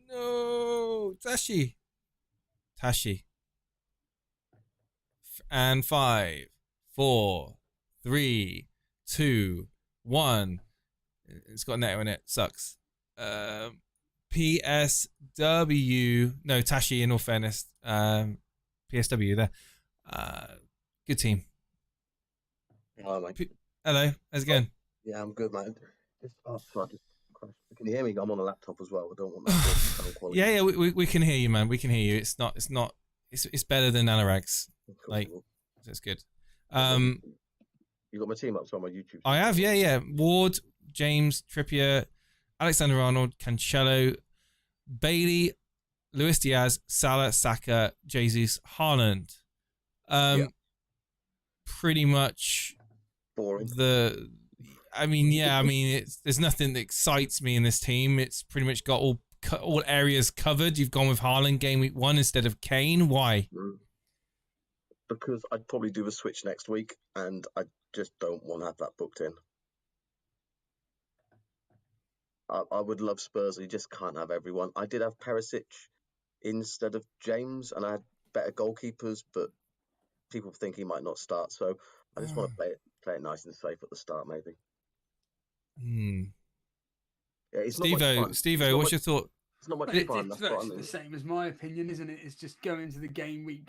No, Tashi. And 5, 4, 3, 2, 1. It's got a net in it. Sucks. PSW. No, Tashi, in all fairness. PSW there. Good team. Hello, mate. Hello. How's it going? Yeah, I'm good, mate. Can you hear me? I'm on a laptop as well. I don't want that sound quality. Yeah, we can hear you, man. We can hear you. It's better than Anoraks. Like, it's good. You got my team up so on my YouTube. I have, yeah. Ward, James, Trippier, Alexander-Arnold, Cancelo, Bailey, Luis Diaz, Salah, Saka, Jesus, Haaland. Pretty much boring. There's nothing that excites me in this team. It's pretty much got all areas covered. You've gone with Haaland game week 1 instead of Kane. Why? Because I'd probably do the switch next week, and I just don't want to have that booked in. I would love Spurs. You just can't have everyone. I did have Perisic instead of James, and I had better goalkeepers, but people think he might not start. So I just want to play it nice and safe at the start, maybe. Yeah, Steve-O, what's your thought? It's not much fun. That's what I mean. The same as my opinion, isn't it? It's just go into the game week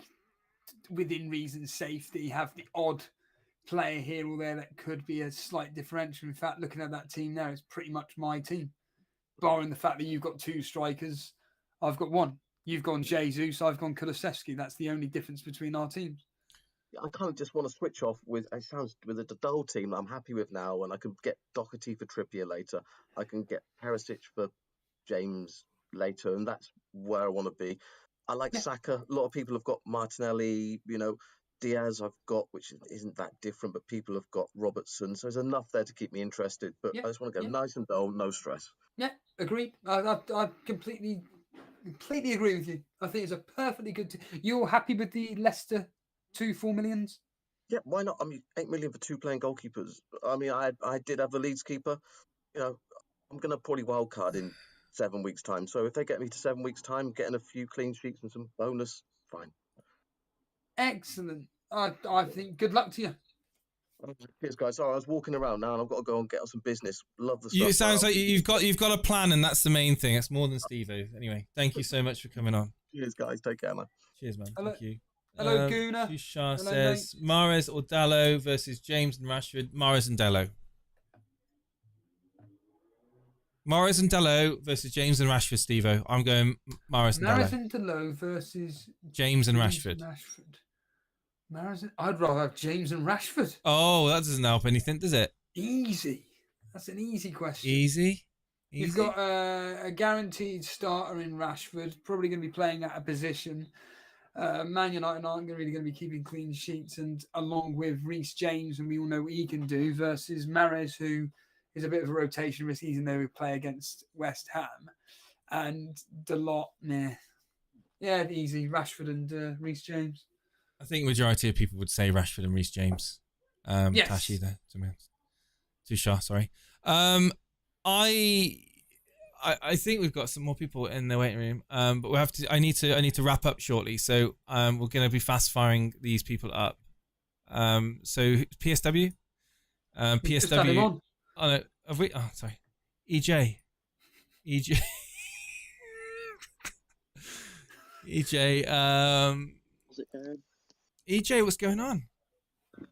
within reason safety, have the odd player here or there that could be a slight differential. In fact, looking at that team now, it's pretty much my team, barring the fact that you've got 2 strikers, I've got 1. You've gone Jesus, I've gone Kulusevski. That's the only difference between our teams. I kind of just want to switch off with a dull team that I'm happy with now, and I can get Doherty for Trippier later. I can get Perisic for James later, and that's where I want to be. I like Saka. A lot of people have got Martinelli, Diaz I've got, which isn't that different, but people have got Robertson. So there's enough there to keep me interested, but I just want to go nice and dull, no stress. Yeah, agreed. I completely agree with you. I think it's a perfectly good You're happy with the Leicester 4 millions? Yeah, why not? I mean, 8 million for 2 playing goalkeepers. I mean, I did have the Leeds keeper. I'm going to probably wildcard in 7 weeks' time. So if they get me to 7 weeks' time, getting a few clean sheets and some bonus, fine. Excellent. I think good luck to you. Cheers, guys. Sorry, I was walking around now, and I've got to go and get on some business. Love the stuff. It sounds like you've got a plan, and that's the main thing. It's more than Steve-O. Anyway, thank you so much for coming on. Cheers, guys. Take care, man. Cheers, man. Hello. Thank you. Hello, Guna. Tushar Hello, says Mahrez or Dallo versus James and Rashford. Mahrez and Dallo. Mahrez and Dallo versus James and Rashford, Steve-O. I'm going Mahrez and Dallo. Mahrez and Dallo versus James and Rashford. I'd rather have James and Rashford. Oh, that doesn't help anything, does it? Easy. That's an easy question. Easy? You've got a guaranteed starter in Rashford, probably going to be playing at a position. Man United aren't really going to be keeping clean sheets, and along with Reece James, and we all know what he can do, versus Mahrez, who is a bit of a rotation risk, even though we play against West Ham. And Dalot, yeah, easy. Rashford and Reece James. I think majority of people would say Rashford and Reece James. Yes. Tashi there, to be honest. Tushar, sorry. I think we've got some more people in the waiting room, but we have to. I need to wrap up shortly, so we're going to be fast firing these people up. So PSW, PSW. Oh no, have we? Oh, sorry. EJ. EJ, How's it going? EJ, what's going on?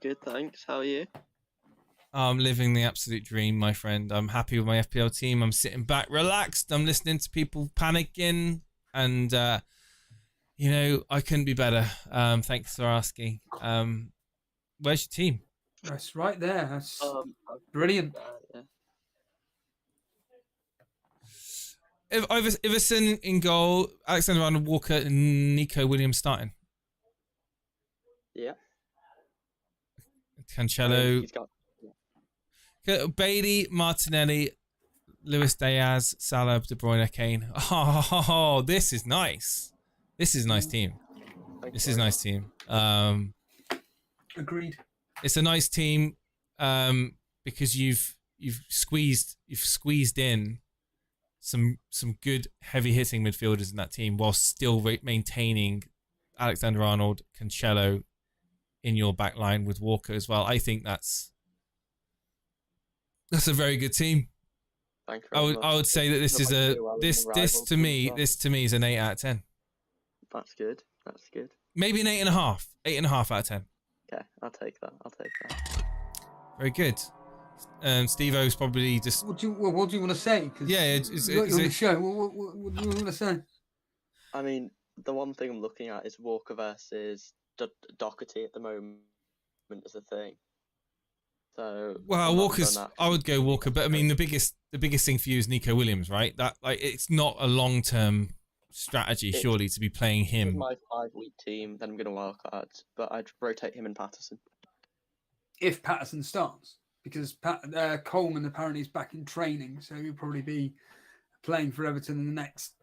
Good, thanks. How are you? I'm living the absolute dream, my friend. I'm happy with my FPL team. I'm sitting back, relaxed. I'm listening to people panicking, and I couldn't be better. Thanks for asking. Where's your team? That's right there. That's Um, brilliant. yeah. Iverson in goal, Alexander-Arnold, Walker, and Nico Williams starting. Yeah. Cancelo, He's got. Bailey, Martinelli, Luis Diaz, Salah, De Bruyne, Kane. Oh, this is nice. This is a nice team. This is a nice team. Agreed. It's a nice team because you've squeezed in some good heavy hitting midfielders in that team while still maintaining Alexander-Arnold, Cancelo in your back line with Walker as well. I think that's a very good team. Thank you very much. I would say that this is a this to me is an 8 out of 10. That's good. That's good. Maybe an 8.5. 8.5 out of 10. Okay, I'll take that. Very good. Steve-O's probably just. What do you want to say? 'Cause yeah, it's on the show. What do you want to say? I mean, the one thing I'm looking at is Walker versus Doherty at the moment as a thing. So. Well, Walker's. I would go Walker, but I mean the biggest thing for you is Nico Williams, right? That it's not a long-term strategy, surely, to be playing him. With my 5-week team, then I'm going to wildcard, but I'd rotate him and Patterson. If Patterson starts, because Coleman apparently is back in training, so he'll probably be playing for Everton in the next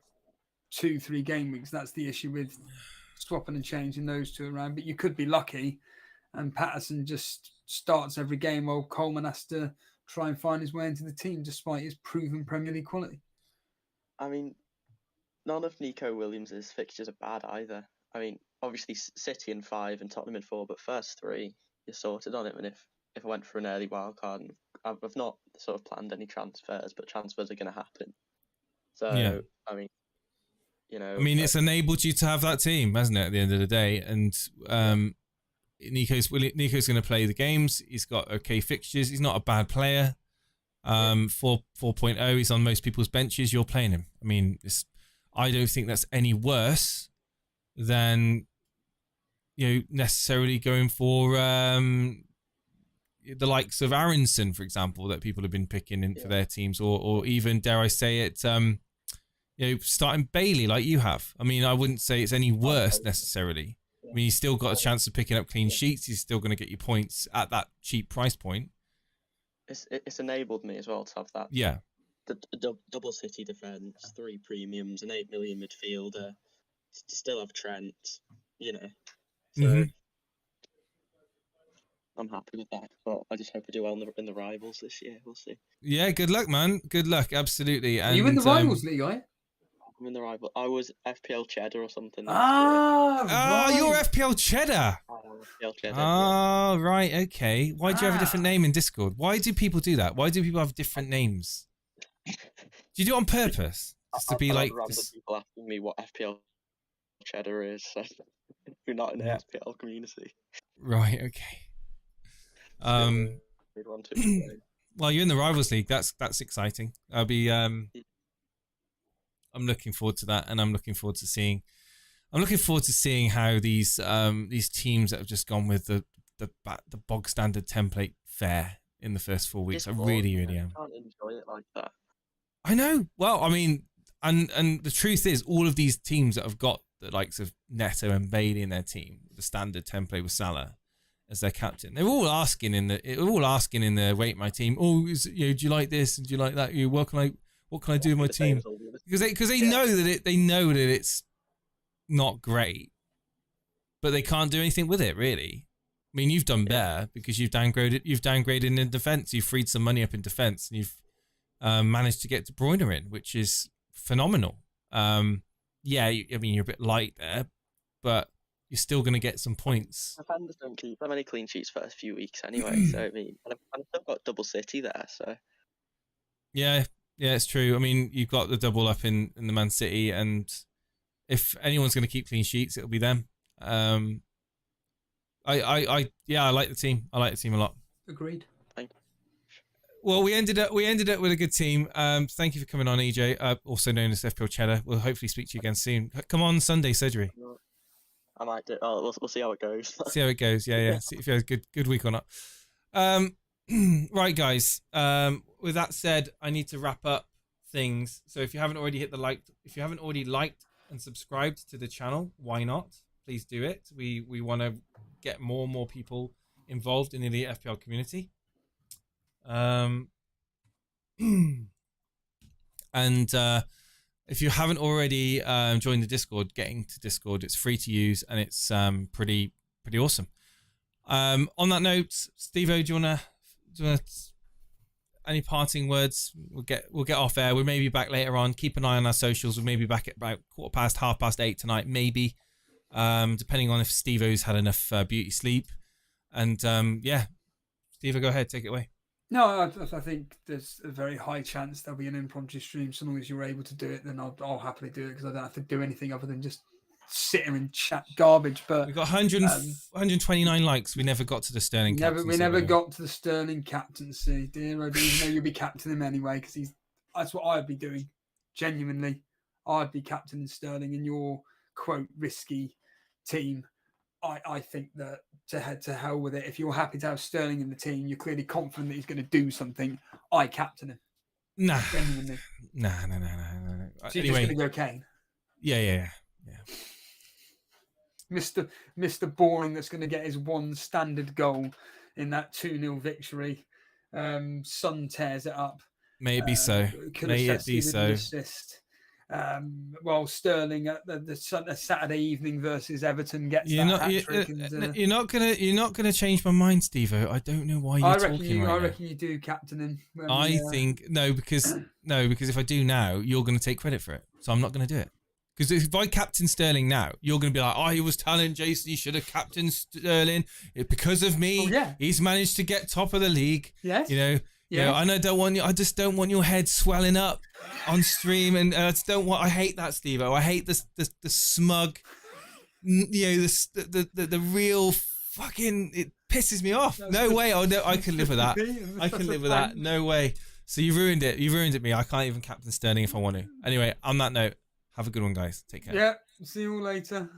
2-3 game weeks. That's the issue with swapping and changing those two around. But you could be lucky, and Patterson just starts every game while Coleman has to try and find his way into the team, despite his proven Premier League quality. I mean, none of Nico Williams' fixtures are bad either. I mean, obviously City in 5 and Tottenham in 4, but first 3, you're sorted on it. And if I went for an early wildcard, and I've not sort of planned any transfers, but transfers are going to happen. So, yeah. I mean, it's enabled you to have that team, hasn't it, at the end of the day? And Nico's going to play the games. He's got okay fixtures. He's not a bad player. 4.0, he's on most people's benches. You're playing him. I mean, I don't think that's any worse than necessarily going for the likes of Aronson, for example, that people have been picking in for their teams, or even, dare I say it, starting Bailey like you have. I mean, I wouldn't say it's any worse necessarily. I mean, he's still got a chance of picking up clean sheets. He's still going to get you points at that cheap price point. It's enabled me as well to have that. Yeah. The double City defence, 3 premiums, an 8 million midfielder, to still have Trent, So I'm happy with that. But I just hope I do well in the rivals this year. We'll see. Yeah, good luck, man. Good luck, absolutely. And, are you in the rivals league, are you? I'm in the rival. I was FPL Cheddar or something. Right. You're FPL Cheddar. FPL Cheddar. Oh, right, okay. Why do you have a different name in Discord? Why do people do that? Why do people have different names? Do you do it on purpose? Just to be like people asking me what FPL Cheddar is. So you're not in the FPL community. Right, okay. Well, you're in the Rivals League. That's exciting. I'll be I'm looking forward to that, and I'm looking forward to seeing how these teams that have just gone with the bog standard template fare in the first 4 weeks. I really am. I can't enjoy it like that. I know. Well, I mean, and the truth is, all of these teams that have got the likes of Neto and Bailey in their team, the standard template with Salah as their captain, they're all asking in the rate my team. Oh, do you like this and do you like that? What can I do with my team? Because they know that it's not great, but they can't do anything with it really. I mean, you've done better because you've downgraded in defence. You've freed some money up in defence, and you've managed to get De Bruyne in, which is phenomenal. You're a bit light there, but you're still going to get some points. Defenders don't keep that many clean sheets first few weeks anyway. So I mean, I've still got double City there. So yeah, it's true. I mean, you've got the double up in the Man City, and if anyone's going to keep clean sheets, it'll be them. I like the team. I like the team a lot. Agreed. Well, we ended up with a good team. Thank you for coming on, EJ, also known as FPL Cheddar. We'll hopefully speak to you again soon. Come on Sunday, surgery. I might do. Oh, we'll see how it goes. See how it goes. Yeah. See if you have a good week or not. Right, guys. With that said, I need to wrap up things. So if you haven't already liked and subscribed to the channel, why not? Please do it. We want to get more and more people involved in the Elite FPL community. And if you haven't already joined the Discord, getting to Discord, it's free to use and it's pretty awesome. On that note, Steve-O, do you wanna any parting words? We'll get off air. We may be back later on. Keep an eye on our socials. We may be back at about 8:15 tonight, maybe, depending on if Steve-O's had enough beauty sleep. And Steve-O, go ahead, take it away. No, I think there's a very high chance there'll be an impromptu stream. So long as you're able to do it, then I'll happily do it because I don't have to do anything other than just sit here and chat garbage. But we got 129 likes. We never got to the Sterling captaincy. We never got to the Sterling captaincy, dear. I didn't know you'd be captaining him anyway because that's what I'd be doing. Genuinely, I'd be captaining Sterling in your quote risky team. I think that to hell with it. If you're happy to have Sterling in the team, you're clearly confident that he's going to do something. I captain him. Nah. Genuinely. No. So you're just going to go Kane? Yeah. Mr. Boring that's going to get his one standard goal in that 2-0 victory. Son tears it up. May it be so. May it be so. Assist. While Sterling at the Saturday evening versus Everton gets you're not gonna change my mind, Steve-O. I don't know why you're talking right now. I reckon you do captain him. Because if I do now, you're gonna take credit for it. So I'm not gonna do it. Because if I captain Sterling now, you're gonna be like, "Oh, he was telling Jason he should have captained Sterling because of me. He's managed to get top of the league." Yes. Yeah, and I just don't want your head swelling up on stream, and I hate that, Steve-O. I hate the smug, the real fucking. It pisses me off. No way. I can live with that. I can live with that. No way. So you ruined it. You ruined it, me. I can't even captain Sterling if I want to. Anyway, on that note, have a good one, guys. Take care. Yeah. See you all later.